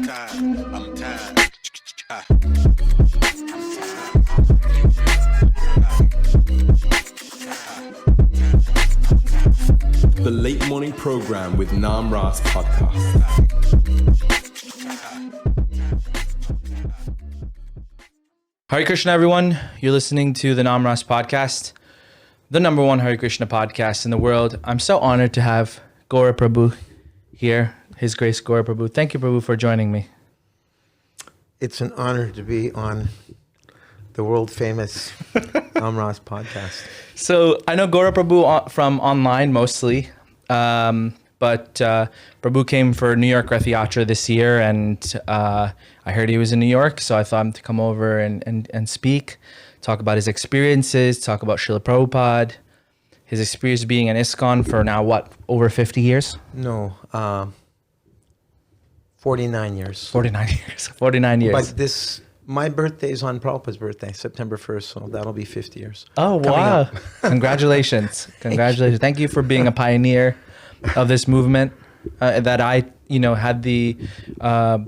I'm tired. The Late Morning Program with Nam Ras Podcast. Hare Krishna, everyone. You're listening to the Nam Ras Podcast, the number one Hare Krishna podcast in the world. I'm so honored to have Gaura Prabhu here. His Grace Gaura Prabhu. Thank you, Prabhu, for joining me. It's an honor to be on the world famous Nam Ras podcast. So I know Gaura Prabhu from online mostly, but Prabhu came for New York Rath Yatra this year, and I heard he was in New York, so I thought him to come over and speak, talk about his experiences, talk about Srila Prabhupada, his experience being in ISKCON for now, what, over 50 years? No, 49 years. 49 years. 49 years. But my birthday is on Prabhupada's birthday, September 1st, so that'll be 50 years. Oh, wow. Congratulations. Congratulations. Thank you for being a pioneer of this movement that I, had the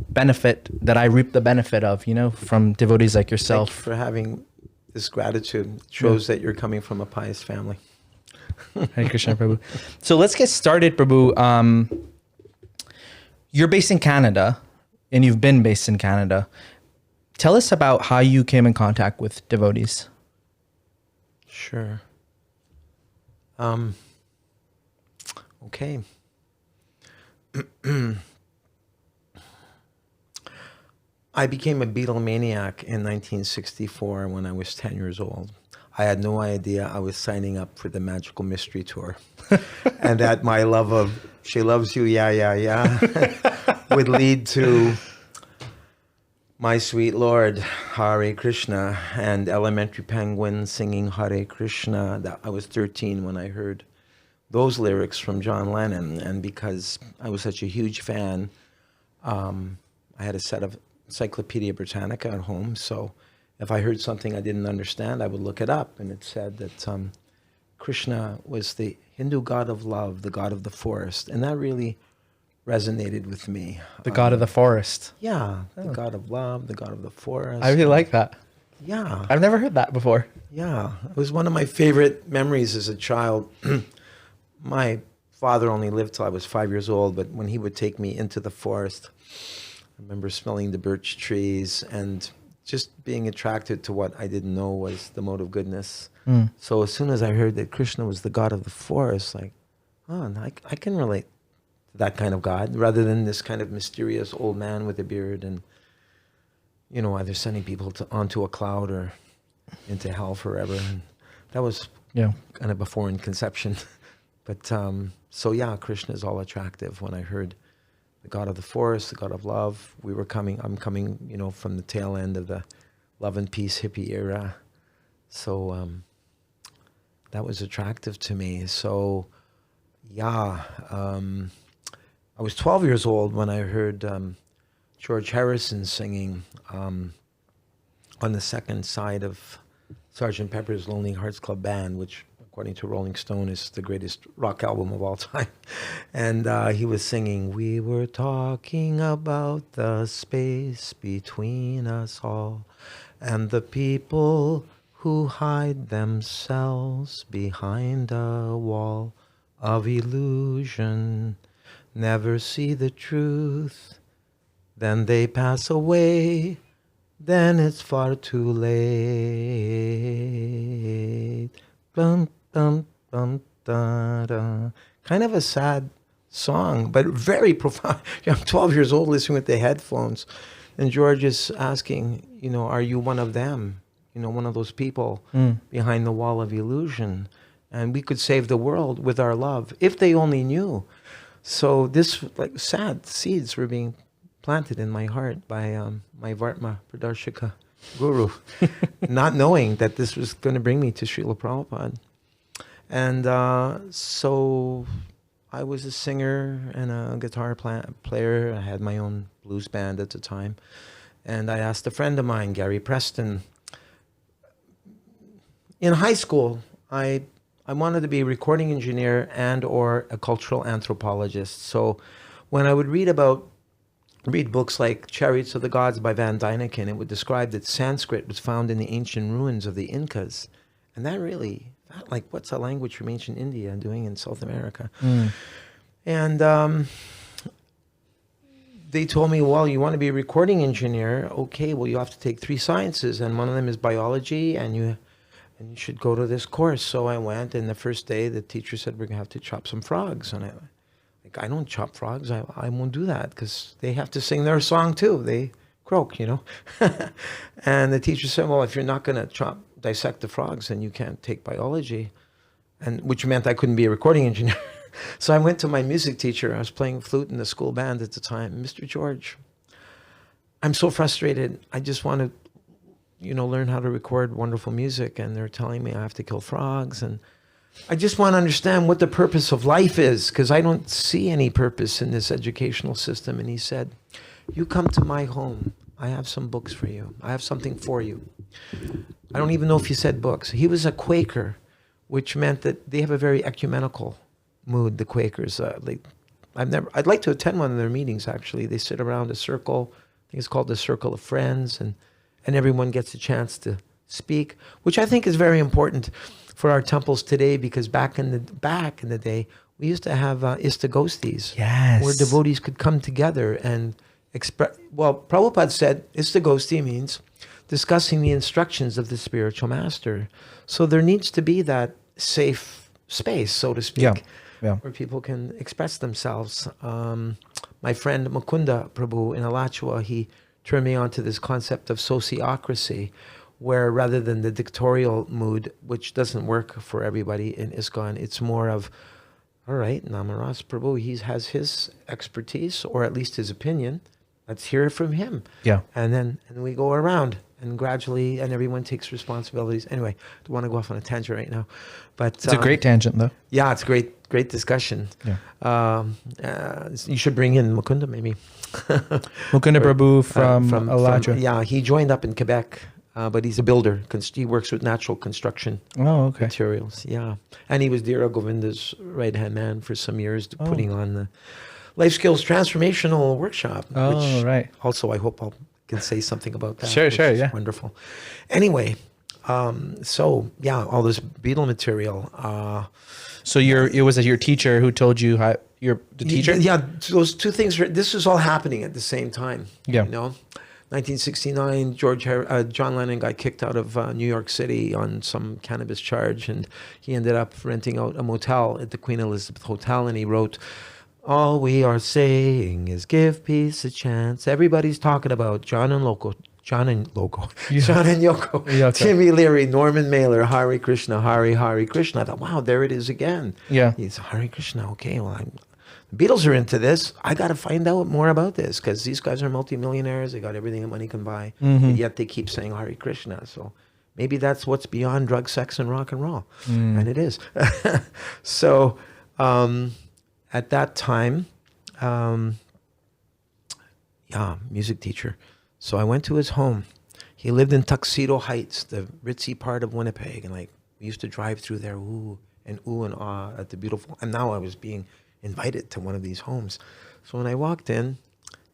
benefit, that I reaped the benefit of, from devotees like yourself. Thank you for having this gratitude. It shows that you're coming from a pious family. Hare Krishna, Prabhu. So let's get started, Prabhu. You're based in Canada, and you've been based in Canada. Tell us about how you came in contact with devotees. Sure. Okay. I became a Beatlemaniac in 1964 when I was 10 years old. I had no idea I was signing up for the Magical Mystery Tour. And that my love of She Loves You, Yeah, Yeah, Yeah would lead to My Sweet Lord, Hare Krishna, and Elementary Penguin singing Hare Krishna. I was 13 when I heard those lyrics from John Lennon. And because I was such a huge fan, I had a set of Encyclopedia Britannica at home, so if I heard something I didn't understand, I would look it up, and it said that Krishna was the Hindu god of love, the god of the forest, and that really resonated with me. The god of the forest. Yeah, the god of love, the god of the forest. I really like that. Yeah. I've never heard that before. Yeah, it was one of my favorite memories as a child. My father only lived till I was 5 years old, but when he would take me into the forest, I remember smelling the birch trees and just being attracted to what I didn't know was the mode of goodness. So as soon as I heard that Krishna was the god of the forest, I can relate to that kind of god rather than this kind of mysterious old man with a beard and, either sending people onto a cloud or into hell forever. And that was kind of a foreign conception. But Krishna is all attractive. When I heard the god of the forest, the god of love, I'm coming, from the tail end of the love and peace hippie era. So that was attractive to me. So, I was 12 years old when I heard George Harrison singing on the second side of Sgt. Pepper's Lonely Hearts Club Band, which, according to Rolling Stone, is the greatest rock album of all time. And he was singing, "We were talking about the space between us all, and the people who hide themselves behind a wall of illusion, never see the truth, then they pass away, then it's far too late." Bum, bum, bum, da, da. Kind of a sad song, but very profound. I'm 12 years old listening with the headphones, and George is asking, are you one of them? One of those people behind the wall of illusion. And we could save the world with our love, if they only knew. So this sad seeds were being planted in my heart by my Vartma Pradarshika Guru, not knowing that this was going to bring me to Srila Prabhupada. And so I was a singer and a guitar player. I had my own blues band at the time. And I asked a friend of mine, Gary Preston. In high school, I wanted to be a recording engineer and or a cultural anthropologist. So when I would read about read books like Chariots of the Gods by Van Dyneken, it would describe that Sanskrit was found in the ancient ruins of the Incas. And that really, like, what's a language from ancient India doing in South America? And they told me, well, you want to be a recording engineer? Okay, well, you have to take 3 sciences, and one of them is biology, and you should go to this course. So I went, and the first day, the teacher said, we're going to have to chop some frogs. And I don't chop frogs. I won't do that, because they have to sing their song too. They croak, you know. And the teacher said, well, if you're not going to dissect the frogs, then you can't take biology, and which meant I couldn't be a recording engineer. So I went to my music teacher. I was playing flute in the school band at the time. Mr. George, I'm so frustrated. I just want to, learn how to record wonderful music, and they're telling me I have to kill frogs, and I just want to understand what the purpose of life is, because I don't see any purpose in this educational system. And he said, you come to my home. I have some books for you. I have something for you. I don't even know if he said books. He was a Quaker, which meant that they have a very ecumenical mood, the Quakers. I'd like to attend one of their meetings, actually. They sit around a circle. I think it's called the Circle of Friends, and everyone gets a chance to speak, which I think is very important for our temples today, because back in the day, we used to have ISKCON, Yes. where devotees could come together and express. Well, Prabhupada said ISKCON means discussing the instructions of the spiritual master. So there needs to be that safe space, so to speak, where people can express themselves. My friend Mukunda Prabhu in Alachua, he turned me on to this concept of sociocracy, where rather than the dictatorial mood, which doesn't work for everybody in ISKCON, it's more of, all right, Namaras Prabhu, he has his expertise, or at least his opinion. Let's hear it from him. Yeah. And we go around, and gradually, and everyone takes responsibilities. Anyway, I don't want to go off on a tangent right now, but it's a great tangent, though. Yeah, it's a great discussion. Yeah. You should bring in Mukunda, maybe. Mukunda Prabhu from Alachua. Yeah, he joined up in Quebec, but he's a builder. He works with natural construction materials. Yeah, and he was Dira Govinda's right-hand man for some years, putting on the Life Skills Transformational Workshop. Oh, right. Also, I hope I can say something about that. Sure, yeah. Wonderful. Anyway, all this Beatle material. So it was your teacher who told you how you're the teacher? Yeah, those two things. This was all happening at the same time. Yeah. 1969, John Lennon got kicked out of New York City on some cannabis charge, and he ended up renting out a motel at the Queen Elizabeth Hotel, and he wrote, all we are saying is give peace a chance. Everybody's talking about John and Yoko, Timmy Leary, Norman Mailer, Hare Krishna, Hare Krishna. I thought, wow, there it is again. Yeah. He's Hare Krishna. Okay, well, the Beatles are into this. I got to find out more about this, because these guys are multimillionaires. They got everything that money can buy, and yet they keep saying Hare Krishna. So maybe that's what's beyond drug, sex, and rock and roll. And it is. So at that time, music teacher. So I went to his home. He lived in Tuxedo Heights, the ritzy part of Winnipeg. And we used to drive through there, ooh and ah, at the beautiful. And now I was being invited to one of these homes. So when I walked in,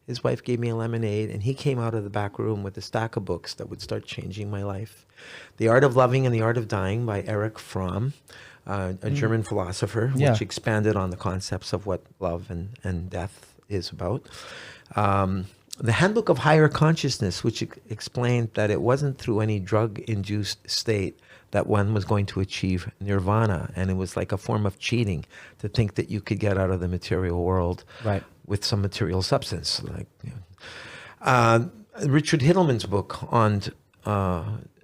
his wife gave me a lemonade, and he came out of the back room with a stack of books that would start changing my life. The Art of Loving and the Art of Dying by Erich Fromm, a German philosopher, which expanded on the concepts of what love and death is about. The Handbook of Higher Consciousness, which explained that it wasn't through any drug-induced state that one was going to achieve nirvana, and it was like a form of cheating to think that you could get out of the material world with some material substance. Richard Hittleman's book on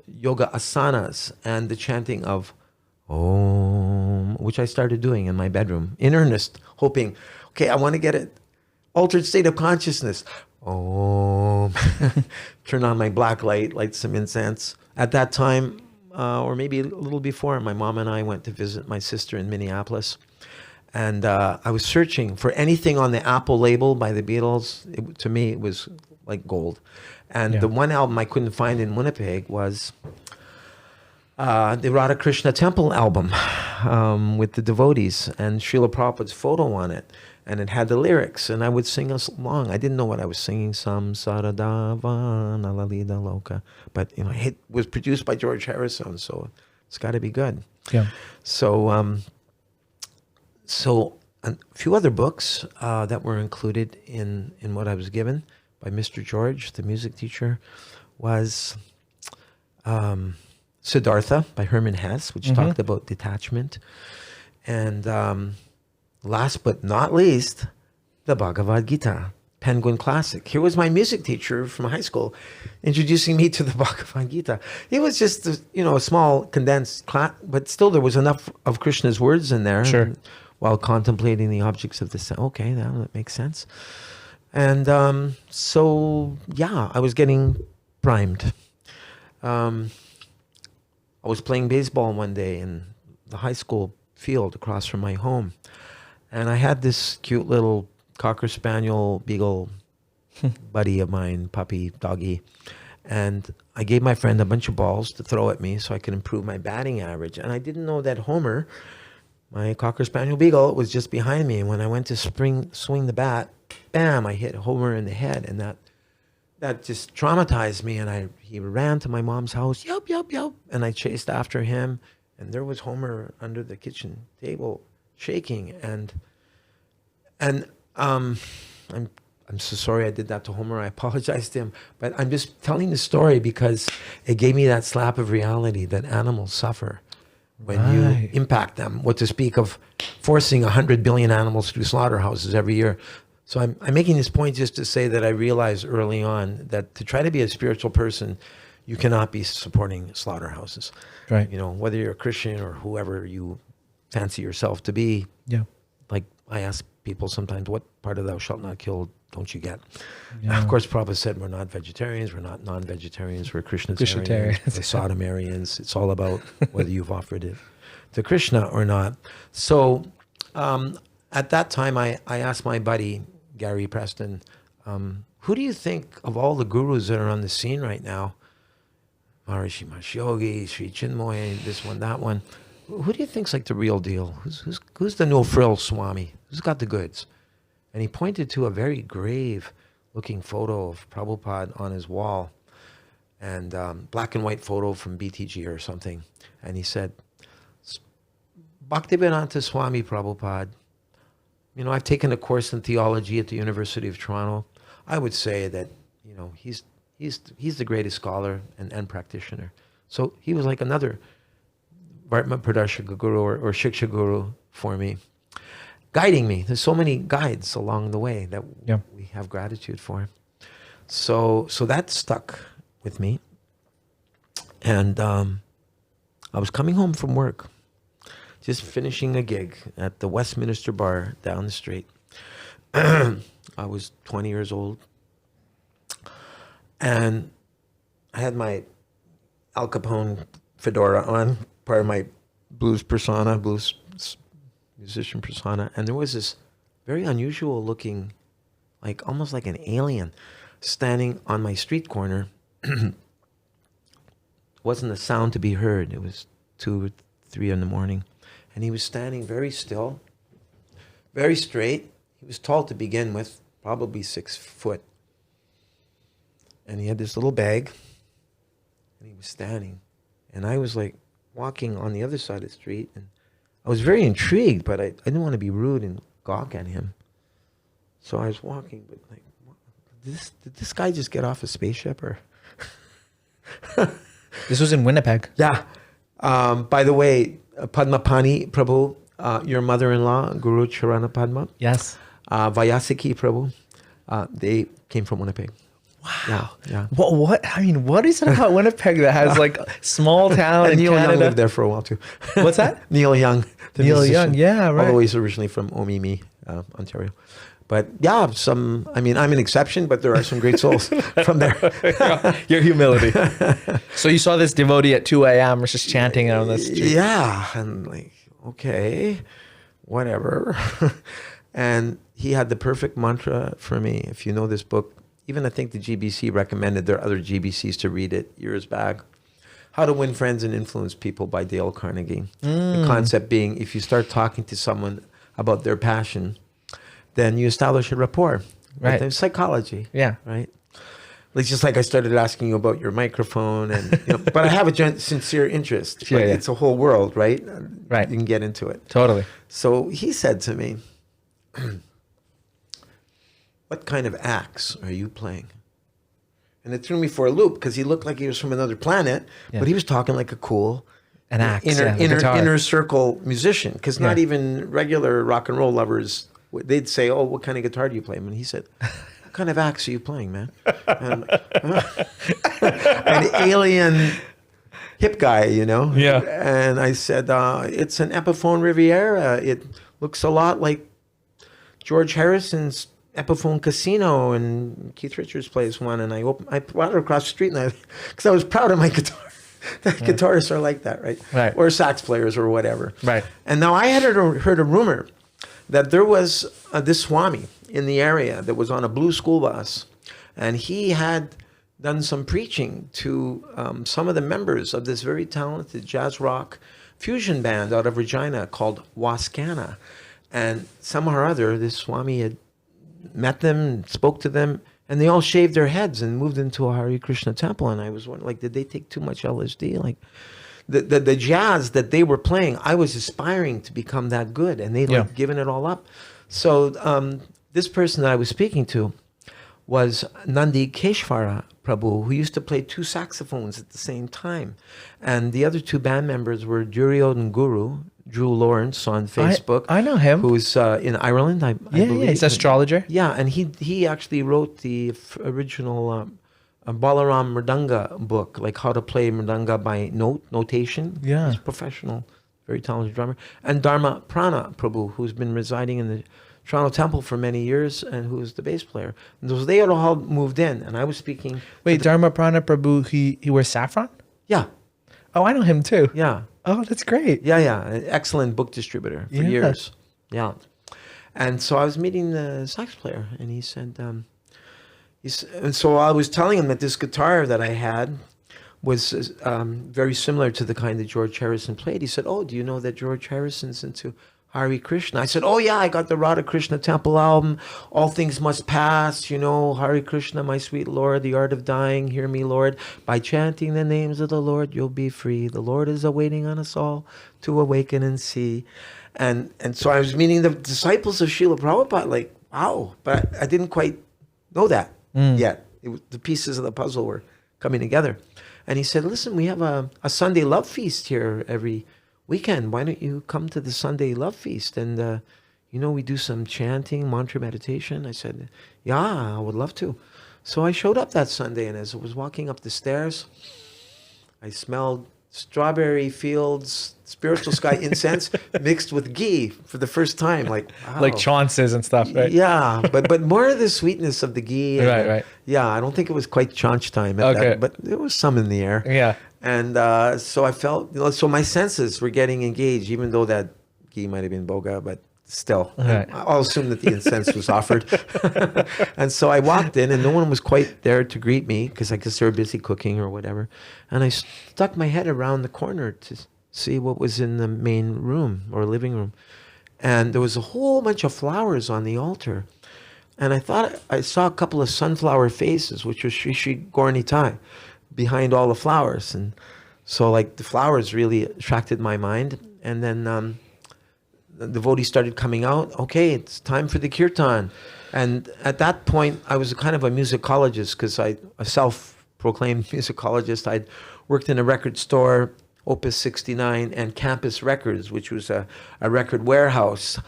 yoga asanas and the chanting of Om, which I started doing in my bedroom in earnest, hoping, okay, I want to get it altered state of consciousness. Om. Turn on my black light, light some incense. At that time, or maybe a little before, my mom and I went to visit my sister in Minneapolis. And I was searching for anything on the Apple label by the Beatles. To me, it was like gold. And the one album I couldn't find in Winnipeg was the Radha Krishna Temple album with the devotees and Srila Prabhupada's photo on it. and it had the lyrics, and I would sing along. I didn't know what I was singing. Samsaradava nalalida loka, but it was produced by George Harrison, so it's got to be good. Yeah. So, so a few other books that were included in what I was given by Mr. George, the music teacher, was Siddhartha by Hermann Hesse, which talked about detachment. And last but not least, the Bhagavad Gita, Penguin Classic. Here was my music teacher from high school introducing me to the Bhagavad Gita. It was just, a small condensed class, but still there was enough of Krishna's words in there. Sure. While contemplating the objects of the sense. Okay, that makes sense. And so, I was getting primed. I was playing baseball one day in the high school field across from my home. And I had this cute little Cocker Spaniel Beagle buddy of mine, puppy, doggy. And I gave my friend a bunch of balls to throw at me so I could improve my batting average. And I didn't know that Homer, my Cocker Spaniel Beagle, was just behind me. And when I went to swing the bat, bam, I hit Homer in the head. And that just traumatized me. And he ran to my mom's house, yelp, yelp, yelp. And I chased after him. And there was Homer under the kitchen table shaking. And I'm so sorry I did that to Homer. I apologize to him. But I'm just telling the story because it gave me that slap of reality that animals suffer when you impact them. What to speak of forcing 100 billion animals through slaughterhouses every year. So I'm making this point just to say that I realized early on that to try to be a spiritual person, you cannot be supporting slaughterhouses. Right. Whether you're a Christian or whoever you fancy yourself to be. Yeah. Like I ask people sometimes, what part of thou shalt not kill don't you get? Yeah. Of course, Prabhupada said we're not vegetarians, we're not non-vegetarians, we're Krishnatarians, we're Sodomarians. It's all about whether you've offered it to Krishna or not. So at that time, I asked my buddy, Gary Preston, who do you think of all the gurus that are on the scene right now, Maharishi Mahesh Yogi, Sri Chinmoy, this one, that one, who do you think's like the real deal? Who's the no-frill Swami? Who's got the goods? And he pointed to a very grave-looking photo of Prabhupada on his wall, and black and white photo from BTG or something. And he said, Bhaktivedanta Swami Prabhupada, I've taken a course in theology at the University of Toronto. I would say that, he's the greatest scholar and practitioner. So he was like another Vartma Pradarshaka Guru or Shiksha Guru for me, guiding me. There's so many guides along the way that we have gratitude for. So that stuck with me. And I was coming home from work, just finishing a gig at the Westminster Bar down the street. I was 20 years old. And I had my Al Capone fedora on, part of my blues musician persona. And there was this very unusual looking, almost like an alien, standing on my street corner. Wasn't a sound to be heard. It was 2 or 3 in the morning. And he was standing very still, very straight. He was tall to begin with, probably 6 foot. And he had this little bag, and he was standing. And I was walking on the other side of the street, and I was very intrigued, but I didn't want to be rude and gawk at him. So I was walking, but did this guy just get off a spaceship or? This was in Winnipeg. Yeah. By the way, Padmapani Prabhu, your mother-in-law, Guru Charana Padma. Yes. Vayasiki Prabhu, they came from Winnipeg. Wow. Yeah. What? I mean, what is it about Winnipeg that has small town and in Neil Canada? Young lived there for a while too. What's that? Neil Young. Neil musician. Young, yeah, right. Although he's originally from Omimi, Ontario. But yeah, I'm an exception, but there are some great souls from there. Your humility. So you saw this devotee at 2 a.m. just chanting on the street. Yeah. And okay, whatever. And he had the perfect mantra for me. If you know this book, even I think the GBC recommended there are other GBCs to read it years back. How to Win Friends and Influence People by Dale Carnegie. The concept being, if you start talking to someone about their passion, then you establish a rapport. Right. There's psychology. Yeah. Right. It's just like I started asking you about your microphone, and but I have a sincere interest. Yeah, But yeah. it's a whole world, right? Right. You can get into it. Totally. So he said to me, "What kind of axe are you playing?" And it threw me for a loop because he looked like he was from another planet, Yeah. but he was talking like a cool An axe. Yeah, the guitar. inner circle musician. Because not Yeah. even regular rock and roll lovers, they'd say, "Oh, what kind of guitar do you play?" And he said, "What kind of axe are you playing, man?" And I'm like, an alien hip guy, Yeah. And I said, "It's an Epiphone Riviera. It looks a lot like George Harrison's Epiphone Casino, and Keith Richards plays one." And I brought it across the street, and because I was proud of my guitar. Guitarists are like that, right? Right. Or sax players or whatever. Right. And now I had heard a rumor that there was this Swami in the area that was on a blue school bus, and he had done some preaching to some of the members of this very talented jazz rock fusion band out of Regina called Wascana. And somehow or other, this Swami had met them, spoke to them, and they all shaved their heads and moved into a Hare Krishna temple. And I was wondering, like, did they take too much LSD? Like, the jazz that they were playing, I was aspiring to become that good, and they'd like given it all up. So this person that I was speaking to was Nandi Keshvara Prabhu, who used to play two saxophones at the same time. And the other two band members were Duryodhan Guru, Drew Lawrence on Facebook. I know him. Who's in Ireland, I believe. He's an astrologer. Yeah, and he actually wrote the original Balaram Mridanga book, like how to play Mridanga by notation. Yeah. He's a professional, very talented drummer. And Dharma Prana Prabhu, who's been residing in the Toronto Temple for many years and who is the bass player. And those they had all moved in, and I was speaking. Wait, Dharma Prana Prabhu, he wears saffron? Yeah, Oh, I know him too. yeah. Oh, that's great. Yeah, an excellent book distributor for years. Yeah. And so I was meeting the sax player, and he said, and so I was telling him that this guitar that I had was very similar to the kind that George Harrison played. He said, "Oh, do you know that George Harrison's into Hare Krishna?" I said, "Oh yeah, I got the Radha Krishna Temple album. All things must pass, Hare Krishna, my sweet Lord, the art of dying. Hear me, Lord. By chanting the names of the Lord, you'll be free. The Lord is awaiting on us all to awaken and see." And so I was meeting the disciples of Srila Prabhupada, like, wow, but I didn't quite know that yet. The pieces of the puzzle were coming together. And he said, "Listen, we have a Sunday love feast here every weekend. Why don't you come to the Sunday love feast? And, we do some chanting, mantra meditation." I said, "Yeah, I would love to." So I showed up that Sunday, and as I was walking up the stairs, I smelled strawberry fields, spiritual sky incense mixed with ghee for the first time. Like, wow. Like chaunces and stuff, right? Yeah, but more of the sweetness of the ghee. And, Right. Yeah, I don't think it was quite chaunch time at that, but there was some in the air. Yeah. And so I felt, so my senses were getting engaged, even though that ghee might have been boga, but still, Right. I'll assume that the incense was offered. And so I walked in, and no one was quite there to greet me, because I guess they were busy cooking or whatever. And I stuck my head around the corner to see what was in the main room or living room. And there was a whole bunch of flowers on the altar. And I thought I saw a couple of sunflower faces, which was Sri Sri Gauranitai, behind all the flowers. And so like the flowers really attracted my mind. And then the devotees started coming out. Okay, it's time for the kirtan. And at that point, I was kind of a musicologist, because I a self-proclaimed musicologist. I'd worked in a record store, Opus 69, and Campus Records, which was a record warehouse.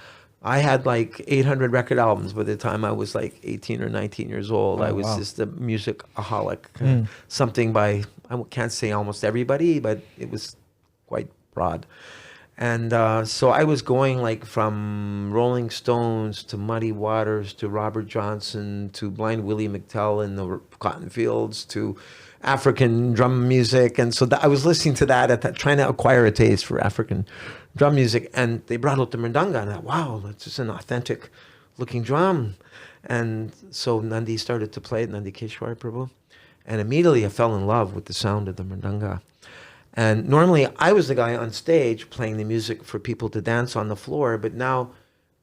I had like 800 record albums by the time I was like 18 or 19 years old. I was just a musicaholic. Something by, I can't say almost everybody, but it was quite broad. And so I was going like from Rolling Stones to Muddy Waters to Robert Johnson to Blind Willie McTell in the cotton fields to African drum music. And so I was listening to that, trying to acquire a taste for African drum music. And they brought out the mridanga, and I thought, wow, that's just an authentic looking drum. And so Nandi started to play it, Nandi Keshwari Prabhu. And immediately I fell in love with the sound of the mridanga. And normally I was the guy on stage playing the music for people to dance on the floor, but now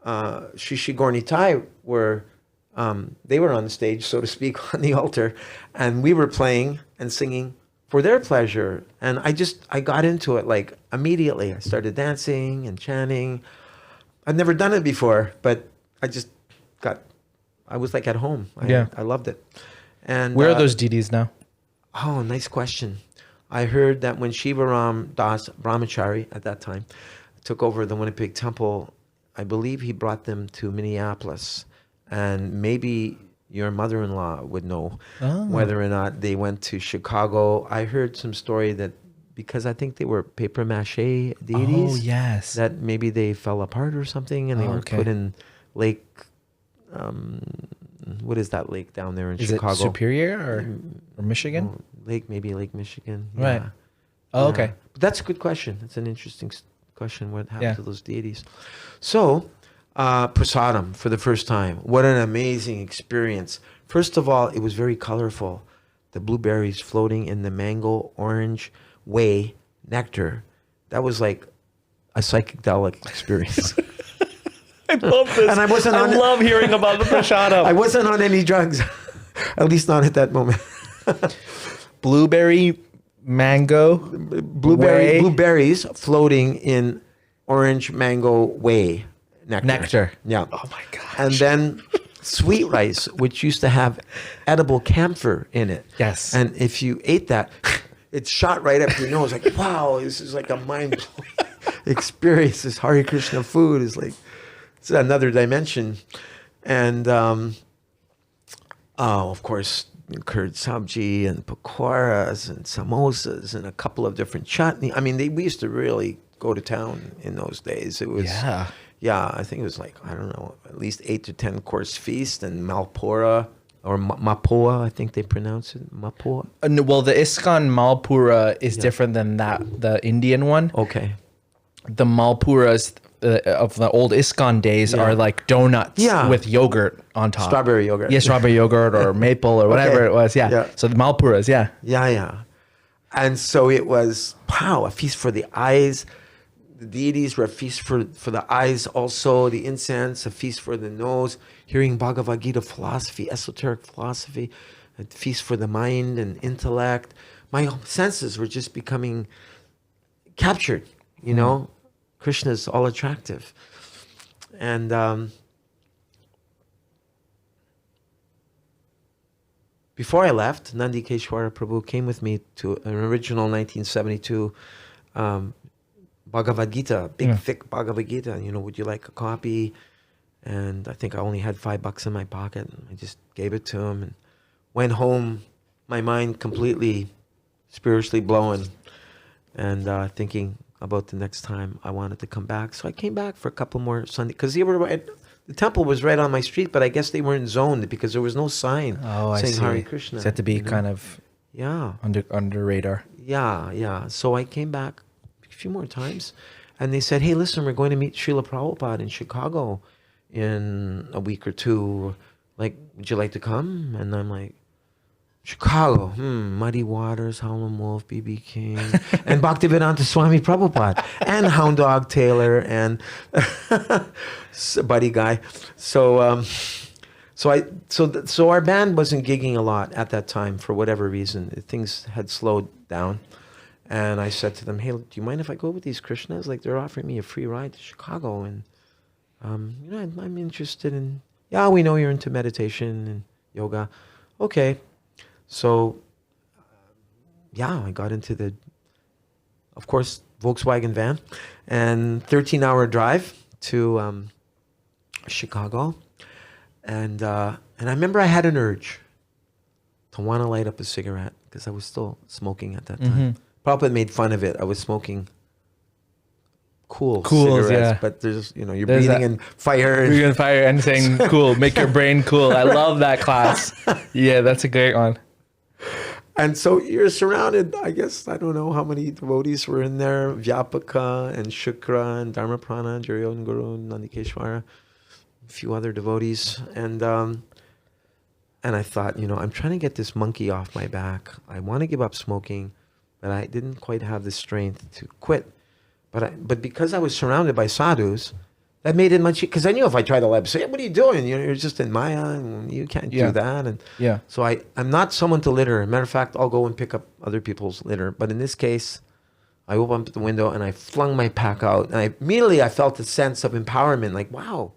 Shishi Gornitai were, they were on the stage, so to speak, on the altar, and we were playing and singing for their pleasure. And I got into it like immediately. I started dancing and chanting. I'd never done it before, but I was like at home. I loved it. And Where are those deities now? Oh, nice question. I heard that when Shivaram Das Brahmachari at that time took over the Winnipeg temple, I believe he brought them to Minneapolis. And maybe your mother-in-law would know whether or not they went to Chicago. I heard some story that because I think they were paper mache deities. Oh, yes. That maybe they fell apart or something and they were put in Lake... what is that lake down there in Chicago? Is it Superior or Michigan? Maybe Lake Michigan. Right. Oh, okay. But that's a good question. That's an interesting question. What happened to those deities? So, prasadam for the first time. What an amazing experience. First of all, it was very colorful. The blueberries floating in the mango orange whey nectar. That was like a psychedelic experience. I love this. And I love hearing about the prasadam. I wasn't on any drugs, at least not at that moment. Blueberry, mango, blueberries floating in orange mango whey nectar. Yeah. Oh my gosh. And then sweet rice, which used to have edible camphor in it. Yes. And if you ate that, it shot right up your nose. Like, wow, this is like a mind-blowing experience. This Hare Krishna food is like, it's another dimension. And, of course, curd sabji and pakoras and samosas and a couple of different chutney. I mean, we used to really go to town in those days. It was, I think it was like, I don't know, at least 8 to 10 course feast and malpura or mapoa, I think they pronounce it, mapoa. Well, the ISKCON Malpura is different than the Indian one. Okay. The Malpuras of the old ISKCON days are like donuts with yogurt on top. Strawberry yogurt. Yeah, strawberry yogurt or maple or whatever it was. Yeah. So the Malpuras, Yeah. And so it was, wow, a feast for the eyes. The deities were a feast for the eyes also. The incense, a feast for the nose. Hearing Bhagavad Gita philosophy, esoteric philosophy. A feast for the mind and intellect. My senses were just becoming captured, you know. Krishna's all attractive. And before I left, Nandi Keshwara Prabhu came with me to an original 1972 Bhagavad Gita, big thick Bhagavad Gita. You know, would you like a copy? And I think I only had $5 in my pocket. And I just gave it to him and went home, my mind completely spiritually blowing and thinking about the next time I wanted to come back. So I came back for a couple more Sundays because the temple was right on my street, but I guess they weren't zoned because there was no sign saying Hare Krishna. So it had to be kind of under radar. Yeah. So I came back a few more times and they said, hey, listen, we're going to meet Srila Prabhupada in Chicago in a week or two. Like, would you like to come? And I'm like, Chicago, Muddy Waters, Howlin' Wolf, B.B. King, and Bhaktivedanta Swami Prabhupada, and Hound Dog Taylor, and Buddy Guy. So our band wasn't gigging a lot at that time for whatever reason. Things had slowed down, and I said to them, "Hey, do you mind if I go with these Krishnas? Like they're offering me a free ride to Chicago, and I'm interested in. Yeah, we know you're into meditation and yoga. Okay." So, I got into the, of course, Volkswagen van and 13-hour drive to Chicago. And I remember I had an urge to want to light up a cigarette because I was still smoking at that time. Prabhupada made fun of it. I was smoking cool cigarettes, but there's, you're breathing in fire. Breathing in fire and saying cool, make your brain cool. I love that class. Yeah, that's a great one. And so you're surrounded, I guess, I don't know how many devotees were in there, Vyapaka and Shukra and Dharmaprana, Jariyodan Guru, Nandikeshwara, a few other devotees. And I thought, I'm trying to get this monkey off my back. I want to give up smoking, but I didn't quite have the strength to quit. But because I was surrounded by sadhus, that made it much, because I knew if I tried to lab, say, what are you doing? You're just in Maya, and you can't do that. And so I'm not someone to litter. Matter of fact, I'll go and pick up other people's litter. But in this case, I opened up the window and I flung my pack out. And immediately I felt a sense of empowerment, like, wow,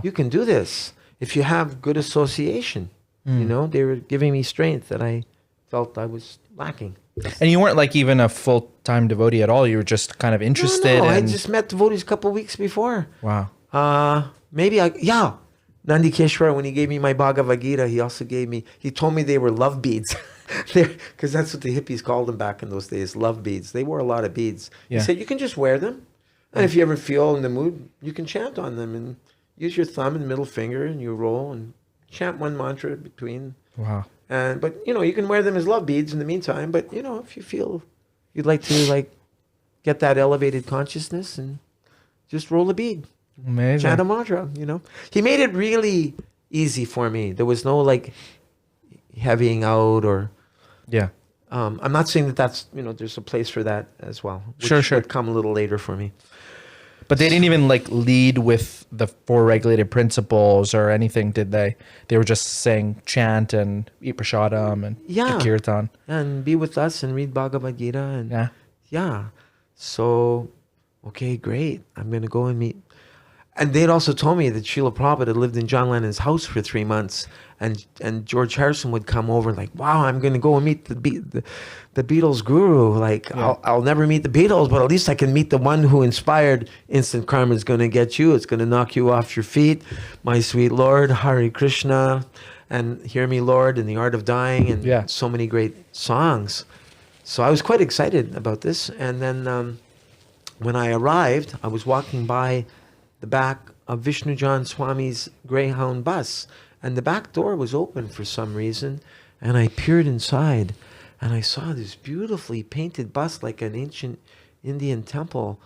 you can do this if you have good association. They were giving me strength that I felt I was lacking. And you weren't like even a full-time devotee at all. You were just kind of interested. No, I just met devotees a couple of weeks before. Wow. Nandi Keshwar, when he gave me my Bhagavad Gita, he told me they were love beads. Because that's what the hippies called them back in those days, love beads. They wore a lot of beads. He said, you can just wear them. And if you ever feel in the mood, you can chant on them and use your thumb and middle finger and you roll and chant one mantra between. Wow. But you can wear them as love beads in the meantime. But if you feel you'd like to get that elevated consciousness, and just roll a bead, amazing, chant a mantra. He made it really easy for me. There was no heavying out or I'm not saying that's there's a place for that as well. Which would come a little later for me. But they didn't even lead with the 4 regulated principles or anything, did they? They were just saying chant and eat prasadam and kirtan. And be with us and read Bhagavad Gita. And So, okay, great. I'm going to go and meet. And they'd also told me that Srila Prabhupada had lived in John Lennon's house for 3 months. And George Harrison would come over like, wow, I'm going to go and meet the Beatles guru. I'll never meet the Beatles, but at least I can meet the one who inspired Instant Karma is going to get you. It's going to knock you off your feet. My sweet Lord, Hare Krishna, and Hear Me, Lord, and The Art of Dying, and so many great songs. So I was quite excited about this. And then when I arrived, I was walking by the back of Vishnu John Swami's Greyhound bus. And the back door was open for some reason. And I peered inside and I saw this beautifully painted bus like an ancient Indian temple.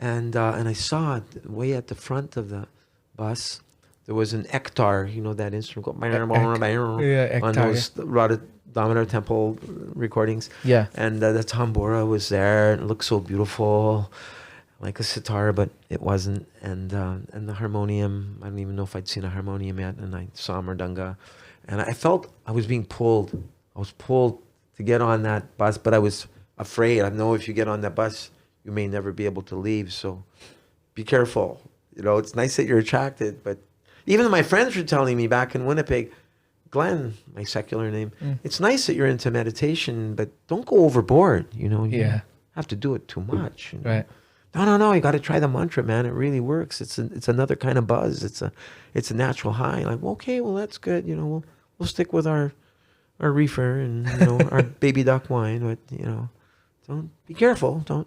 And I saw it way at the front of the bus. There was an ektar, that instrument on those Radha Damodar temple recordings. Yeah. And the tambura was there. And it looked so beautiful, like a sitar, but it wasn't. And the harmonium, I don't even know if I'd seen a harmonium yet. And I saw a mridanga. And I felt I was being pulled. I was pulled to get on that bus, but I was afraid. I know if you get on that bus, you may never be able to leave. So be careful. It's nice that you're attracted, but even my friends were telling me back in Winnipeg, Glenn, my secular name, it's nice that you're into meditation, but don't go overboard. You have to do it too much. Right. No, you got to try the mantra, man. It really works. It's another kind of buzz. It's a natural high. Like, okay, well, that's good. We'll stick with our reefer and our baby duck wine, but don't be careful. Don't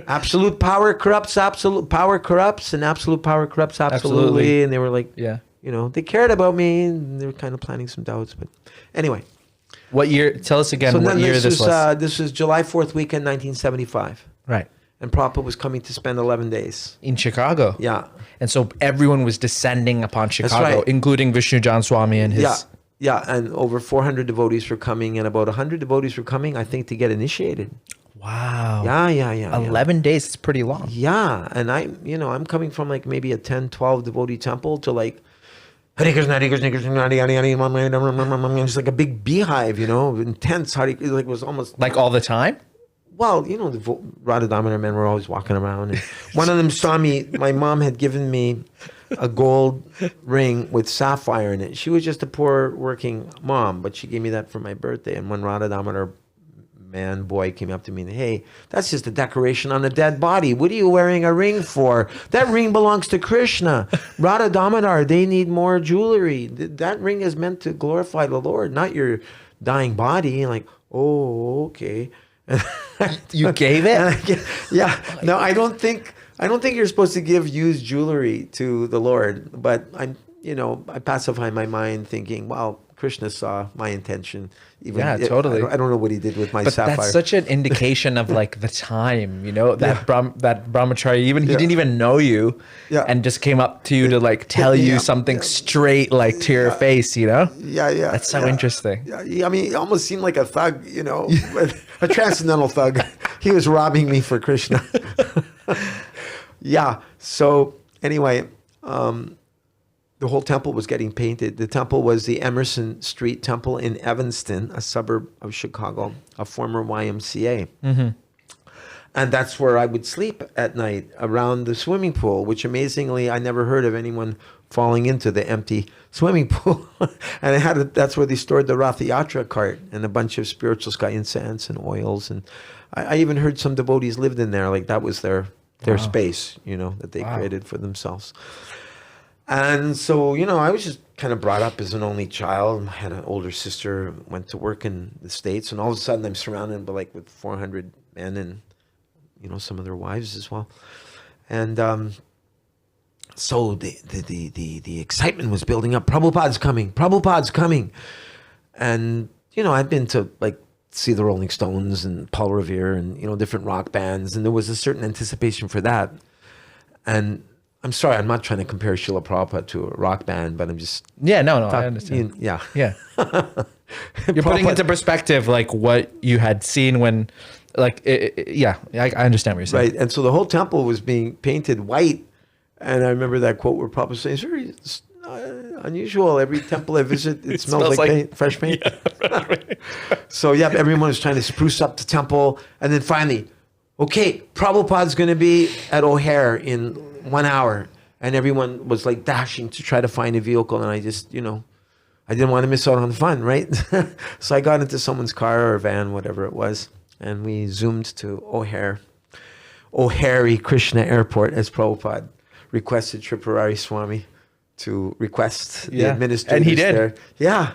absolute power corrupts. Absolute power corrupts, and absolute power corrupts absolutely. And they were like, they cared about me, and they were kind of planting some doubts. But anyway, what year? Tell us again. So what year this was? This was July 4th weekend, 1975. Right. And Prabhupada was coming to spend 11 days. In Chicago. Yeah. And so everyone was descending upon Chicago, including Vishnu John Swami and his... Yeah, and over 400 devotees were coming, and about 100 devotees were coming, I think, to get initiated. Wow. Yeah. 11 days, it's pretty long. Yeah, and I'm coming from maybe a 10, 12 devotee temple to Hare Krishna, Hare Krishna, Krishna, Hare Hare, just like a big beehive, intense. It was almost... Like all the time? Well, the Radha Damodar men were always walking around. And one of them saw me. My mom had given me a gold ring with sapphire in it. She was just a poor working mom, but she gave me that for my birthday. And when Radha Damodar boy came up to me and, hey, that's just a decoration on a dead body. What are you wearing a ring for? That ring belongs to Krishna. Radha Damodar, they need more jewelry. That ring is meant to glorify the Lord, not your dying body. Like, oh, okay. You gave it? Yeah. No, I don't think you're supposed to give used jewelry to the Lord, but I pacify my mind thinking, well, Krishna saw my intention. Totally. I don't know what he did with my sapphire. That's such an indication of the time, that brahmachari, he didn't even know you, and just came up to you to tell you something straight to your face, Yeah. That's so interesting. Yeah. I mean, he almost seemed like a thug, a transcendental thug. He was robbing me for Krishna. Yeah. So anyway, the whole temple was getting painted. The temple was the Emerson Street Temple in Evanston, a suburb of Chicago, a former YMCA. Mm-hmm. And that's where I would sleep at night, around the swimming pool, which amazingly, I never heard of anyone falling into the empty swimming pool. And that's where they stored the Rath Yatra cart and a bunch of spiritual sky incense and oils. And I even heard some devotees lived in there, like that was their space, that they created for themselves. And so, I was just kind of brought up as an only child. I had an older sister, went to work in the States, and all of a sudden I'm surrounded with 400 men and some of their wives as well. And so the excitement was building up. Prabhupada's coming. And, I'd been to see the Rolling Stones and Paul Revere and, different rock bands. And there was a certain anticipation for that. And I'm sorry, I'm not trying to compare Srila Prabhupada to a rock band, but I'm just... Yeah, no, I understand. Yeah. Yeah. You're putting into perspective what you had seen when... I understand what you're saying. Right, and so the whole temple was being painted white, and I remember that quote where Prabhupada saying, "It's very unusual. Every temple I visit, it smells like paint, fresh paint." Yeah. So everyone was trying to spruce up the temple, and then finally, okay, Prabhupada's going to be at O'Hare in 1 hour, and everyone was dashing to try to find a vehicle, and I just, I didn't want to miss out on the fun, right? So I got into someone's car or van, whatever it was. And we zoomed to O'Hare Krishna Airport, as Prabhupada requested Tripurari Swami to request the administrators. And he did. There. Yeah.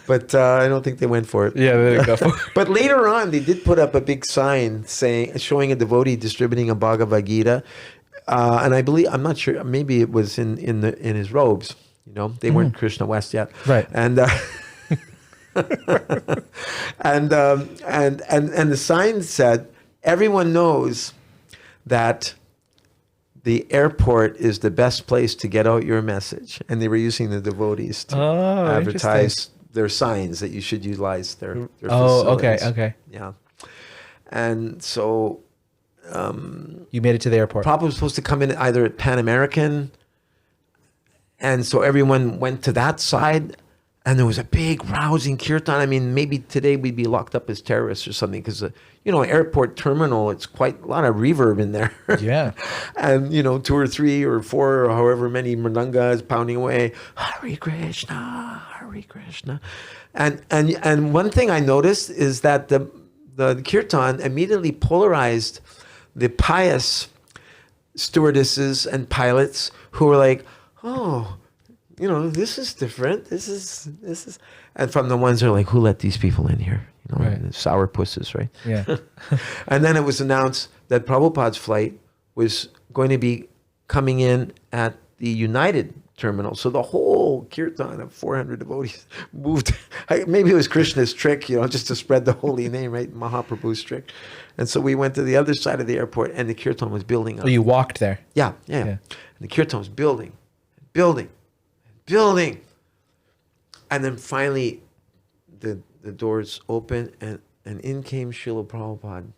But I don't think they went for it. Yeah, they didn't go for it. But later on, they did put up a big sign showing a devotee distributing a Bhagavad Gita. And I believe, I'm not sure, maybe it was in his robes. They weren't Krishna West yet. Right. And... and the sign said, everyone knows that the airport is the best place to get out your message. And they were using the devotees to advertise their signs that you should utilize their facilities. Okay. Yeah. And so... you made it to the airport. Prabhupada was supposed to come in either at Pan American, and so everyone went to that side. And there was a big rousing kirtan. I mean, maybe today we'd be locked up as terrorists or something because, airport terminal, it's quite a lot of reverb in there. Yeah. And, 2 or 3 or 4 or however many mridangas pounding away. Hare Krishna, Hare Krishna. And one thing I noticed is that the kirtan immediately polarized the pious stewardesses and pilots who were like, oh... this is different. This is, and from the ones that are like, who let these people in here? Right. The sour pusses, right? Yeah. And then it was announced that Prabhupada's flight was going to be coming in at the United terminal. So the whole kirtan of 400 devotees moved. Maybe it was Krishna's trick, just to spread the holy name, right? Mahaprabhu's trick. And so we went to the other side of the airport, and the kirtan was building up. So you walked there? Yeah. And the kirtan was building. And then finally the doors opened and in came Srila Prabhupada.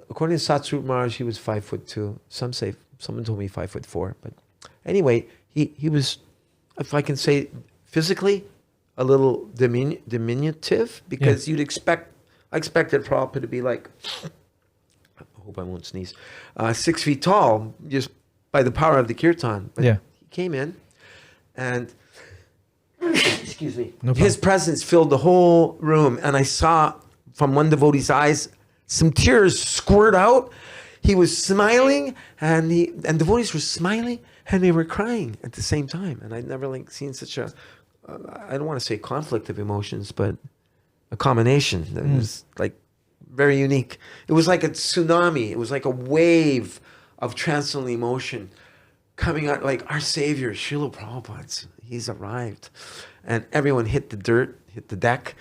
According to Satsrup Maharaj, he was 5'2". Someone told me 5'4". But anyway, he was, if I can say physically, a little diminutive because I expected Prabhupada to be I hope I won't sneeze, 6 feet tall just by the power of the kirtan. But he came in. And excuse me, his presence filled the whole room, and I saw from one devotee's eyes some tears squirt out. He was smiling, and devotees were smiling, and they were crying at the same time. And I'd never seen such a, I don't want to say conflict of emotions, but a combination that was very unique. It was like a tsunami. It was like a wave of transcendental emotion coming out, like our Savior, Srila Prabhupada, he's arrived. And everyone hit the dirt, hit the deck,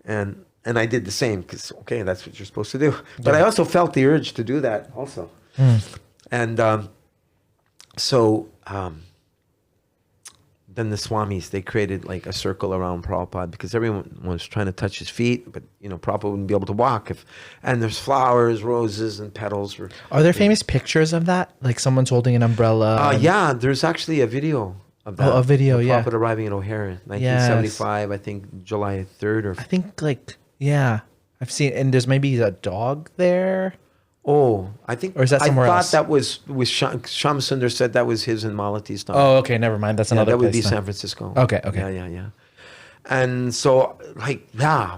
and I did the same because, okay, that's what you're supposed to do. But I also felt the urge to do that also. And so then the Swamis, they created like a circle around Prabhupada because everyone was trying to touch his feet, but Prabhupada wouldn't be able to walk and there's flowers, roses, and petals. Are there famous pictures of that? Like someone's holding an umbrella? Yeah, there's actually a video of that. Oh, a video, yeah. Prabhupada arriving in O'Hare, 1975, I think July 3rd or. I think I've seen, and there's maybe a dog there. Oh, I think. Or is that somewhere else? I thought that was Shamsundar said that was his in Malati's time. Oh, okay, never mind. That's another that would place be then. San Francisco. Okay. Yeah. And so,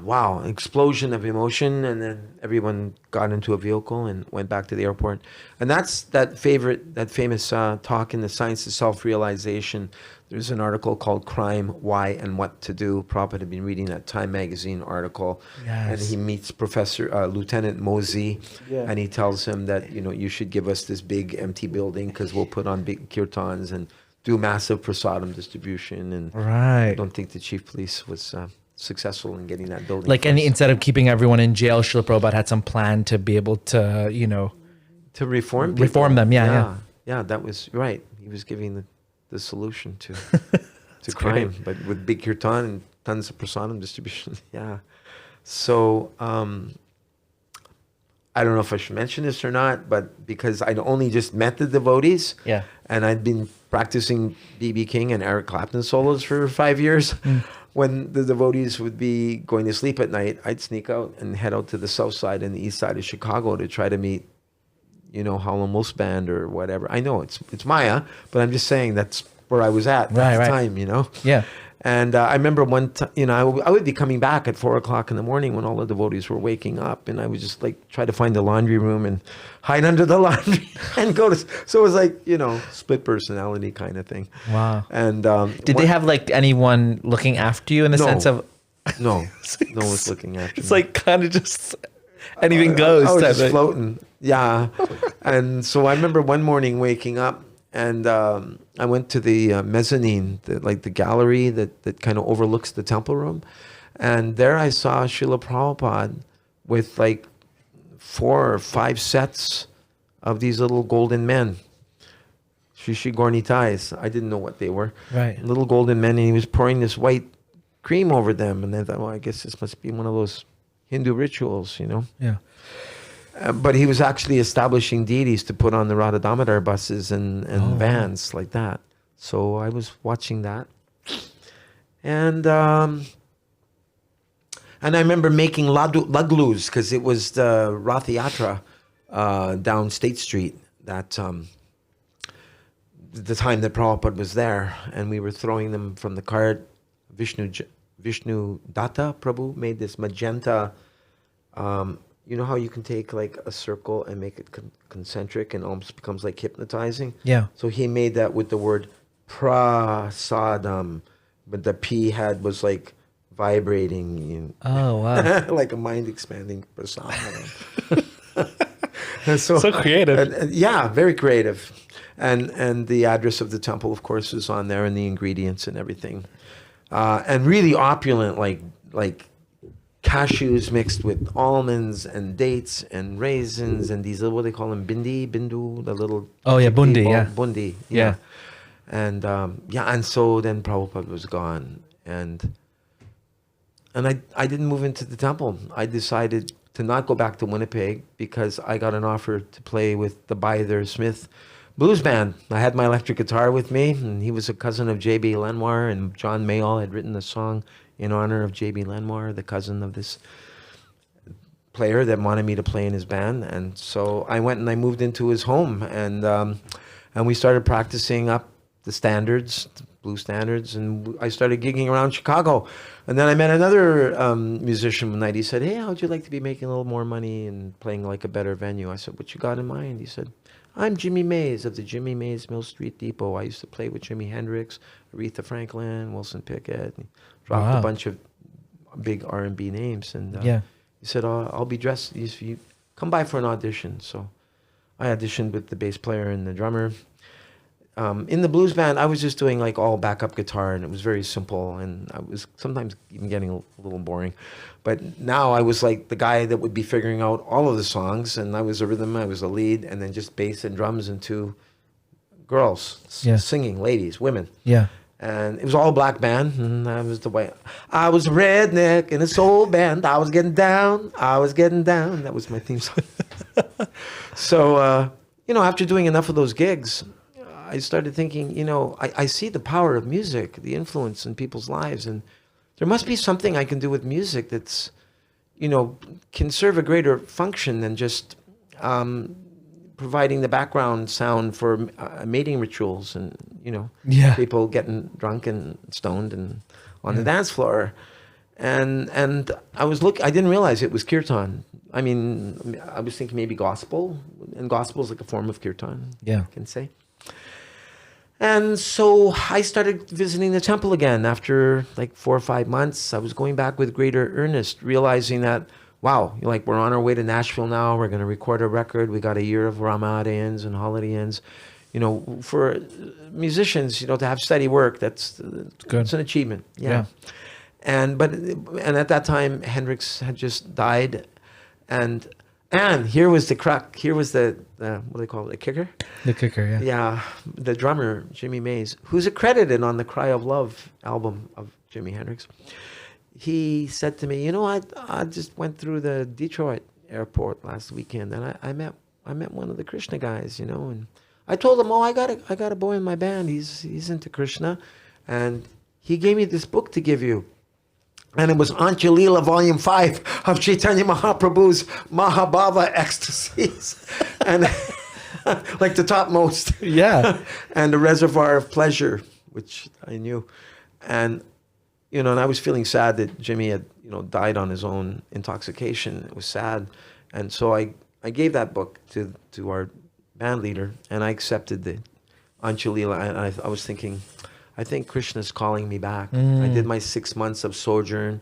wow, explosion of emotion, and then everyone got into a vehicle and went back to the airport. And that's that famous talk in the Science of Self-Realization. There's an article called Crime, Why, and What to Do. Prabhupada had been reading that Time magazine article, and he meets Lieutenant Mosey, and he tells him that, you should give us this big empty building because we'll put on big kirtans and do massive prasadam distribution. And I don't think the chief police was successful in getting that building. Like, instead of keeping everyone in jail, Srila Prabhupada had some plan to be able to, to reform them. Yeah. That was right. He was giving the solution to crime, but with big kirtan and tons of prasadam distribution. Yeah. So I don't know if I should mention this or not, but because I'd only just met the devotees, and I'd been practicing B.B. King and Eric Clapton solos for 5 years. When the devotees would be going to sleep at night, I'd sneak out and head out to the south side and the east side of Chicago to try to meet, Howlin' Wolf's band or whatever. I know it's Maya, but I'm just saying that's where I was at the time, Yeah. And I remember one time, I would be coming back at 4 o'clock in the morning when all the devotees were waking up, and I would just like try to find the laundry room and hide under the laundry and go to. So it was like split personality kind of thing. Wow. And did they have like anyone looking after you in the sense of? No, no one's looking after me. It's like kind of just anything goes. I was just floating. Yeah. And so I remember one morning waking up. And I went to the mezzanine, the gallery that kind of overlooks the temple room. And there I saw Srila Prabhupada with like 4 or 5 sets of these little golden men. Shishi Gornitais. I didn't know what they were. Right. Little golden men. And he was pouring this white cream over them. And I thought, well, I guess this must be one of those Hindu rituals, Yeah. But he was actually establishing deities to put on the Radha Damodar buses and vans like that. So I was watching that. And I remember making laglus because it was the Rath Yatra down State Street that the time that Prabhupada was there. And we were throwing them from the cart. Vishnu Datta Prabhu made this magenta. You know how you can take like a circle and make it concentric and almost becomes like hypnotizing? Yeah. So he made that with the word prasadam, but the P was like vibrating. Oh, wow. Like a mind expanding prasadam. So creative. Yeah, very creative. And the address of the temple, of course, is on there and the ingredients and everything. And really opulent, like cashews mixed with almonds and dates and raisins and these little, what they call them, bindu, the little. Oh yeah, bundi, yeah. Bundi, yeah. And and so then Prabhupada was gone, and I didn't move into the temple. I decided to not go back to Winnipeg because I got an offer to play with the Byther Smith blues band. I had my electric guitar with me, and he was a cousin of J.B. Lenoir, and John Mayall had written a song in honor of J.B. Lenoir, the cousin of this player that wanted me to play in his band. And so I went and I moved into his home, and we started practicing up the standards, the blues standards, and I started gigging around Chicago. And then I met another musician one night. He said, "Hey, how'd you like to be making a little more money and playing like a better venue?" I said, "What you got in mind?" He said, "I'm Jimmy Mays of the Jimmy Mays Mill Street Depot. I used to play with Jimi Hendrix, Aretha Franklin, Wilson Pickett." And dropped a bunch of big R&B names. And he said, I'll be dressed. You come by for an audition. So I auditioned with the bass player and the drummer. In the blues band, I was just doing like all backup guitar, and it was very simple. And I was sometimes even getting a little boring. But now I was like the guy that would be figuring out all of the songs. And I was a rhythm, I was a lead, and then just bass and drums and 2 girls singing, ladies, women. Yeah. And it was all black band. And I was the way I was a redneck in a soul band. I was getting down. I was getting down. That was my theme song. So, after doing enough of those gigs, I started thinking, I see the power of music, the influence in people's lives. And there must be something I can do with music that's, can serve a greater function than just providing the background sound for mating rituals and, people getting drunk and stoned and on the dance floor. And I didn't realize it was kirtan. I mean, I was thinking maybe gospel, and gospel is like a form of kirtan, I can say. And so I started visiting the temple again after like 4 or 5 months. I was going back with greater earnest, realizing that, wow, we're on our way to Nashville now. We're going to record a record. We got a year of Ramada ends and holiday ends. For musicians, to have steady work, that's good. It's an achievement. Yeah. And at that time, Hendrix had just died, and here was the crack. Here was the what do they call it? The kicker. The kicker, yeah. Yeah, the drummer Jimmy Mays, who's accredited on the Cry of Love album of Jimi Hendrix. He said to me, I just went through the Detroit airport last weekend, and I met one of the Krishna guys, and I told him, I got a boy in my band. He's into Krishna, and he gave me this book to give you. And it was Antya Leela, Volume 5 of Chaitanya Mahaprabhu's Mahabhava Ecstasies. And like the topmost. Yeah. And the Reservoir of Pleasure, which I knew. And, and I was feeling sad that Jimmy had, died on his own intoxication. It was sad. And so I gave that book to our band leader, and I accepted the Antya Leela. And I was thinking, I think Krishna's calling me back. I did my 6 months of sojourn.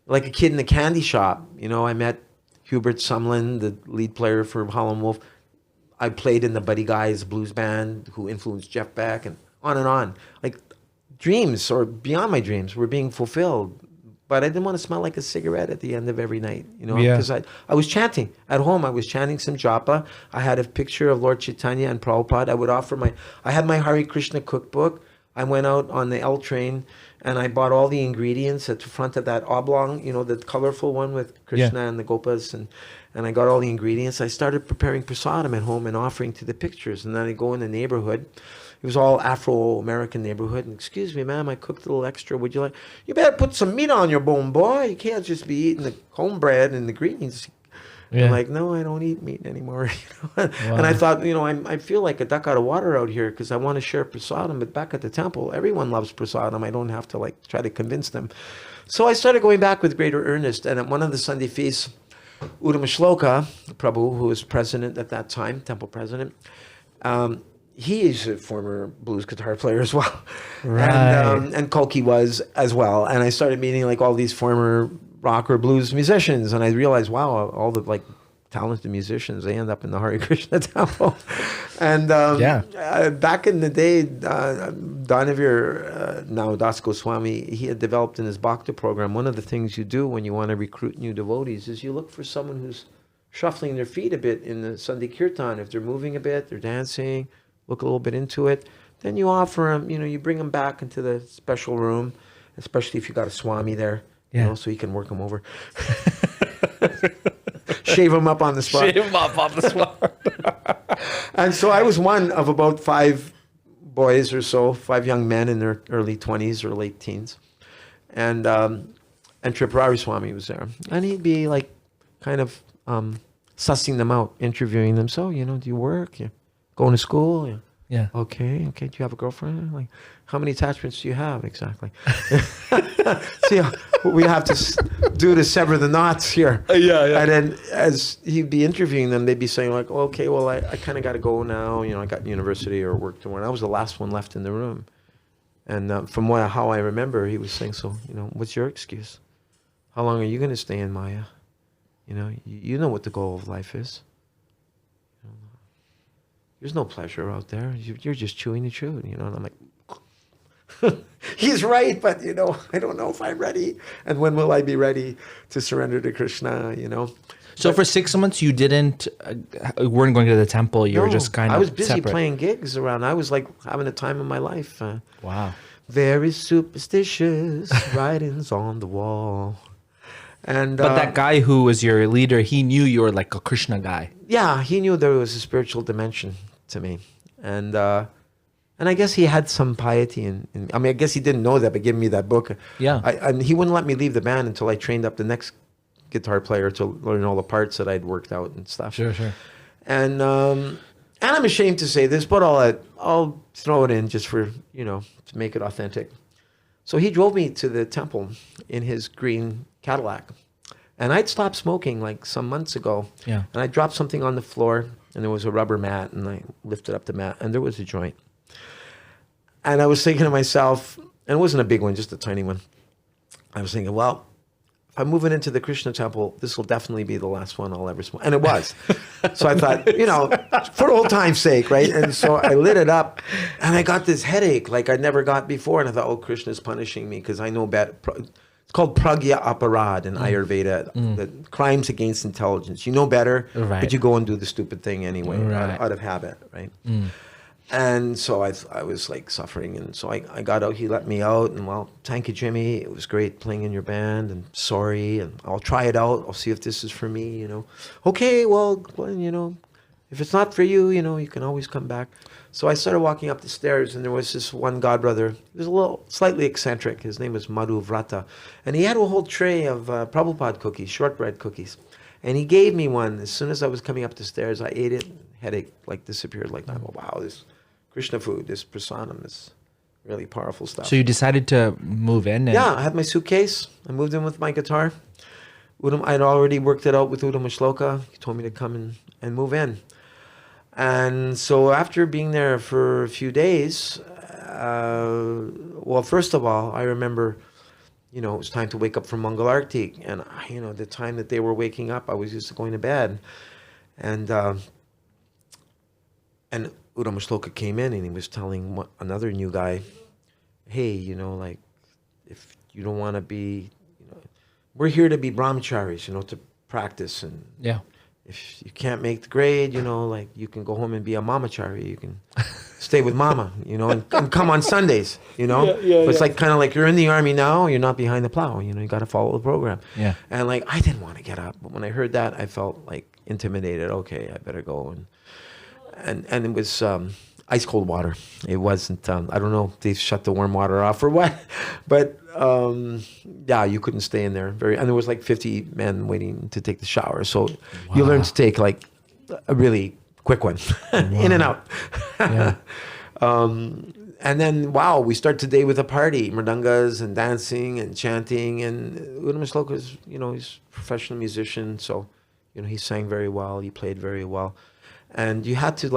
Like a kid in a candy shop. I met Hubert Sumlin, the lead player for Howlin' Wolf. I played in the Buddy Guys blues band who influenced Jeff Beck, and on and on. Like dreams, or beyond my dreams, were being fulfilled. But I didn't want to smell like a cigarette at the end of every night, because I was chanting. At home, I was chanting some japa. I had a picture of Lord Chaitanya and Prabhupada. I had my Hare Krishna cookbook. I went out on the L train and I bought all the ingredients at the front of that oblong, the colorful one with Krishna and the Gopas, and I got all the ingredients. I started preparing prasadam at home and offering to the pictures. And then I go in the neighborhood. It was all Afro-American neighborhood. And, excuse me, ma'am, I cooked a little extra. Would you like? You better put some meat on your bone, boy. You can't just be eating the homebread and the greens. Yeah. I'm like, no, I don't eat meat anymore. Wow. And I thought, I feel like a duck out of water out here because I want to share prasadam. But back at the temple, everyone loves prasadam. I don't have to try to convince them. So I started going back with greater earnest. And at one of the Sunday feasts, Udamashloka Prabhu, who was president at that time, temple president, he is a former blues guitar player as well. Right. And Kolki was as well. And I started meeting all these former rock or blues musicians, and I realized, wow, all the talented musicians, they end up in the Hare Krishna temple. And back in the day, Danavir, now Das Goswami, he had developed in his Bhakti program, one of the things you do when you want to recruit new devotees is you look for someone who's shuffling their feet a bit in the Sunday Kirtan. If they're moving a bit, they're dancing, look a little bit into it, then you offer them, you bring them back into the special room, especially if you got a Swami there. So you can work them over. Shave them up on the spot. And so I was one of about 5 boys or so, 5 young men in their early 20s or late teens. And Tripurari Swami was there. And he'd be kind of sussing them out, interviewing them. So, do you work? You going to school? Yeah. Okay. Do you have a girlfriend? How many attachments do you have exactly? See, we have to do to sever the knots here. Yeah. And then as he'd be interviewing them, they'd be saying okay, well, I kind of got to go now. I got university or work tomorrow. And I was the last one left in the room. And from how I remember, he was saying, so, what's your excuse? How long are you going to stay in Maya? You know what the goal of life is. There's no pleasure out there. You're just chewing the chew, And I'm like, he's right, but, I don't know if I'm ready. And when will I be ready to surrender to Krishna, So for 6 months, you weren't going to the temple. You were just kind of I was busy separate. playing gigs around. I was having the time of my life. Wow. Very superstitious writings on the wall. And But that guy who was your leader, he knew you were like a Krishna guy. yeah, he knew there was a spiritual dimension to me, and I guess he had some piety. I mean, I guess he didn't know that, but giving me that book, Yeah. and he wouldn't let me leave the band until I trained up the next guitar player to learn all the parts that I'd worked out and stuff. Sure. And I'm ashamed to say this, but I'll throw it in just for to make it authentic. So he drove me to the temple in his green Cadillac. And I'd stopped smoking like some months ago. Yeah. And I dropped something on the floor, and there was a rubber mat, and I lifted up the mat, and there was a joint. And I was thinking to myself, and it wasn't a big one, just a tiny one. I was thinking, well, if I'm moving into the Krishna temple, this will definitely be the last one I'll ever smoke. And it was. So I thought, for old time's sake, right? And so I lit it up, and I got this headache like I never got before. And I thought, oh, Krishna's punishing me because I know better. It's called pragya aparad in Ayurveda, the crimes against intelligence. You know better, Right. but you go and do the stupid thing anyway, Right. out of habit, right? And so I was like suffering, and so I got out. He let me out, and well, thank you, Jimmy. It was great playing in your band, and sorry, and I'll try it out. I'll see if this is for me, Okay, well, if it's not for you, you can always come back. So I started walking up the stairs, and there was this one godbrother. He was a little slightly eccentric. His name was Madhu Vrata, and he had a whole tray of Prabhupada cookies, shortbread cookies. And he gave me one. As soon as I was coming up the stairs, I ate it. Headache disappeared. I go, wow, this Krishna food, this prasadam is really powerful stuff. So you decided to move in? Yeah, I had my suitcase. I moved in with my guitar. I'd already worked it out with Uddhama Shloka. He told me to come and move in. And so after being there for a few days, well, first of all, I remember, it was time to wake up for Mangal Arti. And, the time that they were waking up, I was used to going to bed. And Uddhama Shloka came in, and he was telling another new guy, hey, if you don't want to be, we're here to be brahmacharis, to practice. And Yeah. if you can't make the grade, you can go home and be a mamachari. You can stay with mama, and come on Sundays, But it's kind of like you're in the army now, you're not behind the plow, you got to follow the program. Yeah. And I didn't want to get up, but when I heard that, I felt intimidated. Okay, I better go. And it was ice cold water. It wasn't, I don't know if they shut the warm water off or what, but yeah, you couldn't stay in there. And there was 50 men waiting to take the shower. So you learn to take a really quick one, in and out. Yeah. And then, we start today with a party, mridangas and dancing and chanting. And Uddhama Shloka is, he's a professional musician. So, he sang very well. He played very well. And you had to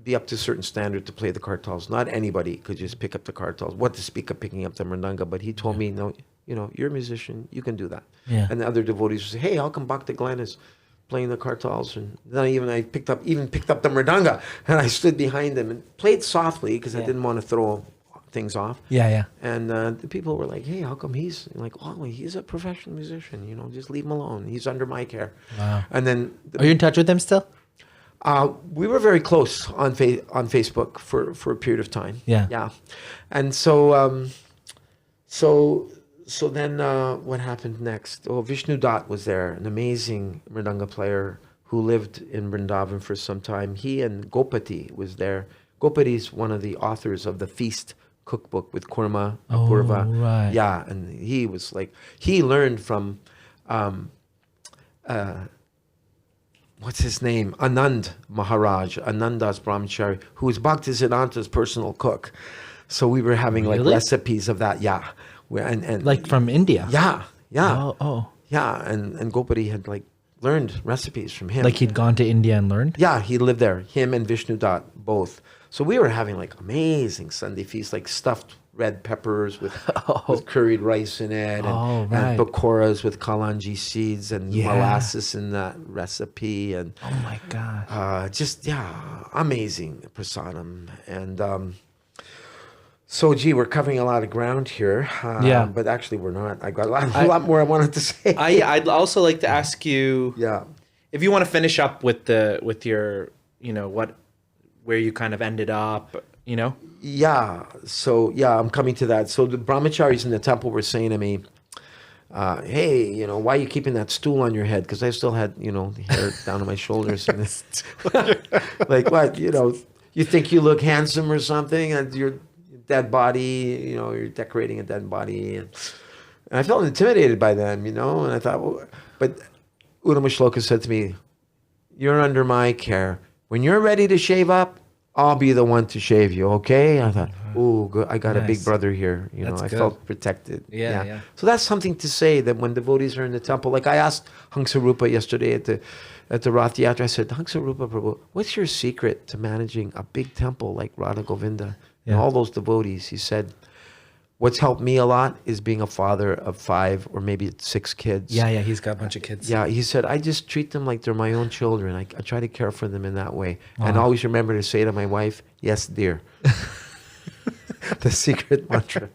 be up to a certain standard to play the kartals. Not anybody could just pick up the kartals. What to speak of picking up the mridanga? But he told me, no, you're a musician. You can do that. Yeah. And the other devotees would say, hey, how come Bhakta Glenn is playing the kartals? And then I picked up the mridanga, and I stood behind him and played softly because I didn't want to throw things off. Yeah. And the people were like, hey, how come he's he's a professional musician. Just leave him alone. He's under my care. Wow. And then Are you in touch with him still? we were very close on Facebook for a period of time. Yeah. And so then what happened next? Oh, Vishnu Dutt was there, an amazing mridanga player who lived in Vrindavan for some time. He and Gopati was there. Gopati is one of the authors of the Feast cookbook with Kurma, Apurva. Oh, right. Yeah, and he was he learned from what's his name? Anand Maharaj, Anandas Brahmachari, who was Bhaktisiddhanta's personal cook. So we were having Really? recipes of that, yeah. And from India? yeah. Oh. Yeah, and Gopati had learned recipes from him. He'd gone to India and learned? Yeah, he lived there. Him and Vishnu Dutt, both. So we were having amazing Sunday feasts, stuffed red peppers with curried rice in it, and pakoras with kalanji seeds and molasses in that recipe, and Oh my God. amazing prasadam. And so, we're covering a lot of ground here. But actually we're not. I got a lot more I wanted to say. I'd also like to ask you, Yeah. if you want to finish up with your, where you kind of ended up, you know? Yeah. So yeah, I'm coming to that. So the brahmacharis in the temple were saying to me, hey, you know, why are you keeping that stool on your head? Because I still had, you know, the hair down to my shoulders. And like, what, you know, you think you look handsome or something, and your dead body, you know, you're decorating a dead body. And I felt intimidated by them, you know, and I thought, well, but Uddhamashloka said to me, you're under my care. When you're ready to shave up, I'll be the one to shave you, okay? I thought, oh, good. I got a big brother here. You know, I felt protected. Yeah. So that's something to say, that when devotees are in the temple, like I asked Hangsarupa yesterday at the Rath Yatra, I said, Hangsarupa Prabhu, what's your secret to managing a big temple like Radha Govinda and all those devotees? He said, what's helped me a lot is being a father of 5 or maybe 6 kids. Yeah, he's got a bunch of kids. Yeah, he said, I just treat them like they're my own children. I try to care for them in that way. And always remember to say to my wife, yes, dear. The secret mantra.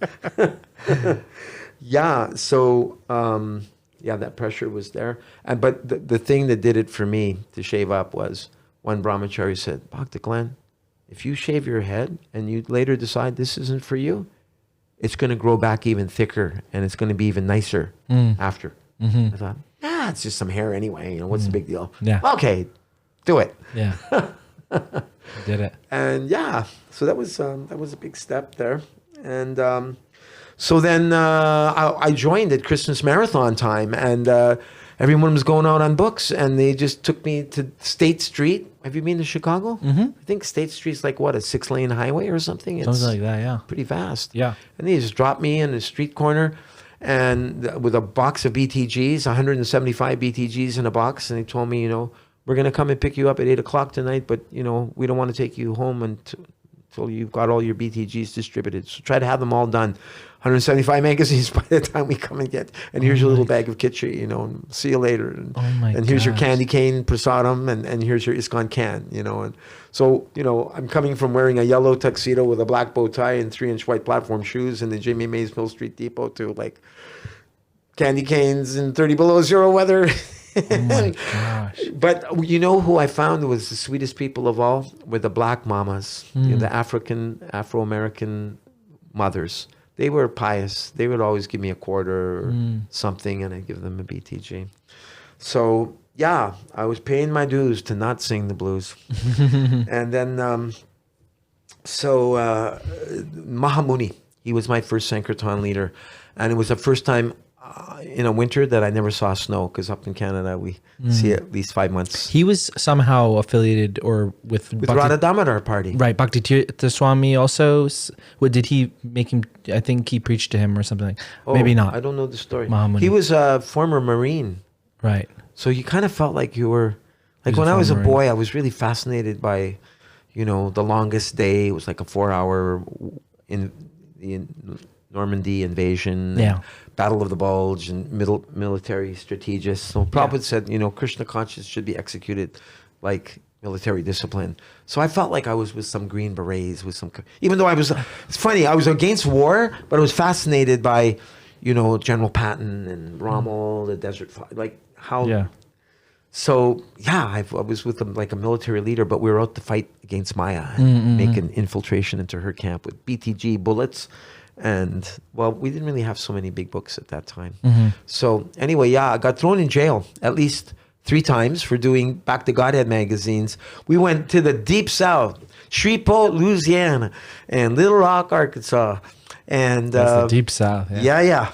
Yeah, so, that pressure was there. But the thing that did it for me to shave up was one brahmachari said, Bhakta Glenn, if you shave your head and you later decide this isn't for you, it's going to grow back even thicker and it's going to be even nicer after. I thought, it's just some hair anyway. You know, what's the big deal? Yeah. Okay, do it. Yeah. Did it. And so that was a big step there. And so then I joined at Christmas Marathon time, and everyone was going out on books, and they just took me to State Street. Have you been to Chicago? I think State Street's like, what, a 6-lane highway or something? It's something like that, yeah. Pretty vast. Yeah. And they just dropped me in a street corner and with a box of BTGs, 175 BTGs in a box, and they told me, you know, we're going to come and pick you up at 8 o'clock tonight, but, you know, we don't want to take you home until you've got all your BTGs distributed. So try to have them all done. 175 magazines by the time we come and get. And here's your little bag of kitchen, you know, and see you later. And here's your candy cane prasadam, and here's your ISKCON can, you know. And so, you know, I'm coming from wearing a yellow tuxedo with a black bow tie and 3-inch white platform shoes in the Jimmy Mays Mill Street Depot to like candy canes in 30 below zero weather. Oh my gosh. But you know who I found was the sweetest people of all? Were the black mamas, you know, the Afro-American mothers. They were pious. They would always give me a quarter or something, and I'd give them a BTG. So, yeah, I was paying my dues to not sing the blues. And then, Mahamuni, he was my first Sankirtan leader. And it was the first time in a winter that I never saw snow, because up in Canada we see it at least 5 months. He was somehow affiliated or with Radha Damodar party. Right, Bhaktivedanta Swami also. What did he make him? I think he preached to him or something. Maybe not. I don't know the story. Mahamuni. He was a former Marine. Right. So you kind of felt like you were, like when I was a boy, I was really fascinated by, you know, the longest day. It was like a 4-hour in the Normandy invasion. Yeah. Battle of the Bulge and military strategists. So Prabhupada said, you know, Krishna conscience should be executed like military discipline. So I felt like I was with some Green Berets, with some, even though it's funny, I was against war, but I was fascinated by, you know, General Patton and Rommel, the Desert Fire, like how. Yeah. So I was with them like a military leader, but we were out to fight against Maya and make an infiltration into her camp with BTG bullets. And, well, we didn't really have so many big books at that time. So, anyway, I got thrown in jail at least 3 times for doing Back to Godhead magazines. We went to the Deep South, Shreveport, Louisiana, and Little Rock, Arkansas. And That's the Deep South. Yeah.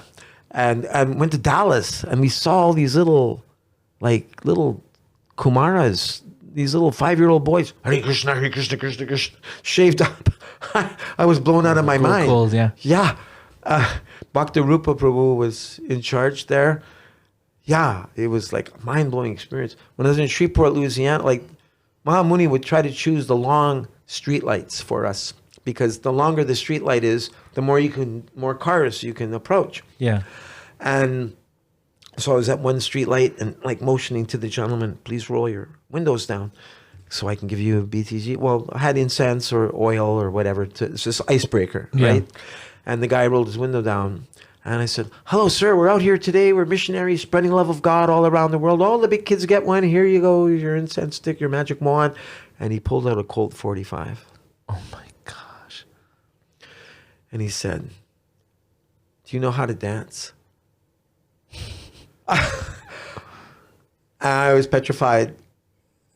And went to Dallas, and we saw all these little Kumaras, these little 5-year-old boys, Hare Krishna, Krishna, Krishna, shaved up. I was blown out of my mind. Cold, yeah. Yeah. Bhaktivedanta Prabhu was in charge there. Yeah, it was like a mind-blowing experience. When I was in Shreveport, Louisiana, like Mahamuni would try to choose the long street lights for us, because the longer the street light is, the more cars you can approach. Yeah. And so I was at one street light and like motioning to the gentleman, please roll your windows down so I can give you a BTG. Well, I had incense or oil or whatever. It's just icebreaker, right? And the guy rolled his window down. And I said, hello, sir. We're out here today. We're missionaries spreading love of God all around the world. All the big kids get one. Here you go. Your incense stick, your magic wand. And he pulled out a Colt 45. Oh, my gosh. And he said, do you know how to dance? I was petrified.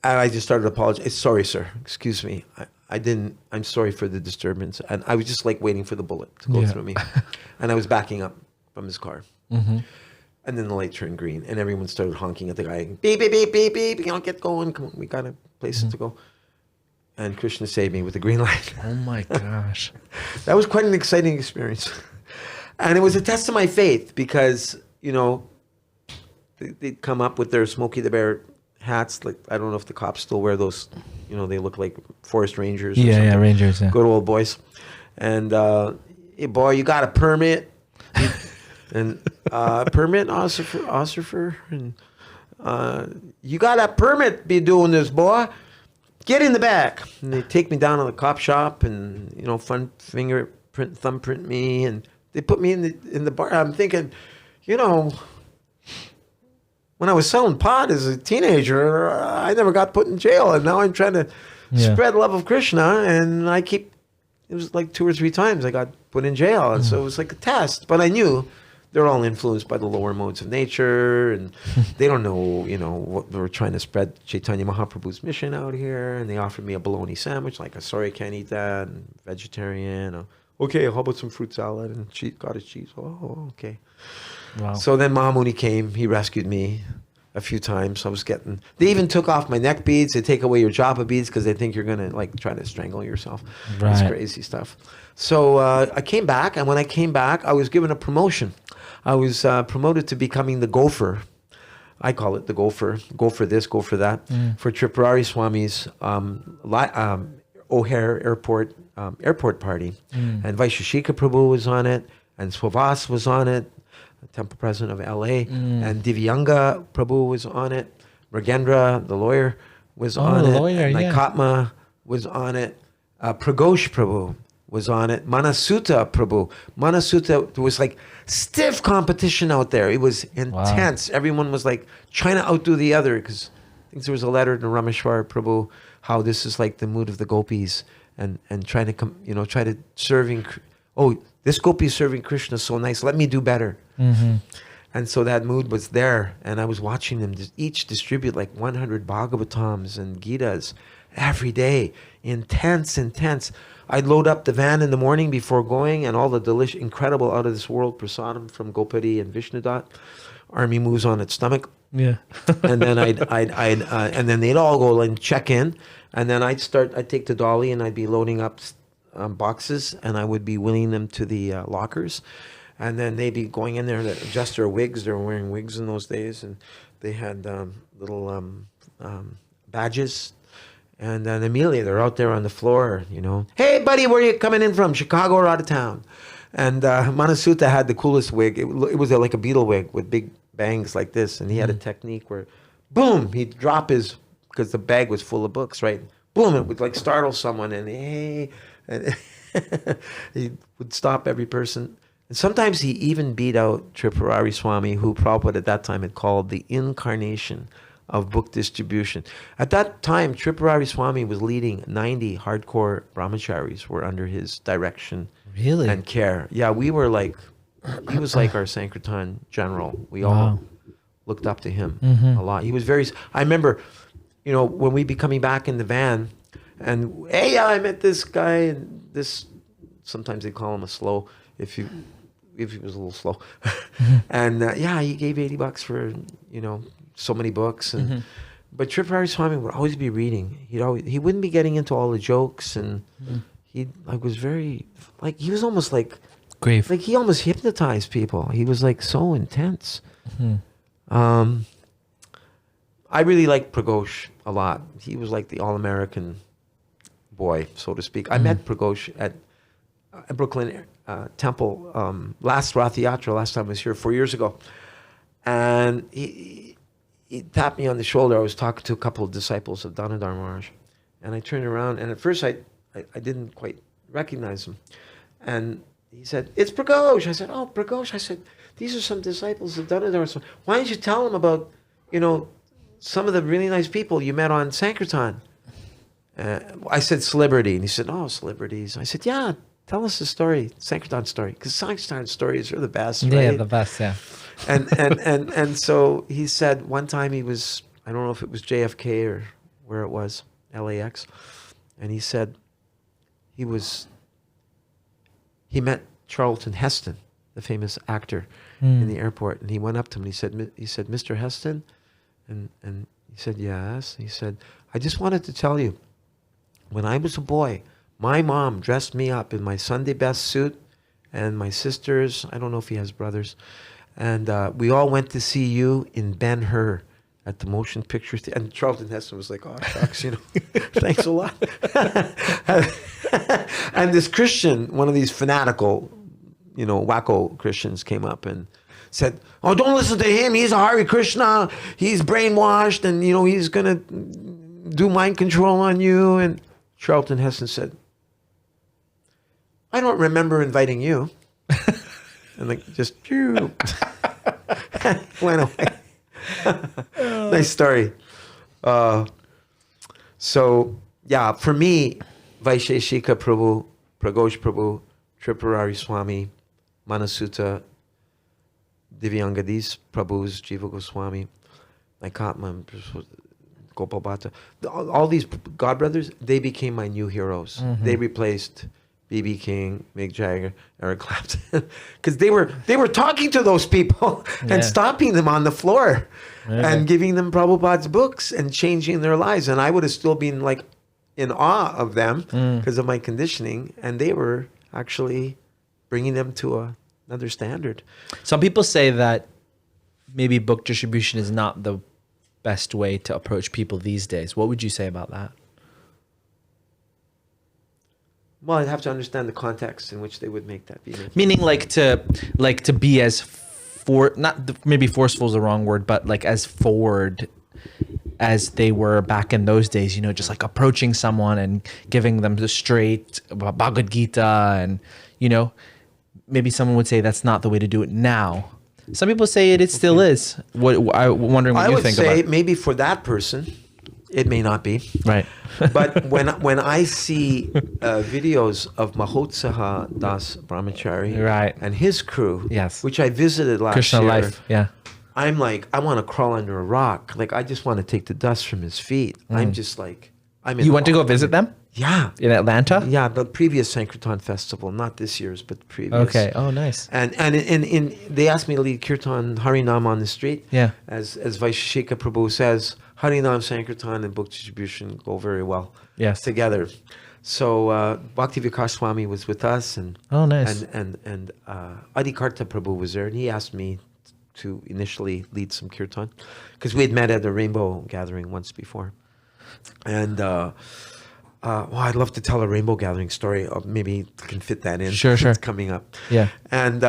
And I just started apologizing. Sorry, sir. Excuse me. I didn't. I'm sorry for the disturbance. And I was just like waiting for the bullet to go through me. And I was backing up from his car. Mm-hmm. And then the light turned green. And everyone started honking at the guy. Beep, beep, beep, beep, beep. You know, get going. Come on. We got a places to go. And Krishna saved me with the green light. Oh my gosh. That was quite an exciting experience. And it was a test of my faith because, you know, they'd come up with their Smokey the Bear hats. Like, I don't know if the cops still wear those, you know, they look like forest rangers. Or something. Yeah, rangers. Yeah. Good old boys. And, hey, boy, you got a permit? And permit, officer? And you got a permit be doing this, boy. Get in the back. And they take me down to the cop shop and, you know, thumbprint me. And they put me in the bar. I'm thinking, you know, when I was selling pot as a teenager, I never got put in jail. And now I'm trying to spread love of Krishna. And it was like 2 or 3 times I got put in jail. And so it was like a test. But I knew they're all influenced by the lower modes of nature. And they don't know, you know, what they were trying to spread Chaitanya Mahaprabhu's mission out here. And they offered me a bologna sandwich. Like, sorry, I can't eat that. And vegetarian. Okay, how about some fruit salad and cottage cheese? Oh, okay. Wow. So then Mahamuni came. He rescued me a few times. They even took off my neck beads. They take away your japa beads because they think you're going to like try to strangle yourself. Right. It's crazy stuff. So I came back, and when I came back, I was given a promotion. I was promoted to becoming the gopher. I call it the gopher. Go for this, go for that. For Tripurari Swami's O'Hare airport party. And Vaisheshika Prabhu was on it, and Swavas was on it, the temple president of LA, and Divyanga Prabhu was on it. Mrigendra, the lawyer, was on it. And Naikatma was on it. Pragosh Prabhu was on it. Manasuta Prabhu. Manasuta, there was like stiff competition out there. It was intense. Wow. Everyone was like trying to outdo the other because I think there was a letter to Rameshwar Prabhu how this is like the mood of the gopis and trying to try to serving. Oh, this gopi is serving Krishna so nice. Let me do better. Mm-hmm. And so that mood was there, and I was watching them each distribute like 100 Bhagavatams and Gitas every day. Intense. I'd load up the van in the morning before going, and all the delicious, incredible, out of this world prasadam from Gopati and Vishnudat. Army moves on its stomach. Yeah. And then and then they'd all go and check in, and then I'd take the dolly and I'd be loading up boxes, and I would be wheeling them to the lockers. And then they'd be going in there to adjust their wigs. They were wearing wigs in those days, and they had little badges. And then immediately they're out there on the floor, you know. Hey, buddy, where are you coming in from? Chicago or out of town? And Manasuta had the coolest wig. It was like a beetle wig with big bangs like this. And he had a technique where, boom, he'd drop his, because the bag was full of books, right? Boom, it would like startle someone. And hey, and he would stop every person. And sometimes he even beat out Tripurari Swami, who Prabhupada at that time had called the incarnation of book distribution. At that time, Tripurari Swami was leading 90 hardcore brahmacharis were under his direction and care. Yeah, we were like, he was like our Sankirtan general. We all looked up to him a lot. He was very, I remember, you know, when we'd be coming back in the van, and hey, I met this guy, and this, sometimes they call him a slow, if he was a little slow. And he gave $80 for, you know, so many books. And but Tripurari Swami would always be reading. He wouldn't be getting into all the jokes, and he was very, like, he was almost like grave. Like he almost hypnotized people. He was like so intense. I really liked Pragosh a lot. He was like the all-American boy, so to speak. I met Pragosh at Brooklyn Temple last Rath Yatra, last time I was here 4 years ago. And he tapped me on the shoulder. I was talking to a couple of disciples of Danadhar Maharaj. And I turned around, and at first I didn't quite recognize him. And he said, "It's Pragosh." I said, "Oh, Pragosh." I said, "These are some disciples of Danadhar. So why didn't you tell them about, you know, some of the really nice people you met on Sankirtan?" I said, "Celebrity." And he said, "Oh, celebrities." I said, "Yeah, tell us a story, Sankirtan story, because Sankirtan stories are the best, right? Yeah, the best. Yeah. And so he said one time he was, I don't know if it was JFK or where it was, LAX, and he said he met Charlton Heston, the famous actor, in the airport, and he went up to him and he said, Mr. Heston, and he said, yes. He said, I just wanted to tell you, when I was a boy, my mom dressed me up in my Sunday best suit, and my sisters, I don't know if he has brothers, and we all went to see you in Ben-Hur at the motion picture theater. And Charlton Heston was like, oh, shucks, thanks a lot. And this Christian, one of these fanatical, wacko Christians came up and said, oh, don't listen to him. He's a Hare Krishna. He's brainwashed, and, he's going to do mind control on you. And Charlton Heston said, I don't remember inviting you. And just went away. Nice story. So, yeah, for me, Vaisheshika Prabhu, Pragosh Prabhu, Tripurari Swami, Manasuta, Divyangadis Prabhus, Jiva Goswami, Naikatma, Gopal Bhatta, all these godbrothers, they became my new heroes. Mm-hmm. They replaced B.B. King, Mick Jagger, Eric Clapton, because they were talking to those people and stopping them on the floor and giving them Prabhupada's books and changing their lives. And I would have still been like in awe of them because of my conditioning, and they were actually bringing them to another standard. Some people say that maybe book distribution is not the best way to approach people these days. What would you say about that? Well, I'd have to understand the context in which they would make that be. Meaning to be as maybe forceful is the wrong word, but like as forward as they were back in those days, just like approaching someone and giving them the straight Bhagavad Gita, and maybe someone would say that's not the way to do it now. Some people say it still is. I'm wondering what you think about it. I would say maybe for that person, it may not be. Right. But when I see videos of Mahotsaha Das Brahmachari and his crew, which I visited last Krishna year, life, I'm like, I want to crawl under a rock. Like, I just want to take the dust from his feet. I'm just like, You went to go visit them? Yeah. In Atlanta? Yeah, the previous Sankirtan festival, not this year's, but the previous. Okay. Oh, nice. And they asked me to lead Kirtan Harinam on the street. Yeah. As Vaisheshika Prabhu says, Harinam, Sankirtan, and book distribution go very well together. So Bhaktivedanta Swami was with us, and nice. And Adikarta Prabhu was there, and he asked me to initially lead some Kirtan because we had met at the Rainbow Gathering once before. And I'd love to tell a Rainbow Gathering story. Maybe can fit that in. Sure. It's coming up. Yeah. And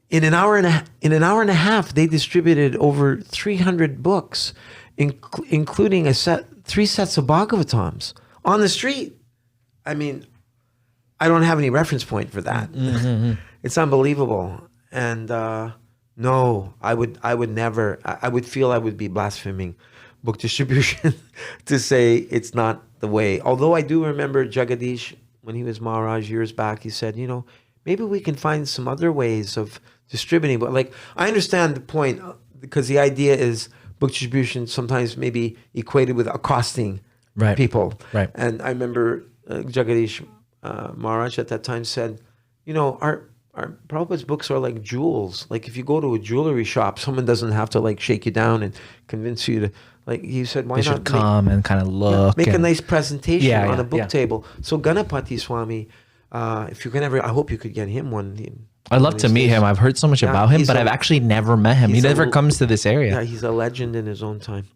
in an hour and a half, they distributed over 300 books, including 3 sets of Bhagavatams on the street. I mean, I don't have any reference point for that. Mm-hmm. It's unbelievable. And no, I would never. I would feel I would be blaspheming book distribution to say it's not the way. Although I do remember Jagadish, when he was Maharaj years back, he said, maybe we can find some other ways of distributing. But like, I understand the point, because the idea is book distribution sometimes maybe equated with accosting people. Right. And I remember Jagadish Maharaj at that time said, our Prabhupada's books are like jewels. Like, if you go to a jewelry shop, someone doesn't have to like shake you down and convince you to, like, he said, why they not should come and kind of look. Make a nice presentation on a book yeah. table. So Ganapati Swami, if you can ever, I hope you could get him one. I'd love to meet him. I've heard so much about him, but I've actually never met him. He never comes to this area. Yeah, he's a legend in his own time.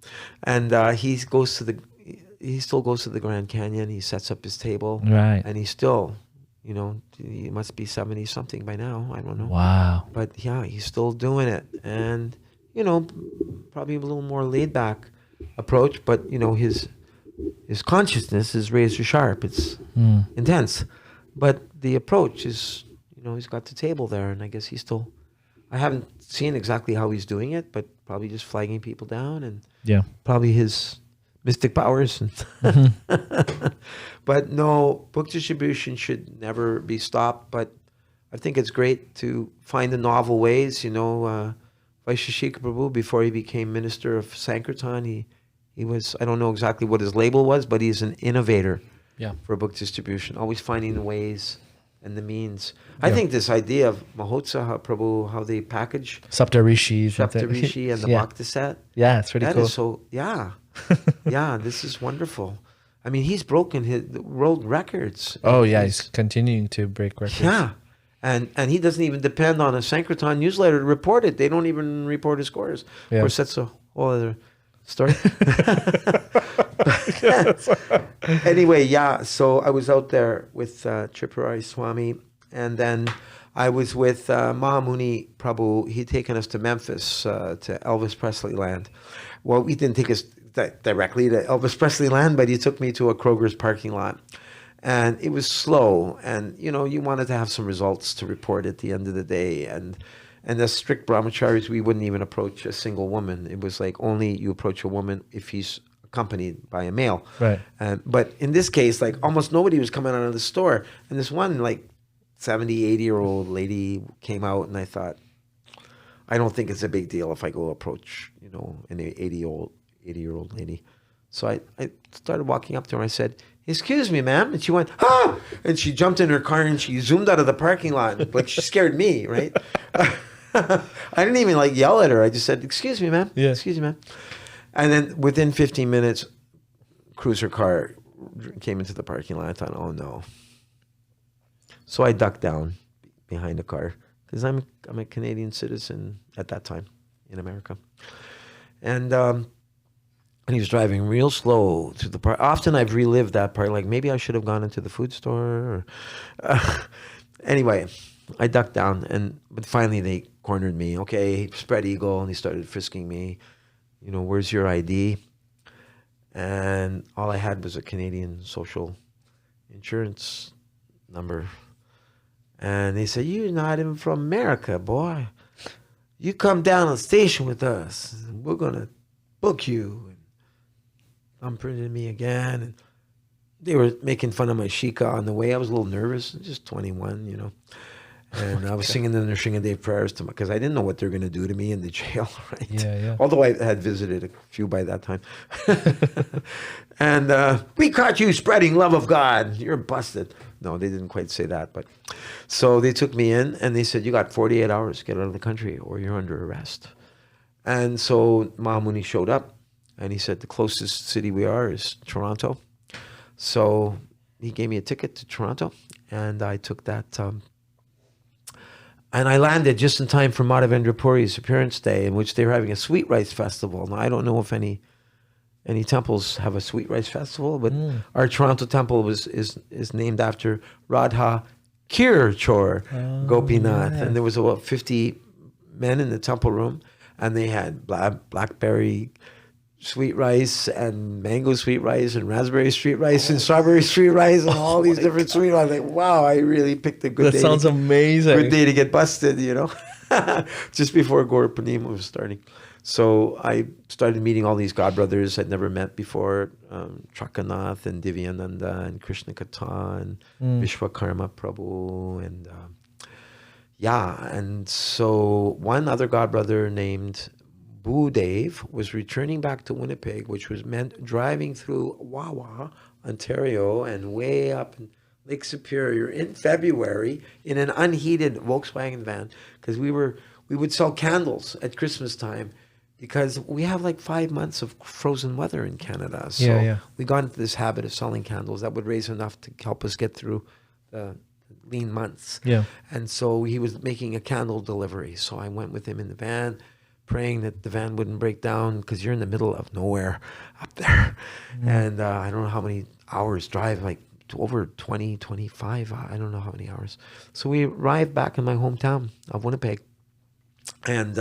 And he still goes to the Grand Canyon. He sets up his table. Right. And he's still, he must be 70 something by now. I don't know. Wow. But yeah, he's still doing it. And, probably a little more laid back approach, but his consciousness is razor sharp. It's intense. But the approach is, he's got the table there, and I guess he's still, I haven't seen exactly how he's doing it, but probably just flagging people down, and probably his mystic powers. But no, book distribution should never be stopped. But I think it's great to find the novel ways. Vaisheshika Prabhu, before he became minister of Sankirtan, he was, I don't know exactly what his label was, but he's an innovator for book distribution, always finding the ways and the means. I think this idea of Mahotsaha Prabhu, how they package Saptarishi and the Bhakti set. Yeah, it's pretty that cool. Is so, yeah, this is wonderful. I mean, he's broken his world records. Oh, yeah, he's continuing to break records. Yeah. And he doesn't even depend on a Sankirtan newsletter to report it. They don't even report his scores. Yeah. Of course, that's a whole other story. Anyway, so I was out there with Tripurari Swami, and then I was with Mahamuni Prabhu. He'd taken us to Memphis, to Elvis Presley land. Well, he didn't take us directly to Elvis Presley land, but he took me to a Kroger's parking lot. And it was slow, and you wanted to have some results to report at the end of the day. And as strict brahmacharis, we wouldn't even approach a single woman. It was like only you approach a woman if he's accompanied by a male. Right. But in this case, like almost nobody was coming out of the store. And this one like 70, 80-year-old lady came out, and I thought, I don't think it's a big deal if I go approach, an 80-year-old lady. So I started walking up to her. I said, "Excuse me, ma'am." And she went, "Ah!" And she jumped in her car and she zoomed out of the parking lot. Like, she scared me, right? I didn't even like yell at her. I just said, "Excuse me, ma'am." Yeah. "Excuse me, ma'am." And then within 15 minutes, cruiser car came into the parking lot. I thought, oh no. So I ducked down behind the car because I'm a Canadian citizen at that time in America. And he was driving real slow to the park. Often I've relived that part. Like, maybe I should have gone into the food store. Anyway, I ducked down, but finally they cornered me. Okay, spread eagle, and he started frisking me. Where's your ID? And all I had was a Canadian social insurance number. And they said, "You're not even from America, boy. You come down to the station with us. We're going to book you." Thumbprinted me again, and they were making fun of my shika on the way. I was a little nervous, just 21, and I was singing the Nrsingadev prayers because I didn't know what they were going to do to me in the jail, right? Yeah. Although I had visited a few by that time. And "We caught you spreading love of God. You're busted." No, they didn't quite say that, but so they took me in and they said, "You got 48 hours to get out of the country or you're under arrest." And so Mahamuni showed up. And he said, the closest city we are is Toronto. So he gave me a ticket to Toronto, and I took that. And I landed just in time for Madhavendra Puri's appearance day, in which they were having a sweet rice festival. Now, I don't know if any temples have a sweet rice festival, but our Toronto temple is named after Radha Kirchor Gopinath. Yeah. And there was about 50 men in the temple room, and they had blackberry sweet rice and mango sweet rice and raspberry sweet rice and strawberry sweet rice and all these different sweet rice. Like, wow, I really picked a good day. That sounds amazing. Good day to get busted, just before Gaura Purnima was starting. So I started meeting all these godbrothers I'd never met before, Chakanath and Divyananda and Krishna Katha and Vishwakarma Prabhu. And and so one other godbrother named Bhudev was returning back to Winnipeg, which was meant driving through Wawa, Ontario, and way up in Lake Superior in February in an unheated Volkswagen van, because we would sell candles at Christmas time, because we have like 5 months of frozen weather in Canada. So we got into this habit of selling candles that would raise enough to help us get through the lean months. Yeah. And so he was making a candle delivery. So I went with him in the van, praying that the van wouldn't break down, because you're in the middle of nowhere up there. And I don't know how many hours drive, like over 20, 25, I don't know how many hours. So we arrived back in my hometown of Winnipeg. And,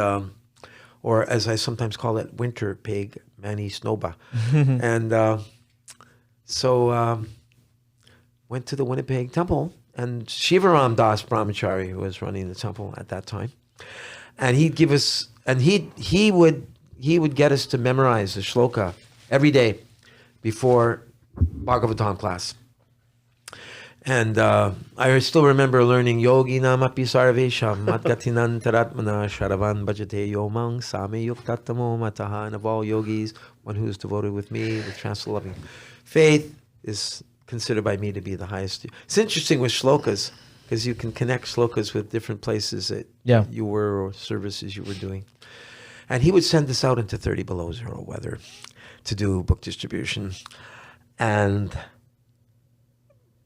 or as I sometimes call it, Winter Pig, Manny Snowba. And so went to the Winnipeg temple, and Shivaram Das Brahmachari, who was running the temple at that time, and he'd give us, and he would get us to memorize the shloka every day. before Bhagavatam class. And I still remember learning Yogi Namapi Sarvesham Matgatinan Taratmana Sharavan Bhajate Yomang Same Yuktatamo Mataha. And of all yogis, one who is devoted with me with transcendental loving faith is considered by me to be the highest. It's interesting with shlokas, because you can connect shlokas with different places that you were or services you were doing. And he would send us out into 30 below zero weather to do book distribution. And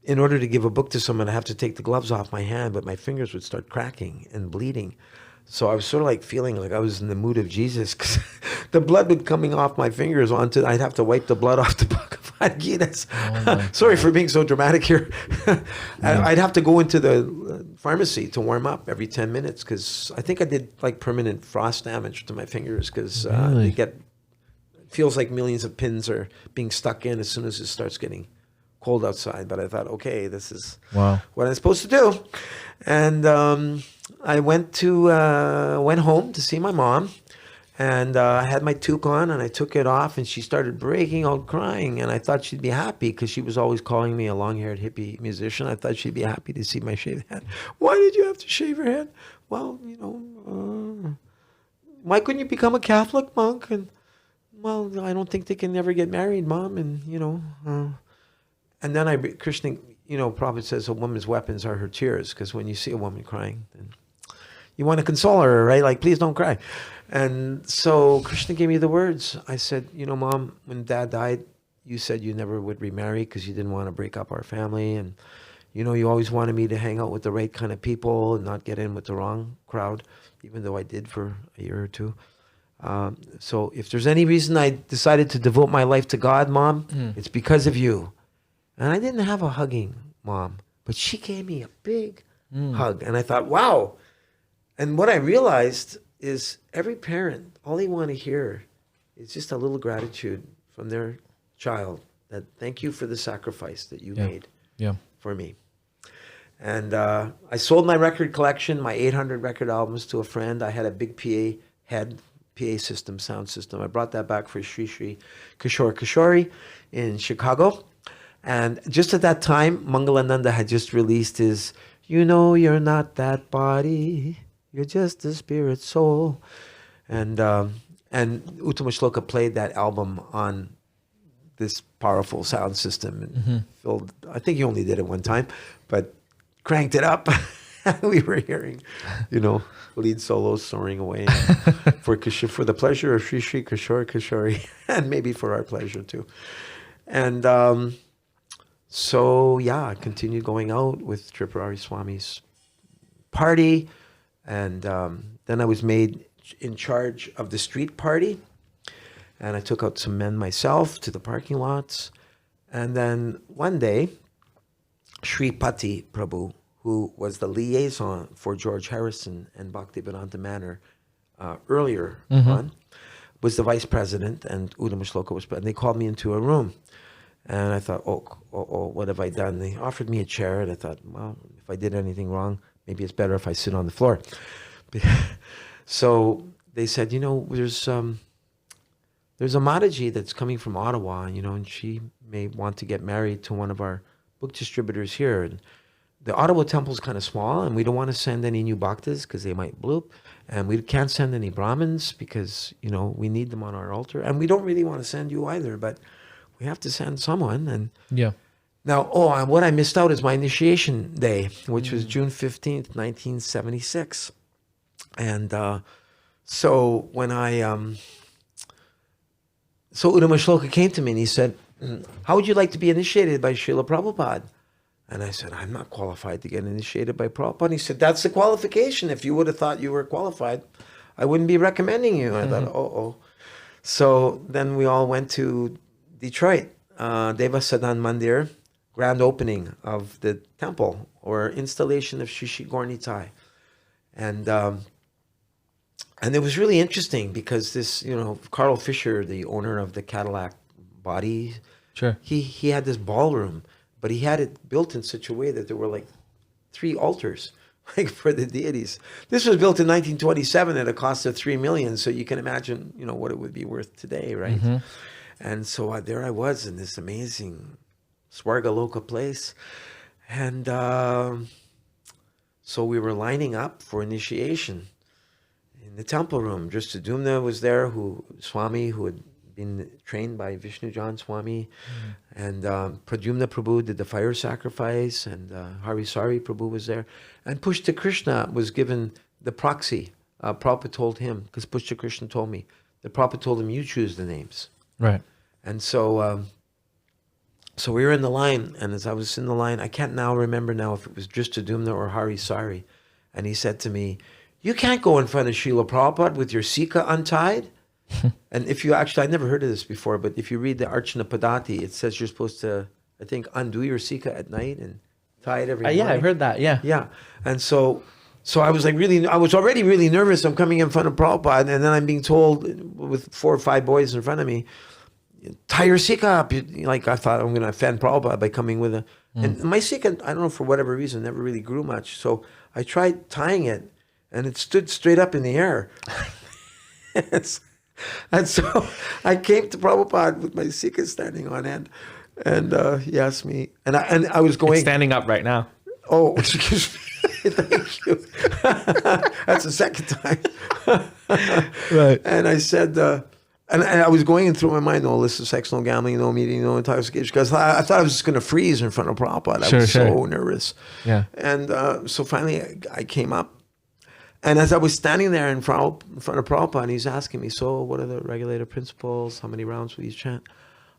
in order to give a book to someone, I have to take the gloves off my hand, but my fingers would start cracking and bleeding. So I was sort of like feeling like I was in the mood of Jesus, because the blood would coming off my fingers onto, I'd have to wipe the blood off the Bhagavad Gita. Sorry for being so dramatic here. I'd have to go into the pharmacy to warm up every 10 minutes, because I think I did like permanent frost damage to my fingers, because they feels like millions of pins are being stuck in as soon as it starts getting cold outside. But I thought, okay, this is what I'm supposed to do. And I went home to see my mom, and I had my toque on, and I took it off, and she started breaking out crying. And I thought she'd be happy, because she was always calling me a long-haired hippie musician. I thought she'd be happy to see my shaved head. Why did you have to shave your head? Well, why couldn't you become a Catholic monk? And well, I don't think they can never get married, Mom. And and then Krishna, Prabhupada says a woman's weapons are her tears, because when you see a woman crying, then you want to console her, right? Like, please don't cry. And so Krishna gave me the words. I said, Mom, when Dad died, you said you never would remarry because you didn't want to break up our family. And, you always wanted me to hang out with the right kind of people and not get in with the wrong crowd, even though I did for a year or two. So if there's any reason I decided to devote my life to God, Mom, it's because of you. And I didn't have a hugging mom, but she gave me a big hug. And I thought, wow. And what I realized is every parent, all they want to hear is just a little gratitude from their child, that thank you for the sacrifice that you made for me. And I sold my record collection, my 800 record albums, to a friend. I had a big PA system, sound system. I brought that back for Sri Kishore Kishori in Chicago. And just at that time, Mangalananda had just released his, you're not that body, you're just a spirit soul. And Uttama Shloka played that album on this powerful sound system. And filled, I think he only did it one time, but cranked it up. We were hearing, lead solos soaring away for the pleasure of Sri Sri Kishore Kishori, and maybe for our pleasure too. And so, I continued going out with Tripurari Swami's party. And then I was made in charge of the street party. And I took out some men myself to the parking lots. And then one day, Sri Pati Prabhu, who was the liaison for George Harrison and Bhaktivedanta Manor earlier on, was the vice president, and Uttama Shloka was president. They called me into a room. And I thought, oh, what have I done? They offered me a chair, and I thought, well, if I did anything wrong, maybe it's better if I sit on the floor. So they said, there's a Mataji that's coming from Ottawa, and she may want to get married to one of our book distributors here. And the Ottawa temple's kind of small, and we don't want to send any new bhaktas because they might bloop. And we can't send any Brahmins because, we need them on our altar. And we don't really want to send you either, but we have to send someone. And now, and what I missed out is my initiation day, which was June 15th, 1976. And so when so Uttama Shloka came to me and he said, how would you like to be initiated by Srila Prabhupada? And I said, I'm not qualified to get initiated by Prabhupada. And he said, that's the qualification. If you would have thought you were qualified, I wouldn't be recommending you. And I thought, So then we all went to Detroit, Deva Sadan Mandir, grand opening of the temple, or installation of Shri Shri Gaur Nitai. And it was really interesting because this, Carl Fisher, the owner of the Cadillac body, he had this ballroom, but he had it built in such a way that there were like 3 altars, like for the deities. This was built in 1927 at a cost of $3 million, so you can imagine, what it would be worth today, right? And so there I was in this amazing Swargaloka place. And so we were lining up for initiation in the temple room. Dristadumna was there, Swami, who had been trained by Vishnu Jan Swami. And Pradyumna Prabhu did the fire sacrifice, and Harisari Prabhu was there. And Pushta Krishna was given the proxy. Prabhupada told him, because Pushta Krishna told me, the Prabhupada told him, you choose the names. Right. And so so we were in the line, and as I was in the line, I can't now remember now if it was Dristadumna or Harisari, and he said to me, you can't go in front of Srila Prabhupada with your sika untied. And if you actually, I never heard of this before, but if you read the Archana Padati, it says you're supposed to, I think, undo your sika at night and tie it every morning. Yeah, I've heard that, yeah. Yeah. And so I was like I was already really nervous. I'm coming in front of Prabhupada, and then I'm being told with 4 or 5 boys in front of me, tie your sika up. Like, I thought I'm going to offend Prabhupada by coming with and my sika, I don't know, for whatever reason, never really grew much. So I tried tying it, and it stood straight up in the air. And so I came to Prabhupada with my sika standing on end, and he asked me, and I was going... It's standing up right now. Oh, excuse me. Thank you. That's the second time. Right. And I said, and I was going through my mind, no illicit sex, no gambling, no meeting, no intoxication, because I thought I was just going to freeze in front of Prabhupada. I was so nervous. Yeah. And so finally I came up. And as I was standing there in front of Prabhupada, and he's asking me, so what are the regulative principles? How many rounds will you chant?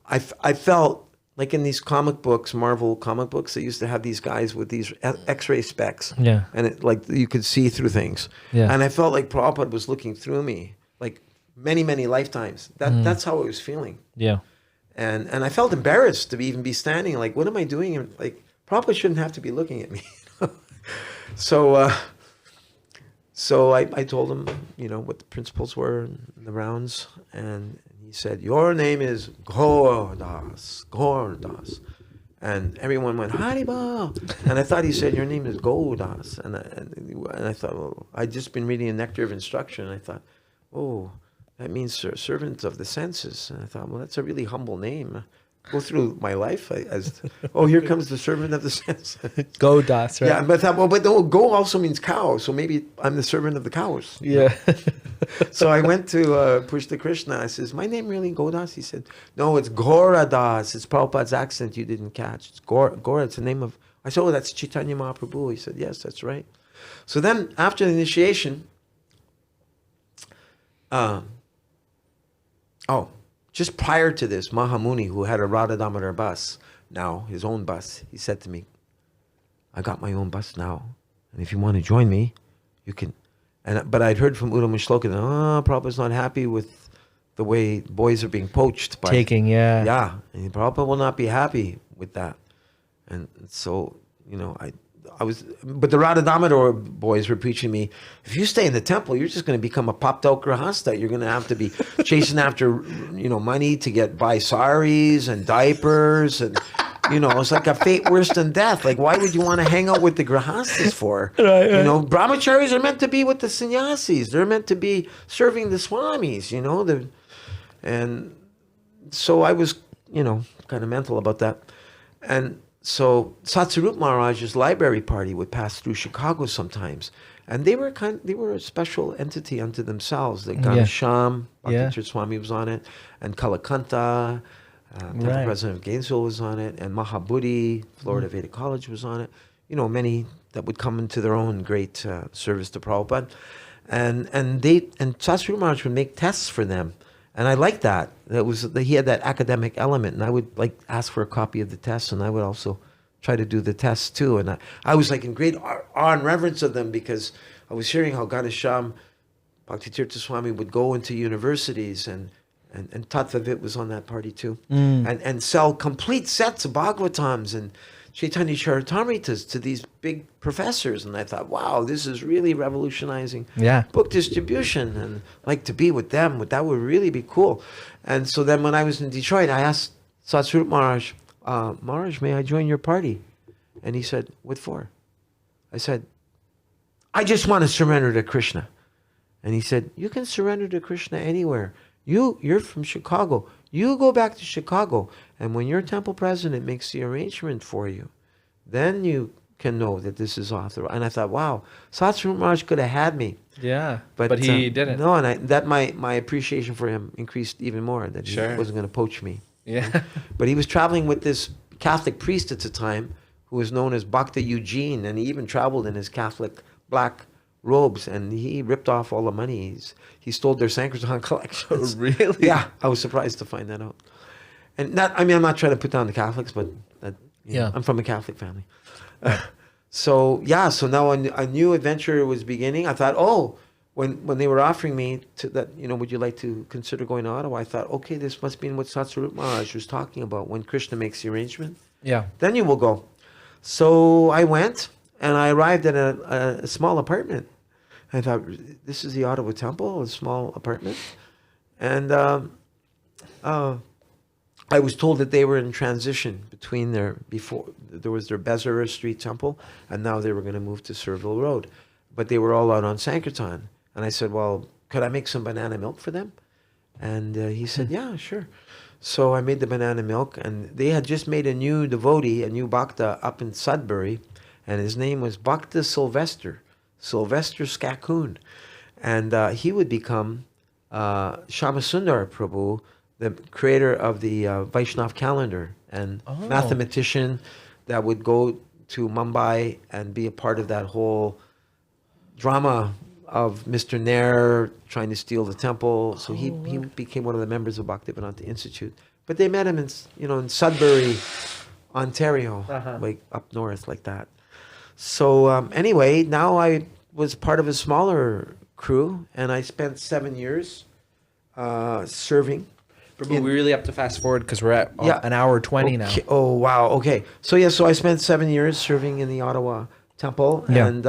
I felt like in these comic books, Marvel comic books, they used to have these guys with these X-ray specs. Yeah. And it, like, you could see through things. Yeah. And I felt like Prabhupada was looking through me, like many, many lifetimes. That's how I was feeling. Yeah. And I felt embarrassed to even be standing, like, what am I doing? Like, Prabhupada shouldn't have to be looking at me. So I told him, what the principles were in the rounds, and he said, your name is Gauradas. And everyone went, Haribol. And I thought he said, your name is Gaudas. And I thought, well, I'd just been reading a Nectar of Instruction, and I thought, oh, that means servant of the senses. And I thought, well, that's a really humble name. Go through my life as, here comes the servant of the senses. Gaudas, right? Yeah, but I thought, but no, go also means cow, so maybe I'm the servant of the cows. Yeah. So I went to Pushta Krishna. I says, my name really Gaudas? He said, no, it's Gauradas. It's Prabhupada's accent you didn't catch. It's Gaura. It's the name of... I said, oh, that's Chaitanya Mahaprabhu. He said, yes, that's right. So then, after the initiation, just prior to this, Mahamuni, who had a Radha Damodar bus, now his own bus, he said to me, I got my own bus now, and if you want to join me, you can. But I'd heard from Uddhava Shloka, Prabhupada's not happy with the way boys are being poached. Yeah, and Prabhupada will not be happy with that. And so, but the Radha Damodar boys were preaching me, if you stay in the temple, you're just going to become a popped out grahasta. You're going to have to be chasing after, money to buy saris and diapers. And, it's like a fate worse than death. Like, why would you want to hang out with the grahastas for? Right. Brahmacharis are meant to be with the sannyasis. They're meant to be serving the swamis, and so I was, kind of mental about that. And so Satsarup Maharaj's library party would pass through Chicago sometimes, and they were a special entity unto themselves. The Ganesham, Bhaktivedanta Swami was on it, and Kalakanta, the president of Gainesville was on it, and Mahabudhi, Florida Vedic College was on it. Many that would come into their own great service to Prabhupada, and Satsarup Maharaj would make tests for them. And I liked that. He had that academic element, and I would ask for a copy of the test, and I would also try to do the tests too. And I was in great awe and reverence of them, because I was hearing how Ganesham Bhaktivedanta Swami would go into universities, and Tattvavit was on that party too, and sell complete sets of Bhagavatams and Chaitanya Charitamritas to these big professors. And I thought, wow, this is really revolutionizing book distribution, and to be with them, that would really be cool. And so then when I was in Detroit, I asked Satsarup Maharaj, Maharaj, may I join your party? And he said, what for? I said, I just want to surrender to Krishna. And he said, you can surrender to Krishna anywhere. You're from Chicago. You go back to Chicago, and when your temple president makes the arrangement for you, then you can know that this is authorized. And I thought, wow, Satsuru Maharaj could have had me. Yeah, but he didn't. No, and that my appreciation for him increased even more, that he wasn't going to poach me. Yeah. But he was traveling with this Catholic priest at the time who was known as Bhakta Eugene, and he even traveled in his Catholic black robes, and he ripped off all the money. He stole their Sankirtan collections. Really? Yeah, I was surprised to find that out. And I'm not trying to put down the Catholics, but I'm from a Catholic family. So now a new adventure was beginning. I thought, when they were offering me would you like to consider going to Ottawa? I thought, okay, this must be what Satsuru Maharaj was talking about, when Krishna makes the arrangement. Yeah. Then you will go. So I went, and I arrived at a small apartment. I thought, this is the Ottawa Temple, a small apartment. And I was told that they were in transition between before there was their Bezara Street Temple, and now they were going to move to Surville Road. But they were all out on Sankirtan. And I said, well, could I make some banana milk for them? And he said, yeah, sure. So I made the banana milk, and they had just made a new devotee, a new bhakta up in Sudbury, and his name was Bhakta Sylvester ISKCON. And he would become Shyamasundar Prabhu, the creator of the Vaishnav calendar, and mathematician that would go to Mumbai and be a part of that whole drama of Mr. Nair trying to steal the temple. So he became one of the members of Bhaktivedanta Institute. But they met him in Sudbury, Ontario, like up north like that. So anyway, now I was part of a smaller crew, and I spent 7 years serving. We really have to fast forward because we're at an hour 20 now. Oh, wow. Okay. So I spent 7 years serving in the Ottawa Temple, and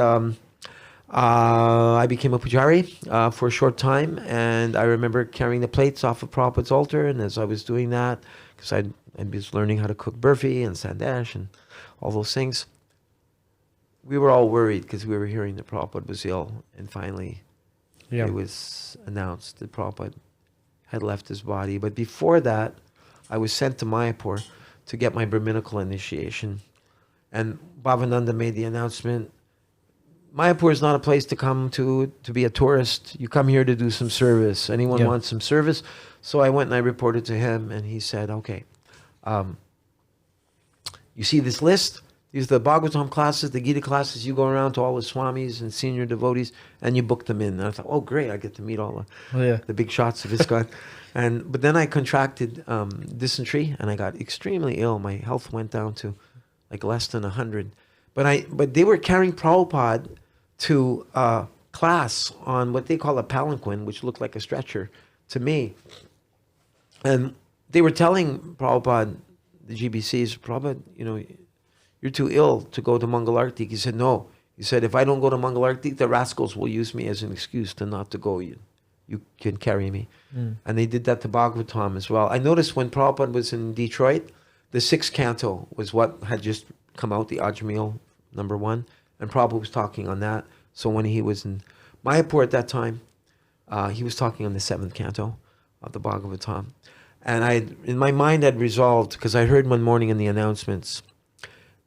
I became a pujari for a short time, and I remember carrying the plates off of Prabhupada's altar, and as I was doing that, because I was learning how to cook burfi and sandesh and all those things, we were all worried because we were hearing that Prabhupada was ill, and finally it was announced that Prabhupada had left his body. But before that, I was sent to Mayapur to get my Brahminical initiation, and Bhavananda made the announcement, Mayapur is not a place to come to be a tourist. You come here to do some service. Anyone wants some service? So I went and I reported to him, and he said, okay, you see this list? These are the Bhagavatam classes, the Gita classes. You go around to all the swamis and senior devotees, and you book them in. And I thought, oh, great, I get to meet all the big shots of ISKCON. But then I contracted dysentery, and I got extremely ill. My health went down to like less than 100. But they were carrying Prabhupada to class on what they call a palanquin, which looked like a stretcher to me. And they were telling Prabhupada, the GBCs, Prabhupada, you're too ill to go to Mangalartik. He said, no. He said, if I don't go to Mangalartik, the rascals will use me as an excuse to not to go. You can carry me. And they did that to Bhagavatam as well. I noticed when Prabhupada was in Detroit, the 6th canto was what had just come out, the Ajamil #1, and Prabhupada was talking on that. So when he was in Mayapur at that time, he was talking on the 7th canto of the Bhagavatam. And in my mind, I'd resolved, because I heard one morning in the announcements,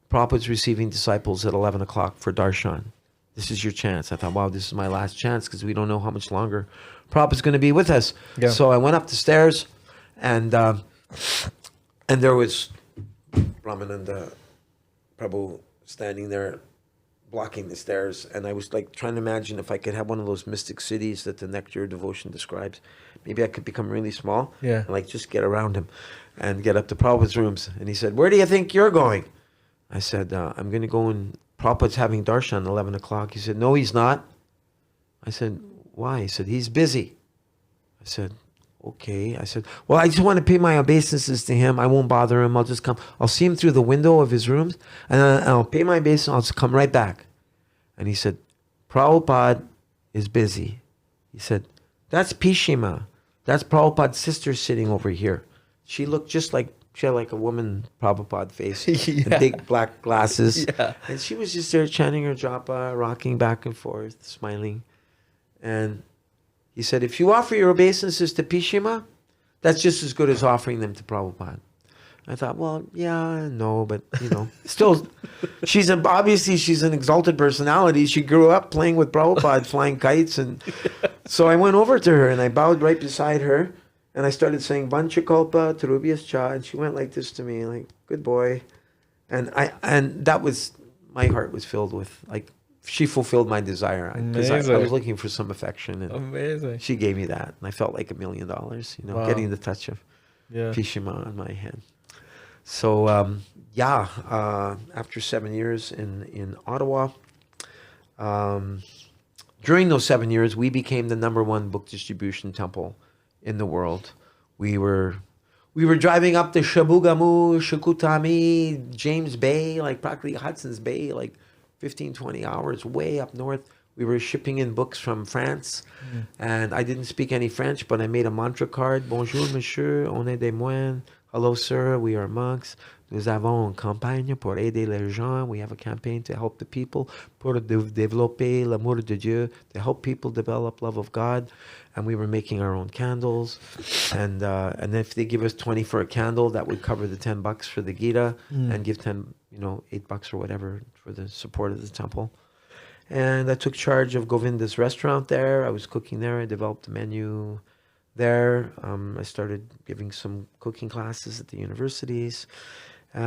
Prabhupada's receiving disciples at 11 o'clock for darshan. This is your chance. I thought, wow, this is my last chance, because we don't know how much longer Prabhupada's going to be with us. Yeah. So I went up the stairs, and there was Ramananda Prabhu standing there blocking the stairs, and I was like trying to imagine if I could have one of those mystic cities that the Nectar Devotion describes. Maybe I could become really small and like just get around him and get up to Prabhupada's rooms. And he said, where do you think you're going? I said, I'm going to go, and Prabhupada's having darshan at 11 o'clock. He said, no, he's not. I said, why? He said, he's busy. I said, okay. I said, well, I just want to pay my obeisances to him. I won't bother him. I'll just come. I'll see him through the window of his rooms, and I'll pay my obeisance. I'll just come right back. And he said, Prabhupada is busy. He said, that's Pishima. That's Prabhupada's sister sitting over here. She looked just like, she had like a woman Prabhupada face, and big black glasses. And she was just there chanting her japa, rocking back and forth, smiling. And He said, if you offer your obeisances to Pishima, that's just as good as offering them to Prabhupada. I thought, well, yeah, no, but, still, obviously she's an exalted personality. She grew up playing with Prabhupada, flying kites. And so I went over to her and I bowed right beside her. And I started saying, Vanchakalpa, Tarubias Cha. And she went like this to me, like, good boy. And that was, my heart was filled with, like, she fulfilled my desire. Because I was looking for some affection. And Amazing. she gave me that. And I felt like $1 million, Wow. getting the touch of Yeah. Pishima on my hand. So, after 7 years in Ottawa, during those 7 years, we became the #1 book distribution temple in the world. We were driving up to Shabugamu, Shukutami, James Bay, like practically Hudson's Bay, like 15, 20 hours way up north. We were shipping in books from France, and I didn't speak any French, but I made a mantra card. Bonjour, monsieur, on est des moines. Hello, sir, we are monks. Nous avons une campagne pour aider les gens. We have a campaign to help the people, pour développer l'amour de Dieu, to help people develop love of God. And we were making our own candles. And if they give us 20 for a candle, that would cover the $10 for the Gita and give $8 or whatever for the support of the temple. And I took charge of Govinda's restaurant there. I was cooking there. I developed the menu there. I started giving some cooking classes at the universities. So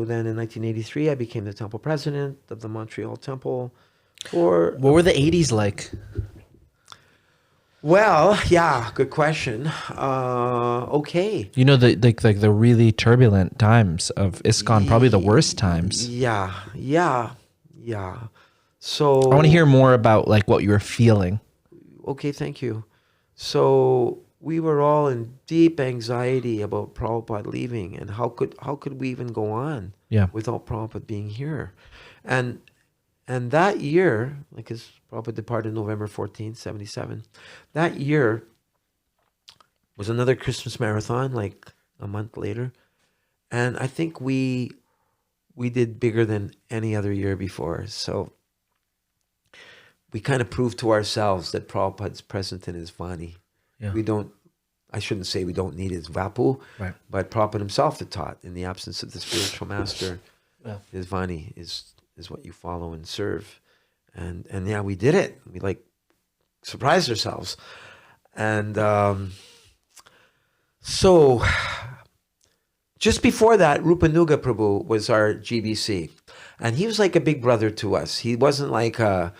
then in 1983, I became the temple president of the Montreal Temple. What were the 80s like? Well, yeah, good question. Okay. The really turbulent times of ISKCON, probably the worst times. Yeah. So I want to hear more about like what you were feeling. Okay, thank you. So we were all in deep anxiety about Prabhupada leaving, and how could we even go on without Prabhupada being here? And that year, like his Prabhupada departed November 14th, 77, that year was another Christmas marathon, like a month later. And I think we did bigger than any other year before. So we kind of proved to ourselves that Prabhupada's present in his Vani. Yeah. I shouldn't say we don't need his Vapu, right. But Prabhupada himself had taught, in the absence of the spiritual master, his Vani is what you follow and serve. And yeah, we did it. We like surprised ourselves. And so just before that, Rupanuga Prabhu was our GBC. And he was like a big brother to us. He wasn't like a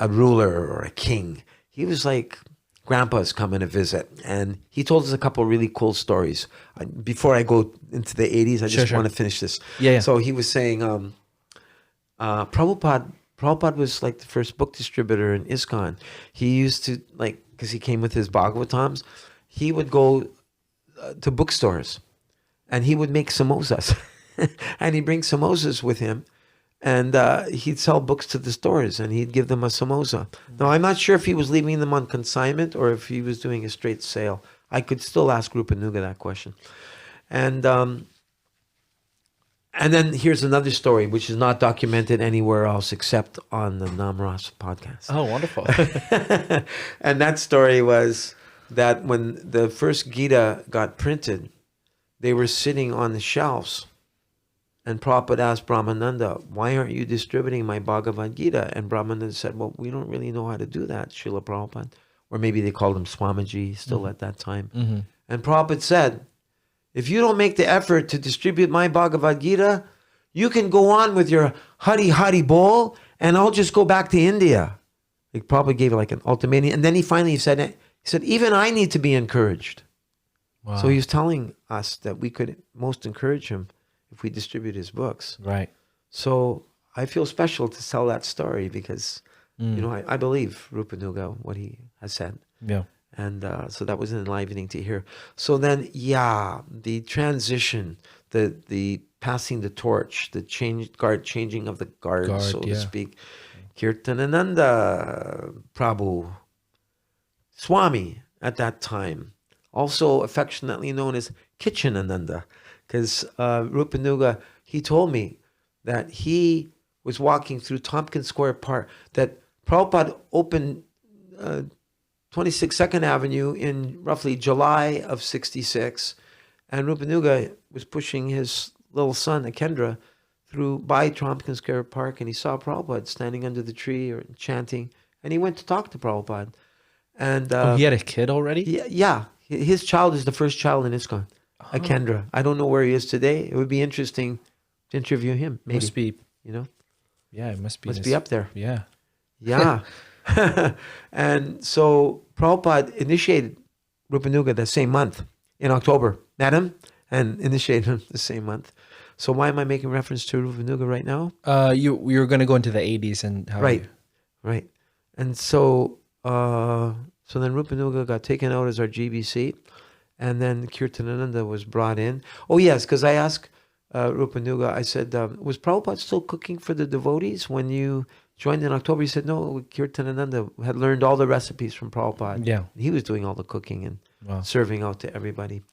ruler or a king. He was like grandpa's coming to visit. And he told us a couple of really cool stories. Before I go into the 80s, I just want to finish this. Yeah. So he was saying, Prabhupada was like the first book distributor in ISKCON. He used to, like, because he came with his Bhagavatams, he would go to bookstores and he would make samosas. And he'd bring samosas with him. And he'd sell books to the stores and he'd give them a samosa. Now, I'm not sure if he was leaving them on consignment or if he was doing a straight sale. I could still ask Rupanuga that question. And then here's another story, which is not documented anywhere else except on the Namras podcast. Oh, wonderful. And that story was that when the first Gita got printed, they were sitting on the shelves. And Prabhupada asked Brahmananda, why aren't you distributing my Bhagavad Gita? And Brahmananda said, well, we don't really know how to do that, Srila Prabhupada. Or maybe they called him Swamiji still at that time. Mm-hmm. And Prabhupada said, if you don't make the effort to distribute my Bhagavad Gita, you can go on with your Hari Hari Bol, and I'll just go back to India. He probably gave like an ultimatum. And then he finally said, even I need to be encouraged. Wow. So he was telling us that we could most encourage him if we distribute his books. Right. So I feel special to tell that story because, I believe Rupanuga, what he has said. Yeah. And so that was enlivening to hear. So then, the transition, the passing the torch, the changing of the guard, so to speak. Kirtanananda Prabhu Swami at that time, also affectionately known as Kitchenananda, because Rupanuga, he told me that he was walking through Tompkins Square Park, that Prabhupada opened 26 Second Avenue in roughly July of 66. And Rupanuga was pushing his little son, Akendra, by Tompkins Square Park, and he saw Prabhupada standing under the tree or chanting, and he went to talk to Prabhupada. And he had a kid already? yeah. His child is the first child in ISKCON, Akendra. I don't know where he is today. It would be interesting to interview him. Maybe. Must be, Yeah, it must be. must be up there. Yeah. Yeah. And so Prabhupada initiated Rupanuga the same month in October. Met him and initiated him the same month. So why am I making reference to Rupanuga right now? You were going to go into the 80s and how Right. And so then Rupanuga got taken out as our GBC, and then Kirtanananda was brought in. Oh yes, because I asked Rupanuga, I said, was Prabhupada still cooking for the devotees when you joined in October? He said, no, Kirtanananda had learned all the recipes from Prabhupada. Yeah. He was doing all the cooking and Wow. serving out to everybody.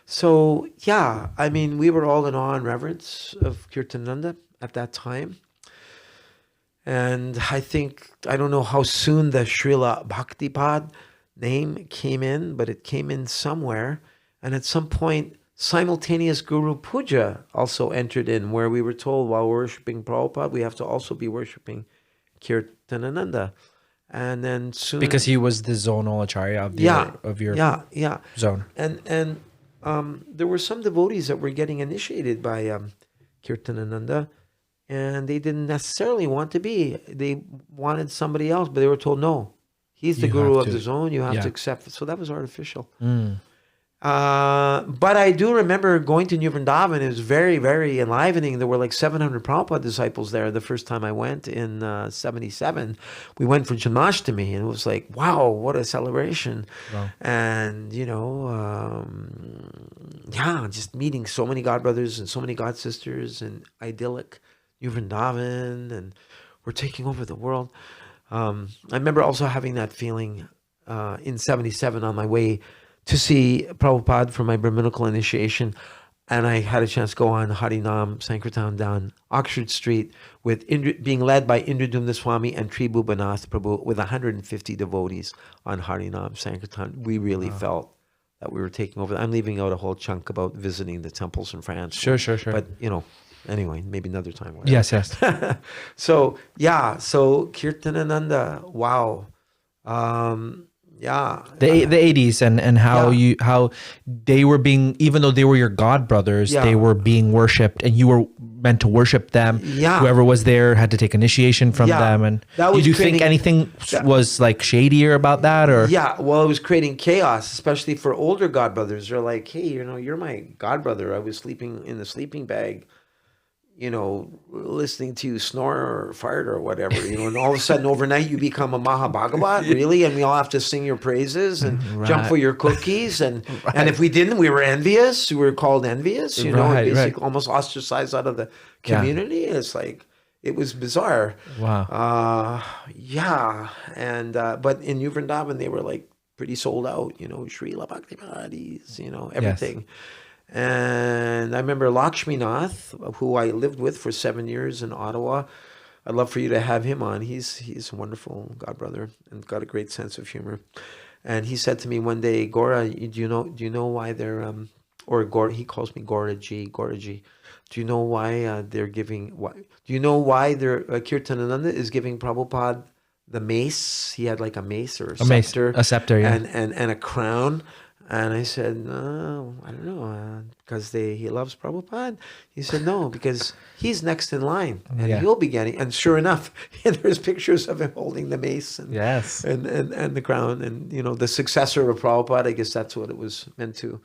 So, yeah, I mean, we were all in awe and reverence of Kirtanananda at that time. And I don't know how soon the Srila Bhaktivedanta name came in, but it came in somewhere. And at some point, simultaneous Guru Puja also entered in, where we were told while worshiping Prabhupada, we have to also be worshiping Kirtanananda. And then soon... Because he was the zonal acharya of your zone. And there were some devotees that were getting initiated by Kirtanananda, and they didn't necessarily want to be. They wanted somebody else, but they were told, no, he's the guru of the zone. You have to accept it. So that was artificial. But I do remember going to New Vrindavan. It was very, very enlivening. There were like 700 Prabhupada disciples there the first time I went in 77. We went for Janmashtami, and it was like, wow, what a celebration. Wow. And, just meeting so many godbrothers and so many god sisters, and idyllic New Vrindavan, and we're taking over the world. I remember also having that feeling in 77 on my way to see Prabhupada for my Brahminical initiation, and I had a chance to go on Harinam Sankirtan down Oxford Street with being led by Indradumna Swami and Tribhubannath Prabhu with 150 devotees on Harinam Sankirtan. We really felt that we were taking over. I'm leaving out a whole chunk about visiting the temples in France. Sure. But, anyway, maybe another time. Whatever. Yes. So Kirtanananda, wow. The 80s and how they were being, even though they were your god brothers, they were being worshipped, and you were meant to worship them. Whoever was there had to take initiation from them. And did you think anything was like shadier about that, or? Yeah, well, it was creating chaos, especially for older god brothers. They're like, hey, you're my god brother. I was sleeping in the sleeping bag, listening to you snore or fart or whatever, and all of a sudden overnight you become a Mahabhagavat, really, and we all have to sing your praises and jump for your cookies, and and if we didn't, we were envious. We were called envious, basically almost ostracized out of the community. It's like, it was bizarre. Wow. And but in New Vrindavan they were like pretty sold out, Srila Bhaktivedanta, everything. Yes. And I remember Lakshminath, who I lived with for 7 years in Ottawa. I'd love for you to have him on. He's a wonderful godbrother and got a great sense of humor. And he said to me one day, Gaura, do you know why they're or Gaura, he calls me Gauraji. Do you know why they're giving? Do you know why Kirtanananda is giving Prabhupada the mace? He had like a mace or a scepter, and a crown. And I said, no, I don't know, because he loves Prabhupada. He said, no, because he's next in line, and he'll be getting. And sure enough, there's pictures of him holding the mace and the crown, and the successor of Prabhupada. I guess that's what it was meant to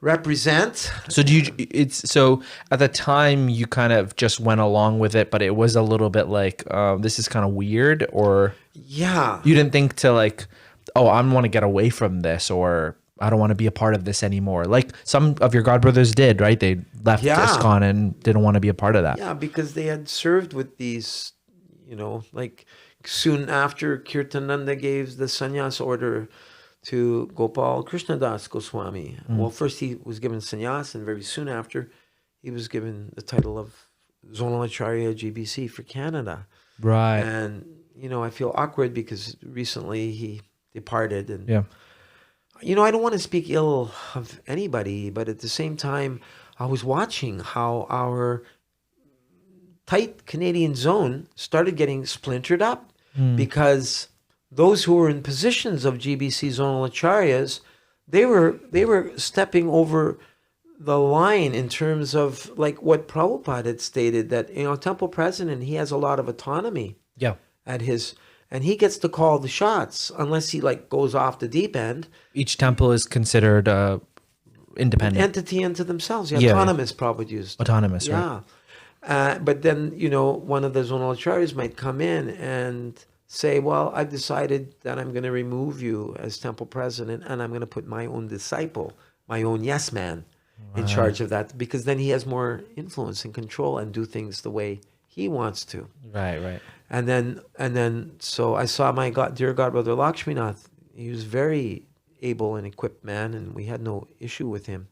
represent. So at the time you kind of just went along with it, but it was a little bit like, this is kind of weird, or you didn't think to like, oh, I want to get away from this, or I don't want to be a part of this anymore. Like some of your godbrothers did, right? They left ISKCON and didn't want to be a part of that. Yeah, because they had served with these, like soon after Kirtananda gave the sannyas order to Gopal Krishnadas Goswami. Well, first he was given sannyas, and very soon after he was given the title of Zonal Acharya GBC for Canada. Right. And, I feel awkward because recently he departed. And Yeah. I don't want to speak ill of anybody, but at the same time, I was watching how our tight Canadian zone started getting splintered up because those who were in positions of GBC zonal acharyas, they were stepping over the line in terms of like what Prabhupada had stated, that temple president, he has a lot of autonomy Yeah. at his, and he gets to call the shots unless he like goes off the deep end. Each temple is considered independent. Entity unto themselves. Yeah, Autonomous Prabhupada used. Autonomous, right? Yeah. But then, one of the zonal acharyas might come in and say, well, I've decided that I'm going to remove you as temple president and I'm going to put my own disciple, my own yes man in charge of that, because then he has more influence and control and do things the way he wants to. Right. And then, so I saw my dear godbrother Lakshminath. He was very able and equipped man, and we had no issue with him.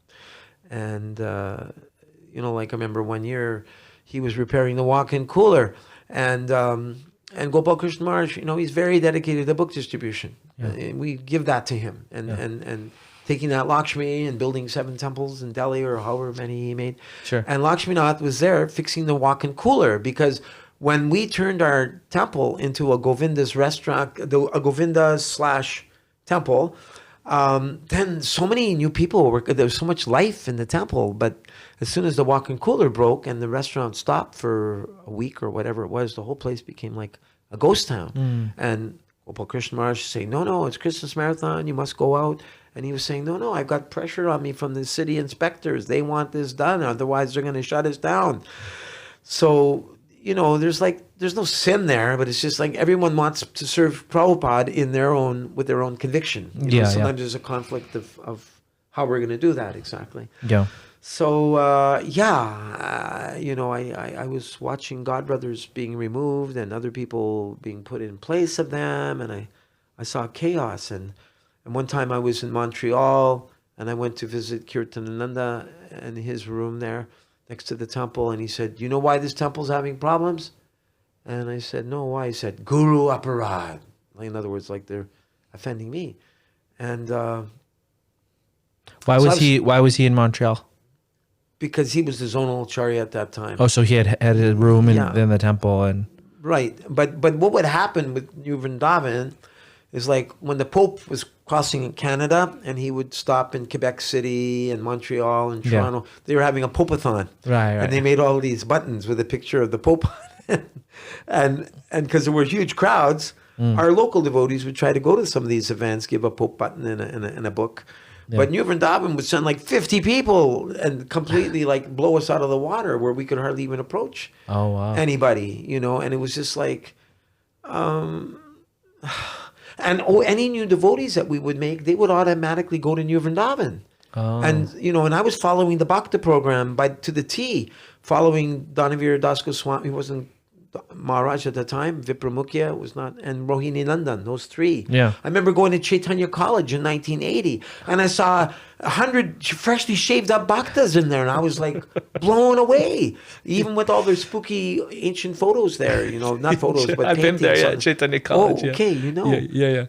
And, like I remember one year, he was repairing the walk-in cooler, and Gopal Krishna Maharaj, he's very dedicated to book distribution. Yeah. And we give that to him, and taking that Lakshmi and building 7 temples in Delhi or however many he made. Sure. And Lakshminath was there fixing the walk-in cooler, because when we turned our temple into a Govinda's restaurant, a Govinda/temple, then so many new people there was so much life in the temple. But as soon as the walk-in cooler broke and the restaurant stopped for a week or whatever it was, the whole place became like a ghost town. And Gopal Krishna Maharaj saying, no, it's Christmas marathon, you must go out. And he was saying, no, I've got pressure on me from the city inspectors. They want this done, otherwise they're going to shut us down. So, there's no sin there, but it's just like everyone wants to serve Prabhupada with their own conviction. Sometimes there's a conflict of how we're going to do that exactly. Yeah. So, I was watching godbrothers being removed and other people being put in place of them, and I saw chaos. And one time I was in Montreal, and I went to visit Kirtanananda in his room there next to the temple, and he said, you know why this temple's having problems? And I said, no, why? He said, Guru Aparad. In other words, like they're offending me. And why was he in Montreal? Because he was the zonal acharya at that time. Oh, so he had a room in the temple, and right. But what would happen with New Vrindavan is like when the Pope was crossing in Canada and he would stop in Quebec City and Montreal and Toronto, they were having a Pope-a-thon. Right. And they made all these buttons with a picture of the Pope on it. And because there were huge crowds, our local devotees would try to go to some of these events, give a Pope button in a book. Yeah. But New Vrindavan would send like 50 people and completely like blow us out of the water where we could hardly even approach anybody, and it was just like, and any new devotees that we would make, they would automatically go to New Vrindavan. Oh. And, and I was following the Bhakti program to the T, following Dhanavir Das Goswami, who wasn't Maharaj at the time, Vipramukhya was not, and Rohini Nandan, those 3. Yeah. I remember going to Chaitanya College in 1980, and I saw 100 freshly shaved up bhaktas in there, and I was like blown away, even with all their spooky ancient photos there, not photos, but I've been there, Chaitanya College. Oh, okay,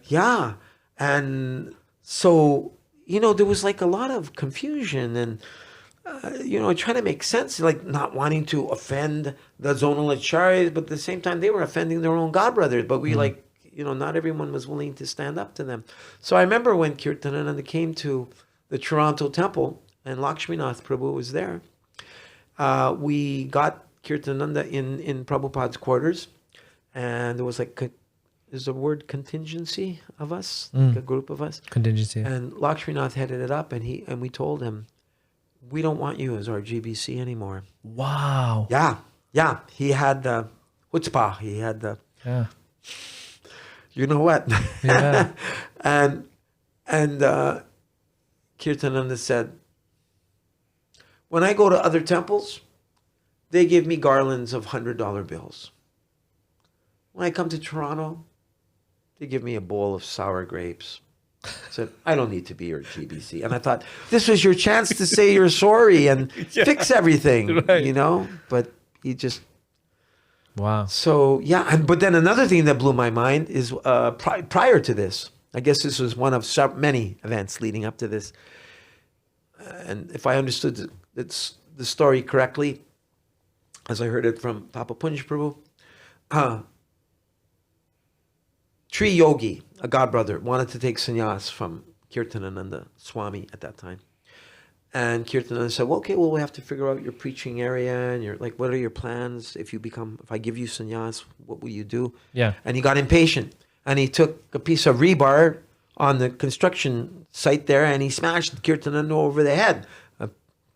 Yeah. And so, there was like a lot of confusion and, trying to make sense, like not wanting to offend the zonal acharyas, but at the same time, they were offending their own godbrothers. But we not everyone was willing to stand up to them. So I remember when Kirtanananda came to the Toronto temple and Lakshminath Prabhu was there, we got Kirtanananda in Prabhupada's quarters, and there was like, there's a word contingency of us, like a group of us. Contingency. And Lakshminath headed it up, and we told him, we don't want you as our GBC anymore. Wow. Yeah. He had the chutzpah. He had the, you know what? Yeah. and Kirtananda said, when I go to other temples, they give me garlands of $100 bills. When I come to Toronto, they give me a bowl of sour grapes. Said, I don't need to be your GBC. And I thought, this was your chance to say you're sorry and fix everything, right. But he just... Wow. So, but then another thing that blew my mind is prior to this, I guess this was one of many events leading up to this. And if I understood the story correctly, as I heard it from Papa Punj Prabhu, Tri Yogi, a godbrother, wanted to take sannyas from Kirtananda Swami at that time. And Kirtananda said, well, okay, well, we have to figure out your preaching area and your, like, what are your plans? If I give you sannyas, what will you do? Yeah. And he got impatient. And he took a piece of rebar on the construction site there and he smashed Kirtananda over the head a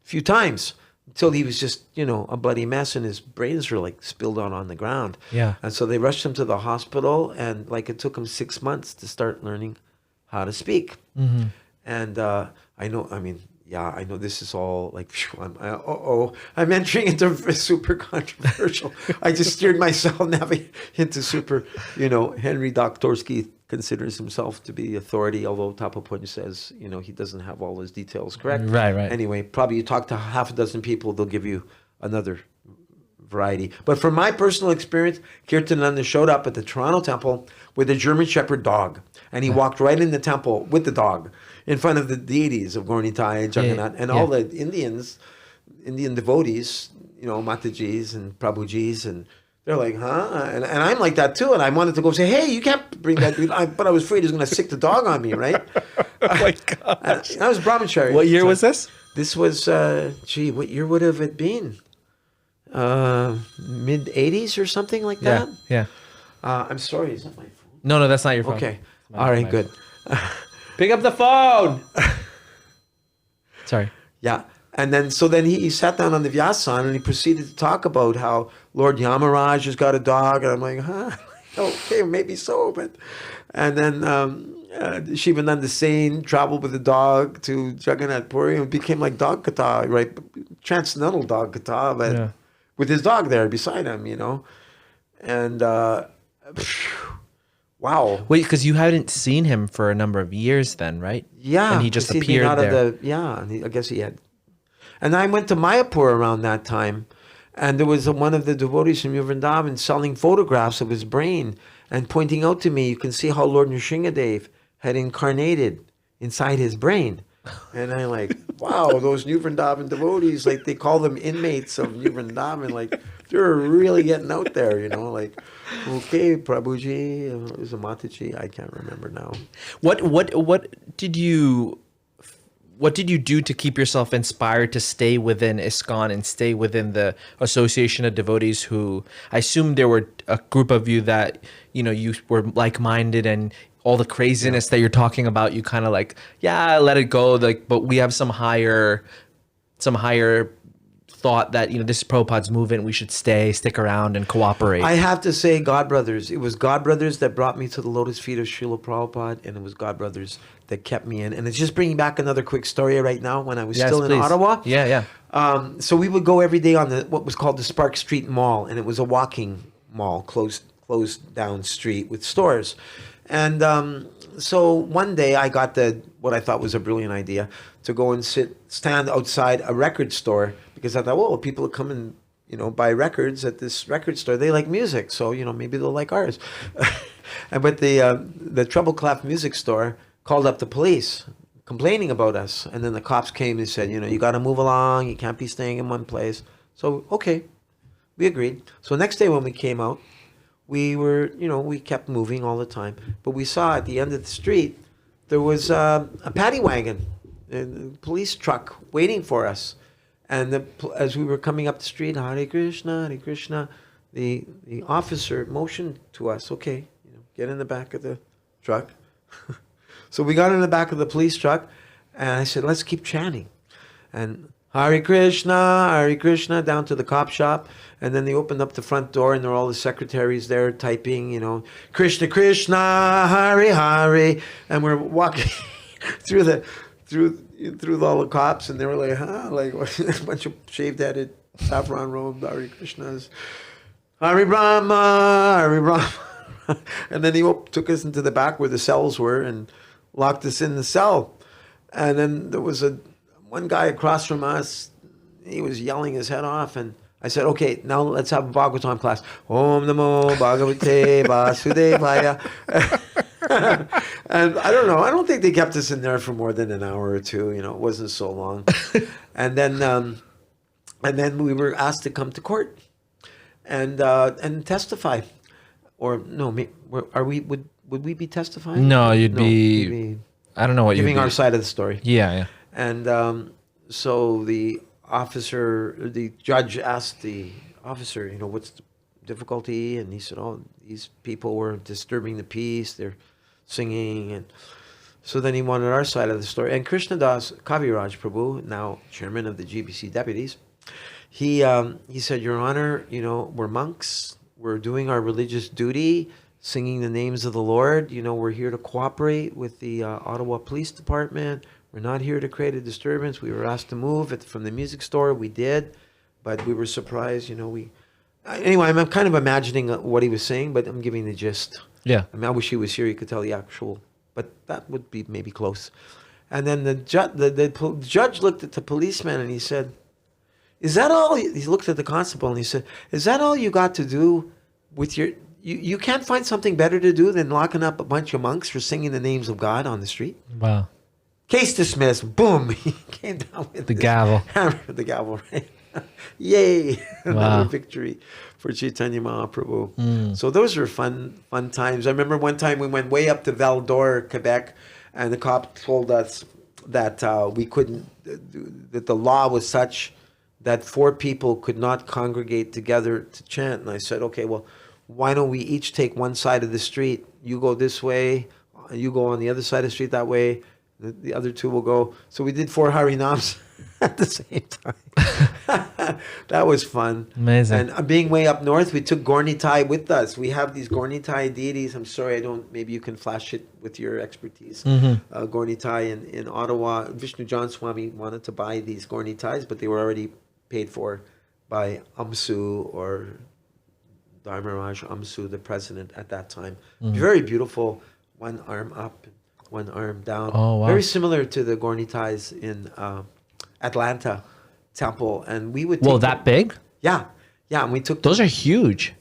few times until he was just, a bloody mess and his brains were like spilled out on the ground. Yeah. And so they rushed him to the hospital and like it took him 6 months to start learning how to speak. Mm-hmm. And I know this is all like, I'm entering into super controversial. I just steered myself now into super, Henry Doktorsky considers himself to be authority, although Tapapunj says, he doesn't have all his details correct. Right. Anyway, probably you talk to half a dozen people, they'll give you another variety. But from my personal experience, Kirtananda showed up at the Toronto temple with a German Shepherd dog. And he walked right in the temple with the dog in front of the deities of Gaurnitai and Jagannath and all the Indian devotees, Matajis and Prabhujis, and they're like, huh? And I'm like that too. And I wanted to go say, hey, you can't bring that dude. But I was afraid he was going to sick the dog on me, right? Oh my gosh. I was brahmachari. What year was this? This was, what year would have it been? Mid 80s or something like that? Yeah. I'm sorry, is that my phone? No, that's not your phone. Okay. All right, good. Pick up the phone. Sorry. Yeah. And then, then he sat down on the Vyasan and he proceeded to talk about how Lord Yamaraj has got a dog. And I'm like, huh? Okay, maybe so. But, and then Shivananda Sain traveled with the dog to Jagannath Puri and became like dog kata, right? Transcendental dog kata, but with his dog there beside him, And, wow. Wait, because you hadn't seen him for a number of years then, right? Yeah. And he just appeared there. I guess he had. And I went to Mayapur around that time, and there was one of the devotees from Vrindavan selling photographs of his brain and pointing out to me, you can see how Lord Nrsingadev had incarnated inside his brain. And I'm like, wow, those New Vrindavan devotees, like they call them inmates of New Vrindavan, like they're really getting out there, like, okay, Prabhuji, is a Mataji, I can't remember now. What did you do to keep yourself inspired to stay within ISKCON and stay within the association of devotees who, I assume there were a group of you that, you were like-minded and all the craziness that you're talking about, you kind of like, let it go. Like, but we have some higher thought that, this is Prabhupada's movement. We should stick around and cooperate. I have to say God Brothers. It was God Brothers that brought me to the lotus feet of Srila Prabhupada, and it was God Brothers that kept me in. And it's just bringing back another quick story right now when I was still in Ottawa. Yeah. So we would go every day on what was called the Spark Street Mall, and it was a walking mall, closed down street with stores. And so one day I got what I thought was a brilliant idea to go and stand outside a record store, because I thought, well, people come and buy records at this record store. They like music, so maybe they'll like ours. But the Treble Clef Music Store called up the police, complaining about us, and then the cops came and said, you got to move along. You can't be staying in one place. So okay, we agreed. So next day when we came out, we were, we kept moving all the time, but we saw at the end of the street there was a paddy wagon, a police truck waiting for us. And as we were coming up the street, Hare Krishna, the officer motioned to us, okay, get in the back of the truck. So we got in the back of the police truck, and I said, let's keep chanting. And Hare Krishna, down to the cop shop. And then they opened up the front door, and there were all the secretaries there typing, Krishna, Krishna, Hare, Hare. And we're walking through all the cops, and they were like, like a bunch of shaved-headed, saffron-robed Hare Krishnas. Hare Brahma. And then he took us into the back where the cells were and locked us in the cell. And then there was one guy across from us. He was yelling his head off, and I said, okay, now let's have a Bhagavatam class. Om Namo Bhagavate Vasudevaya. And I don't know. I don't think they kept us in there for more than an hour or two. It wasn't so long. And then we were asked to come to court and testify, or no? Are we? Would we be testifying? No, you'd we'd be. I don't know what you'd giving be. our side of the story. Yeah. And so the judge asked the officer, what's the difficulty? And he said, oh, these people were disturbing the peace. They're singing. And so then he wanted our side of the story. And Krishnadas Kaviraj Prabhu, now chairman of the GBC deputies, he said, Your Honor, we're monks. We're doing our religious duty, singing the names of the Lord. We're here to cooperate with the Ottawa Police Department. We're not here to create a disturbance. We were asked to move from the music store. We did, but we were surprised. Anyway, I'm kind of imagining what he was saying, but I'm giving the gist. Yeah. I wish he was here. He could tell the actual, but that would be maybe close. And then the judge looked at the policeman and he said, "Is that all?" He looked at the constable and he said, "Is that all you got to do with your? You can't find something better to do than locking up a bunch of monks for singing the names of God on the street?" Wow. Case dismissed. Boom. He came down with The gavel. Hammer the gavel, right? Yay. Wow. Another victory for Chaitanya Mahaprabhu. So those were fun times. I remember one time we went way up to Val d'Or, Quebec, and the cop told us that we couldn't, that the law was such that 4 people could not congregate together to chant. And I said, okay, well, why don't we each take one side of the street? You go this way, you go on the other side of the street that way, the other 2 will go. So we did 4 Harinams at the same time. That was fun. Amazing. And being way up north, we took Gornitai with us. We have these Gornitai deities. I'm sorry, maybe you can flash it with your expertise. Gornitai in Ottawa. Vishnu John Swami wanted to buy these Gornitais, but they were already paid for by Amsu or Dharmaraj Amsu, the president at that time. Very beautiful, one arm up, one arm down. Oh, wow. Very similar to the Gornitais in Atlanta temple. And we would take that big? Yeah. And we took Those are huge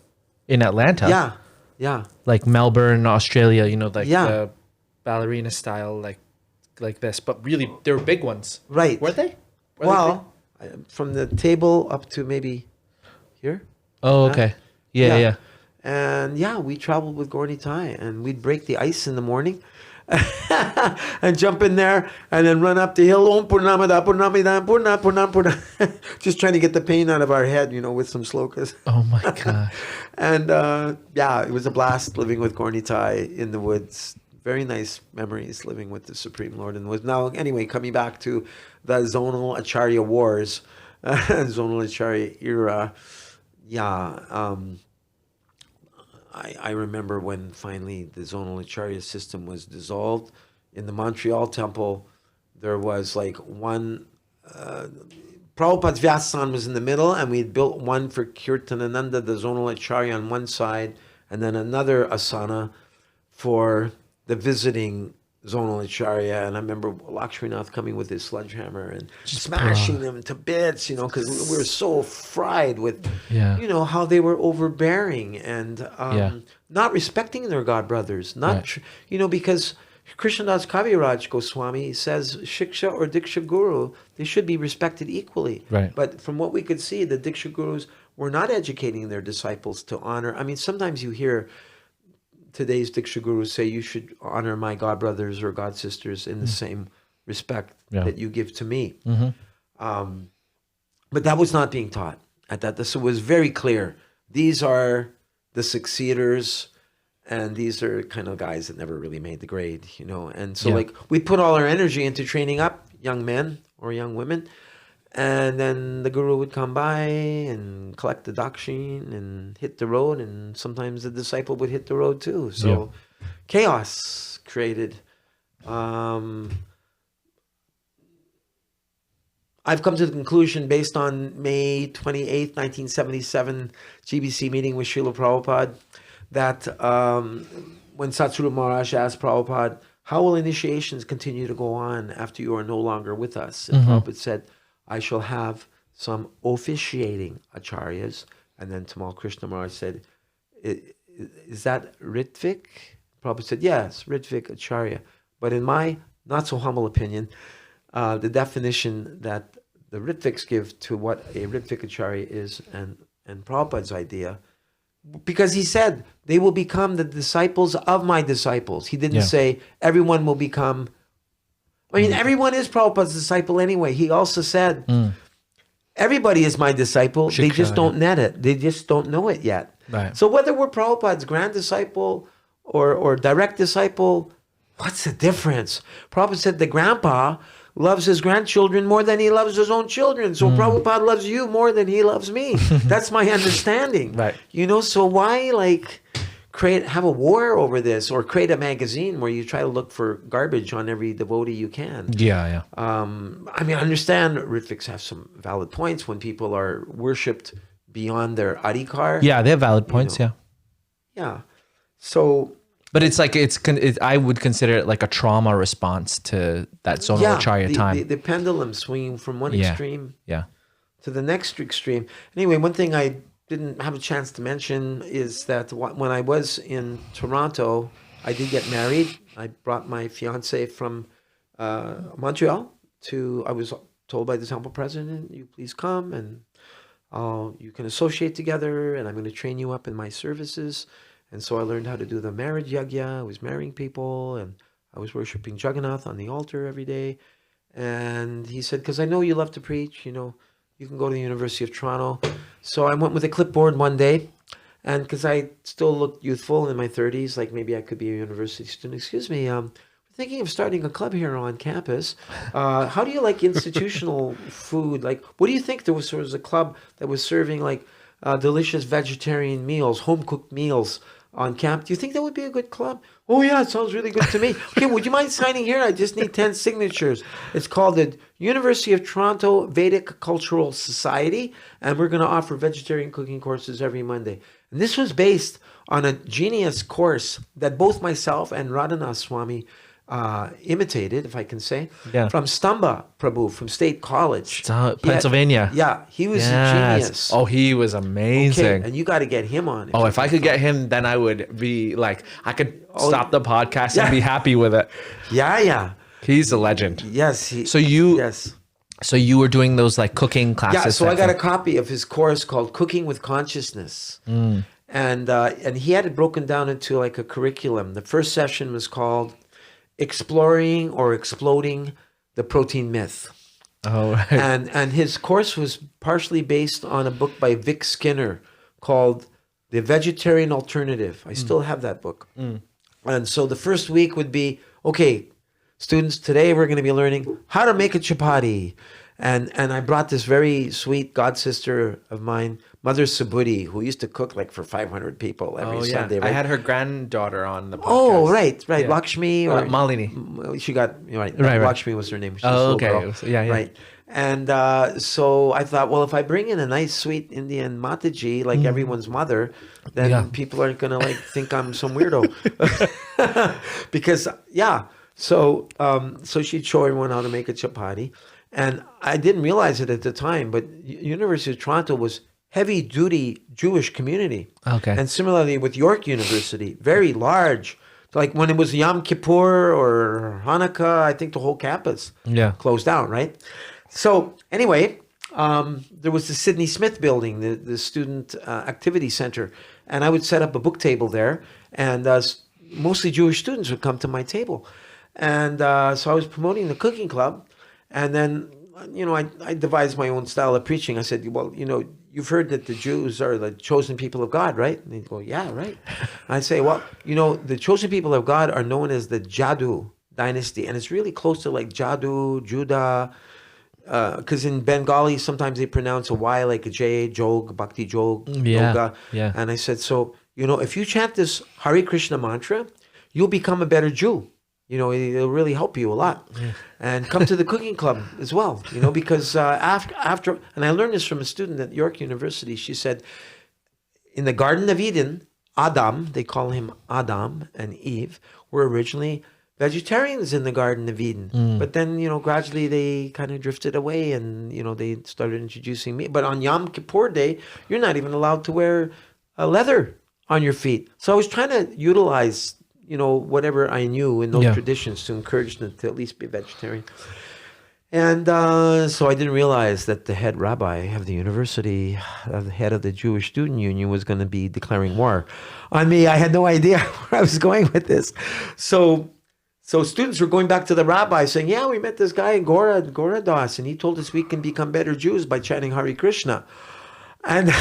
in Atlanta. Yeah. Like Melbourne, Australia, Yeah. the ballerina style, like this. But really, they were big ones. Right. Were they? From the table up to maybe here. Oh, okay. Yeah. And we traveled with Gornitai, and we'd break the ice in the morning and jump in there and then run up the hill. Om Purnamada, Purnamida, Purna, Purna, Purna. Just trying to get the pain out of our head, with some slokas. Oh my God. And it was a blast living with Gornitai in the woods. Very nice memories living with the Supreme Lord in the woods. Now, anyway, coming back to the Zonal Acharya Wars, Zonal Acharya era. I remember when finally the Zonal Acharya system was dissolved. In the Montreal temple, there was one, Prabhupada's Vyasan was in the middle, and we had built one for Kirtanananda, the Zonal Acharya on one side, and then another asana for the visiting Zonal Acharya. And I remember Lakshminath coming with his sledgehammer and smashing them to bits, because we were so fried with, how they were overbearing and not respecting their god brothers. Because Krishnadas Kaviraj Goswami says Shiksha or Diksha Guru, they should be respected equally. Right. But from what we could see, the Diksha Gurus were not educating their disciples to honor. I mean, sometimes you hear today's Diksha Gurus say you should honor my god brothers or god sisters in the same respect that you give to me. But that was not being taught at that. So it was very clear. These are the succeeders, and these are kind of guys that never really made the grade, And so we put all our energy into training up young men or young women. And then the guru would come by and collect the dakshin and hit the road, and sometimes the disciple would hit the road too. So chaos created. I've come to the conclusion, based on May 28th, 1977 GBC meeting with Srila Prabhupada, that when Satsuru Maharaj asked Prabhupada, how will initiations continue to go on after you are no longer with us? And Prabhupada said, I shall have some officiating acharyas. And then Tamal Krishna Maharaj said, is that Ritvik? Prabhupada said, yes, Ritvik Acharya. But in my not so humble opinion, the definition that the Ritviks give to what a Ritvik Acharya is and Prabhupada's idea, because he said, they will become the disciples of my disciples. He didn't say everyone will become, I mean, everyone is Prabhupada's disciple anyway. He also said, everybody is my disciple. They just don't net it. They just don't know it yet. Right. So whether we're Prabhupada's grand disciple or direct disciple, what's the difference? Prabhupada said the grandpa loves his grandchildren more than he loves his own children. So Prabhupada loves you more than he loves me. That's my understanding. Right. You know, so why like have a war over this, or create a magazine where you try to look for garbage on every devotee you can? Yeah. I mean, I understand Ritviks have some valid points when people are worshipped beyond their adhikar. Yeah, they have valid points. Yeah. So, but it's like I would consider it like a trauma response to that Sonalacharya time. The pendulum swinging from one extreme to the next extreme. Anyway, one thing I didn't have a chance to mention is that when I was in Toronto, I did get married. I brought my fiance from Montreal I was told by the temple president, you please come and you can associate together, and I'm going to train you up in my services. And so I learned how to do the marriage yagya. I was marrying people, and I was worshiping Jagannath on the altar every day. And he said, because I know you love to preach, you know, you can go to the University of Toronto. So I went with a clipboard one day, and because I still looked youthful in my 30s, like maybe I could be a university student. Excuse me, we're thinking of starting a club here on campus. How do you like institutional food? Like, what do you think? There was a club that was serving like delicious vegetarian meals, home-cooked meals on camp. Do you think that would be a good club? Oh yeah, it sounds really good to me. Okay, would you mind signing here? I just need 10 signatures. It's called the University of Toronto Vedic Cultural Society, and we're going to offer vegetarian cooking courses every Monday. And this was based on a genius course that both myself and Radhanath Swami imitated, if I can say, from Stamba Prabhu from State College, Pennsylvania. He was a genius. Oh, he was amazing. Okay, and you got to get him on. If I could get him, then I would be like, I could stop the podcast and be happy with it. Yeah. He's a legend. Yes. So you were doing those like cooking classes. Yeah. So I got a copy of his course called Cooking with Consciousness, and he had it broken down into like a curriculum. The first session was called Exploring or Exploding the Protein Myth. Oh, right. And his course was partially based on a book by Vic Skinner called The Vegetarian Alternative. I still have that book. And so the first week would be, okay, students, today we're going to be learning how to make a chapati. And I brought this very sweet god sister of mine, Mother Subhuti, who used to cook like for 500 people every Sunday. Right? I had her granddaughter on the podcast. Oh, right. Yeah. Lakshmi or Malini. She got right. Lakshmi was her name. She was okay. Right. And so I thought, well, if I bring in a nice, sweet Indian Mataji, like everyone's mother, then people aren't going to like think I'm some weirdo. Because so she'd show everyone how to make a chapati. And I didn't realize it at the time, but University of Toronto was heavy-duty Jewish community. Okay. And similarly with York University, very large. Like when it was Yom Kippur or Hanukkah, I think the whole campus closed down, right? So anyway, there was the Sidney Smith building, the student activity center. And I would set up a book table there, and mostly Jewish students would come to my table. And so I was promoting the cooking club. And then, you know, I devised my own style of preaching. I said, well, you know, you've heard that the Jews are the chosen people of God, right? And they'd go, yeah, right. I'd say, well, you know, the chosen people of God are known as the Jadu dynasty. And it's really close to like Jadu, Judah, because in Bengali, sometimes they pronounce a Y like a J, Jog, Bhakti Jog, Yoga. Yeah. And I said, so, you know, if you chant this Hare Krishna mantra, you'll become a better Jew. You know, it'll really help you a lot. Yeah. And come to the cooking club as well, you know, because after, and I learned this from a student at York University, she said, in the Garden of Eden, Adam, they call him Adam and Eve, were originally vegetarians in the Garden of Eden. But then, you know, gradually they kind of drifted away and, you know, they started introducing meat. But on Yom Kippur Day, you're not even allowed to wear leather on your feet. So I was trying to utilize, whatever I knew in those Yeah. traditions to encourage them to at least be vegetarian. And so I didn't realize that the head rabbi of the university, the head of the Jewish Student Union, was going to be declaring war on me. I had no idea where I was going with this. So students were going back to the rabbi saying, yeah, we met this guy, Gaura Das, and he told us we can become better Jews by chanting Hare Krishna. And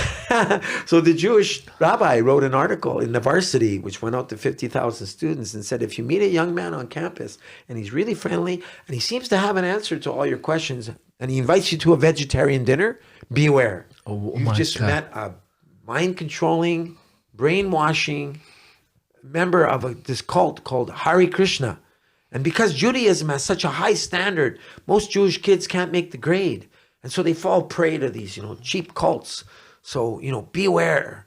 so the Jewish rabbi wrote an article in the Varsity, which went out to 50,000 students, and said, if you meet a young man on campus and he's really friendly and he seems to have an answer to all your questions and he invites you to a vegetarian dinner, beware. You've just met a mind-controlling, brainwashing member of this cult called Hare Krishna. And because Judaism has such a high standard, most Jewish kids can't make the grade. And so they fall prey to these, cheap cults. So, beware.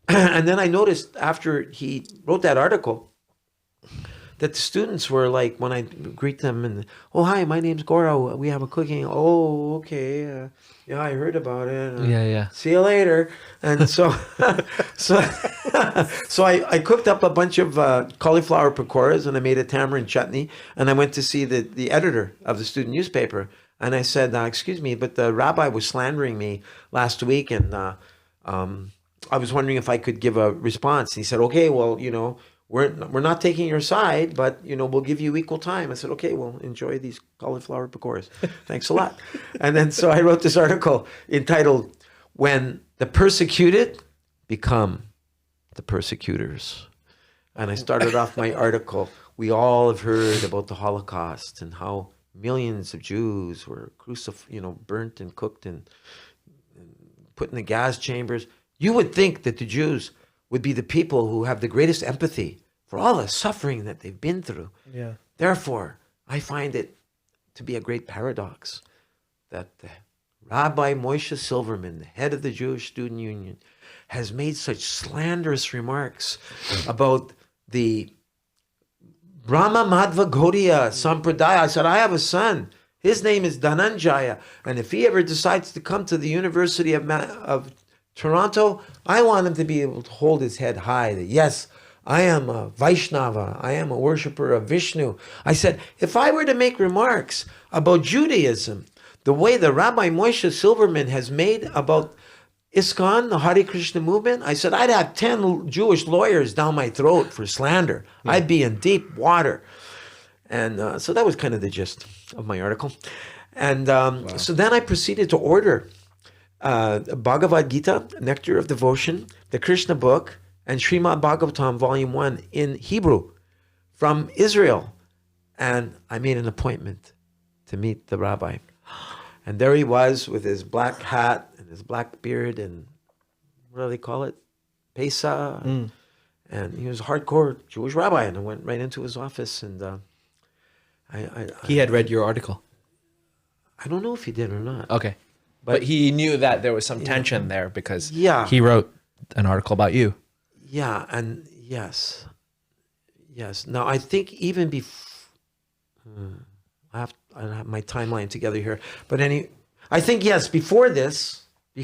And then I noticed after he wrote that article that the students were like, when I greet them and, oh, hi, my name's Gaura. We have a cooking. Oh, okay. Yeah, I heard about it. Yeah. See you later. And so I cooked up a bunch of cauliflower pakoras and I made a tamarind chutney. And I went to see the editor of the student newspaper. And I said, excuse me, but the rabbi was slandering me last week, and I was wondering if I could give a response. And he said, okay, well, we're not taking your side, but, we'll give you equal time. I said, okay, well, enjoy these cauliflower pakoras. Thanks a lot. And then so I wrote this article entitled, When the Persecuted Become the Persecutors. And I started off my article, we all have heard about the Holocaust and how millions of Jews were burnt and cooked and put in the gas chambers. You would think that the Jews would be the people who have the greatest empathy for all the suffering that they've been through. Yeah. Therefore, I find it to be a great paradox that the Rabbi Moshe Silverman, the head of the Jewish Student Union, has made such slanderous remarks about the Brahma Madhva Gaudiya Sampradaya. I said, I have a son. His name is Dhananjaya. And if he ever decides to come to the University of Toronto, I want him to be able to hold his head high. That, yes, I am a Vaishnava. I am a worshiper of Vishnu. I said, if I were to make remarks about Judaism, the way the Rabbi Moshe Silverman has made about ISKCON, the Hare Krishna movement, I said, I'd have 10 Jewish lawyers down my throat for slander. Yeah. I'd be in deep water. And so that was kind of the gist of my article. And so then I proceeded to order Bhagavad Gita, Nectar of Devotion, the Krishna book, and Srimad Bhagavatam, Volume 1 in Hebrew from Israel. And I made an appointment to meet the rabbi. And there he was with his black hat and his black beard and what do they call it? Pesa. And he was a hardcore Jewish rabbi. And I went right into his office and he had read your article. I don't know if he did or not. Okay. But he knew that there was some tension there because he wrote an article about you. Yeah. And yes. Now, I think even before... I have my timeline together here. But I think, yes, before this, he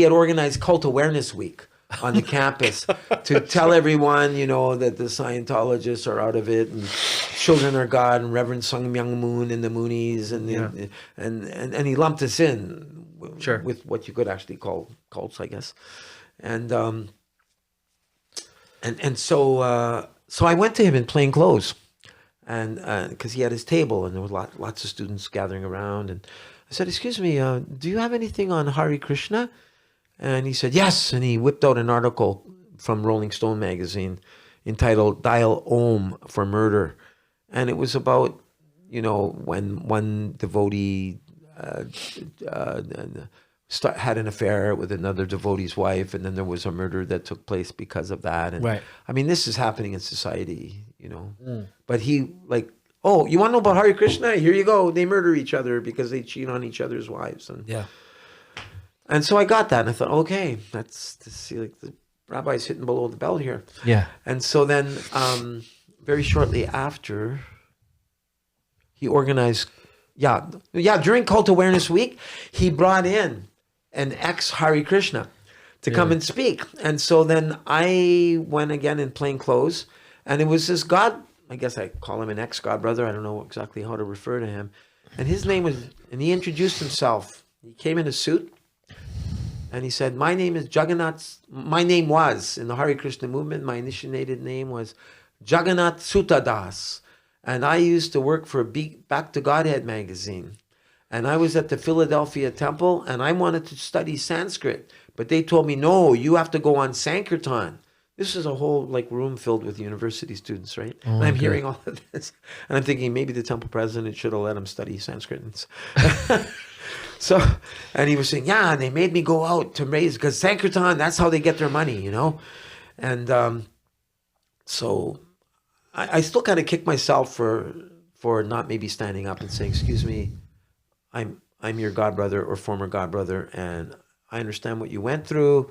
had organized Cult Awareness Week on the campus to tell everyone, that the Scientologists are out of it and children are God and Reverend Sung Myung Moon and the Moonies and he lumped us in with what you could actually call cults, I guess. And so I went to him in plain clothes. And because he had his table and there was lots of students gathering around, and I said, excuse me, do you have anything on Hare Krishna? And he said, yes. And he whipped out an article from Rolling Stone magazine entitled Dial Om for Murder. And it was about, when one devotee had an affair with another devotee's wife, and then there was a murder that took place because of that. And right. I mean, this is happening in society, But he oh, you want to know about Hare Krishna? Here you go. They murder each other because they cheat on each other's wives. And so I got that, and I thought, okay, that's to see like the rabbi's hitting below the belt here. Yeah. And so then, very shortly after, he organized. During Cult Awareness Week, he brought in an ex-Hare Krishna to come and speak. And so then I went again in plain clothes, and it was this God, I guess I call him an ex-God brother. I don't know exactly how to refer to him. And his name was, and he introduced himself. He came in a suit, and he said, my name is Jagannath. My name was, in the Hare Krishna movement, my initiated name was Jagannath Sutadas. And I used to work for Back to Godhead magazine. And I was at the Philadelphia temple, and I wanted to study Sanskrit. But they told me, no, you have to go on Sankirtan. This is a whole room filled with university students, right? And I'm hearing all of this. And I'm thinking maybe the temple president should have let him study Sanskrit. So, and he was saying, yeah, and they made me go out to raise, because Sankirtan, that's how they get their money, you know? And so I still kind of kick myself for not maybe standing up and saying, excuse me, I'm your godbrother or former godbrother, and I understand what you went through,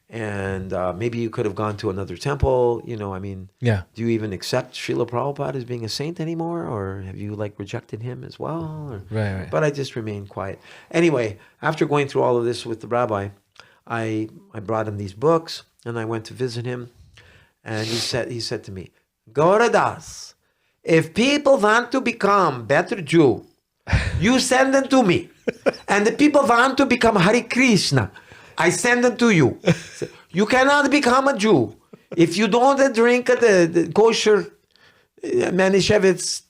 and maybe you could have gone to another temple, you know, I mean, do you even accept Srila Prabhupada as being a saint anymore, or have you rejected him as well? Or, Right. But I just remained quiet. Anyway, after going through all of this with the rabbi, I brought him these books, and I went to visit him, and he said to me, Gaura Das, if people want to become better Jew, you send them to me. And the people want to become Hare Krishna, I send them to you. You cannot become a Jew if you don't drink the kosher Manischewitz,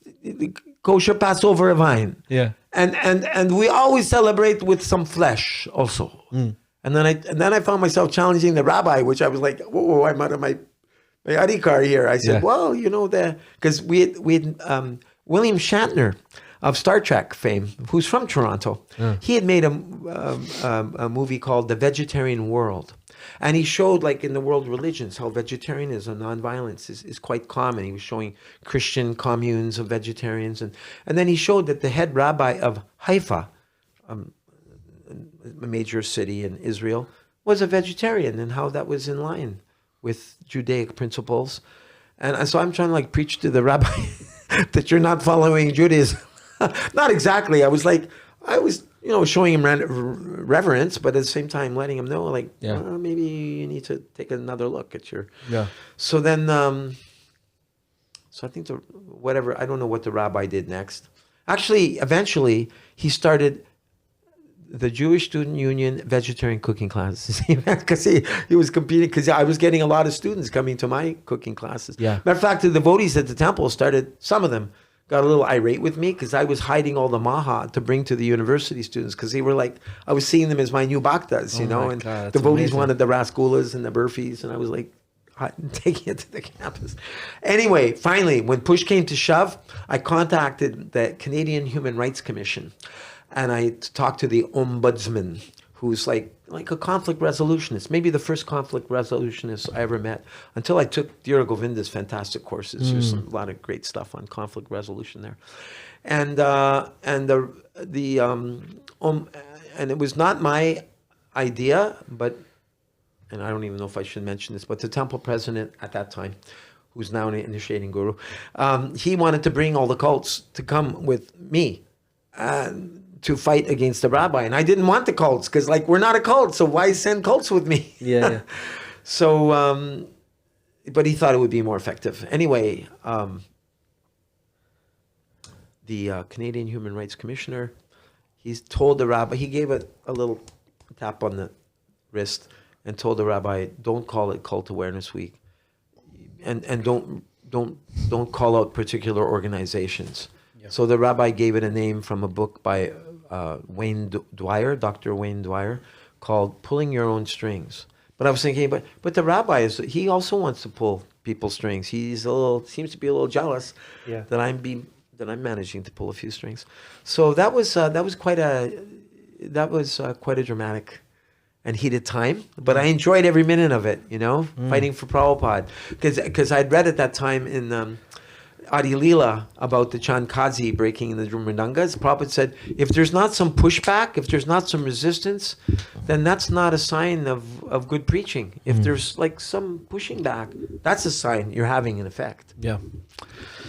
kosher Passover wine. Yeah. And we always celebrate with some flesh also. And then I found myself challenging the rabbi, which I was like, whoa, I'm out of my adhikar here. I said, well, you know, because we had William Shatner of Star Trek fame, who's from Toronto. He had made a movie called The Vegetarian World. And he showed, in the world religions, how vegetarianism, nonviolence is quite common. He was showing Christian communes of vegetarians. And then he showed that the head rabbi of Haifa, a major city in Israel, was a vegetarian, and how that was in line with Judaic principles. And so I'm trying to preach to the rabbi that you're not following Judaism. Not exactly. I was showing him reverence, but at the same time letting him know, well, maybe you need to take another look at your. Yeah. So then, so I think I don't know what the rabbi did next. Actually, eventually, he started the Jewish Student Union vegetarian cooking classes, because he was competing, because I was getting a lot of students coming to my cooking classes. Yeah. Matter of fact, the devotees at the temple some of them got a little irate with me, because I was hiding all the maha to bring to the university students, because they were I was seeing them as my new bhaktas, you know, and God, devotees amazing. Wanted the rasgulas and the burfis, and I was taking it to the campus. Anyway, finally, when push came to shove, I contacted the Canadian Human Rights Commission, and I talked to the ombudsman, who's like a conflict resolutionist, maybe the first conflict resolutionist I ever met, until I took Dear Govinda's fantastic courses. There's a lot of great stuff on conflict resolution there. And it was not my idea, and I don't even know if I should mention this, but the temple president at that time, who's now an initiating guru, he wanted to bring all the cults to come with me to fight against the rabbi. And I didn't want the cults, because we're not a cult, so why send cults with me? Yeah. So, but he thought it would be more effective. Anyway, the Canadian Human Rights Commissioner, he's told the rabbi, he gave a little tap on the wrist and told the rabbi, don't call it Cult Awareness Week, and don't call out particular organizations. Yeah. So the rabbi gave it a name from a book by Wayne Dwyer, Dr. Wayne Dwyer, called Pulling Your Own Strings. But I was thinking, but the rabbi he also wants to pull people's strings. Seems to be a little jealous that I'm managing to pull a few strings. So that was quite a dramatic and heated time, but I enjoyed every minute of it, you know, fighting for Prabhupada, because I'd read at that time in Adi Leela about the Chandkazi breaking the Mridangas. Prabhupada said, if there's not some pushback, if there's not some resistance, then that's not a sign of good preaching. If there's some pushing back, that's a sign you're having an effect. Yeah.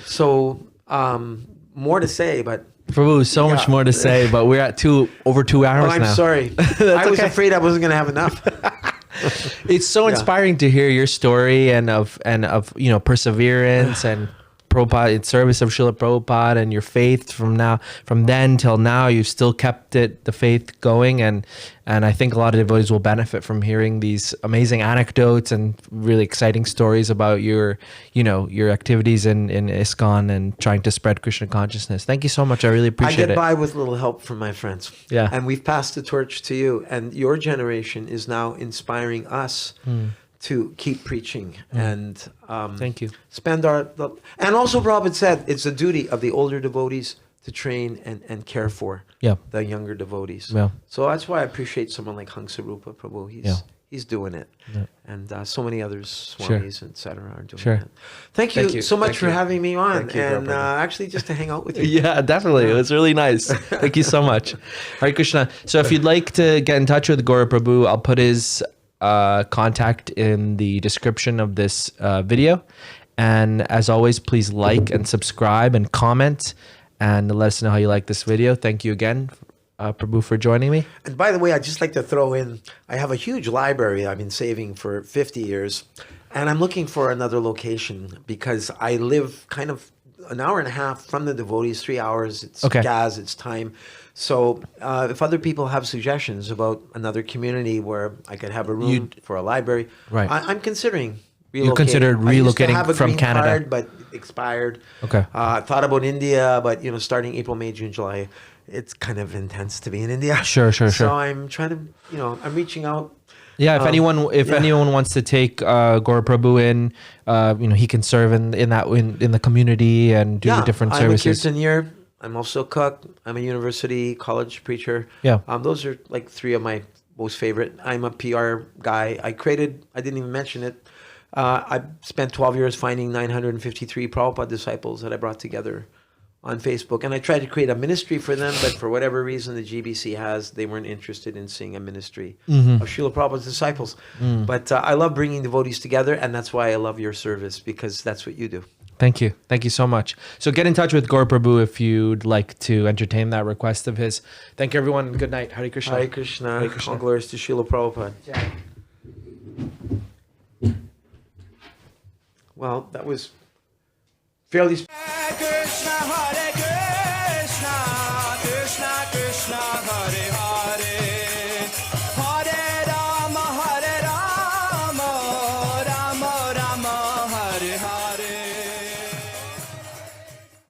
So more to say, but Prabhu, so much more to say, but we're at over 2 hours now. I'm sorry. I was afraid I wasn't going to have enough. It's so inspiring to hear your story and of perseverance and Prabhupada in service of Srila Prabhupada, and your faith from then till now. You've still kept the faith going, and I think a lot of devotees will benefit from hearing these amazing anecdotes and really exciting stories about your activities in ISKCON and trying to spread Krishna consciousness. Thank you so much. I really appreciate it. I get by with little help from my friends. Yeah. And we've passed the torch to you, and your generation is now inspiring us to keep preaching and thank you. And also Prabhupada said it's the duty of the older devotees to train and care for the younger devotees. Yeah. So that's why I appreciate someone like Hansarupa Prabhu. He's doing it. Yeah. And so many others, Swamis, etc., are doing it. Thank you so much for having me on, and actually just to hang out with you. Yeah, definitely. It was really nice. Thank you so much. Hare Krishna. So if you'd like to get in touch with Gaura Prabhu, I'll put his contact in the description of this video. And as always, please like and subscribe and comment and let us know how you like this video. Thank you again, Prabhu, for joining me. And by the way, I'd just like to throw in, I have a huge library I've been saving for 50 years, and I'm looking for another location because I live kind of an hour and a half from the devotees, 3 hours. It's gas, it's time. So if other people have suggestions about another community where I could have a room for a library, I'm considering relocating. You considered relocating I used to have a from green Canada, card, but expired. Okay. I thought about India, but starting April, May, June, July, it's kind of intense to be in India. Sure. So I'm trying to, I'm reaching out. Yeah, if anyone wants to take Gaura Prabhu in, he can serve in the community and do different services. I'm a kirtanier. I'm also a cook. I'm a university college preacher. Yeah. Those are like three of my most favorite. I'm a PR guy. I didn't even mention it. I spent 12 years finding 953 Prabhupada disciples that I brought together on Facebook. And I tried to create a ministry for them, but for whatever reason the GBC they weren't interested in seeing a ministry of Srila Prabhupada's disciples. But I love bringing devotees together, and that's why I love your service, because that's what you do. Thank you. Thank you so much. So get in touch with Gaura Prabhu if you'd like to entertain that request of his. Thank you, everyone. Good night. Hare Krishna. Hare Krishna. Hare Krishna. All glories to Srila Prabhupada. Yeah. Well, that was fairly... Hare Krishna, Hare Krishna.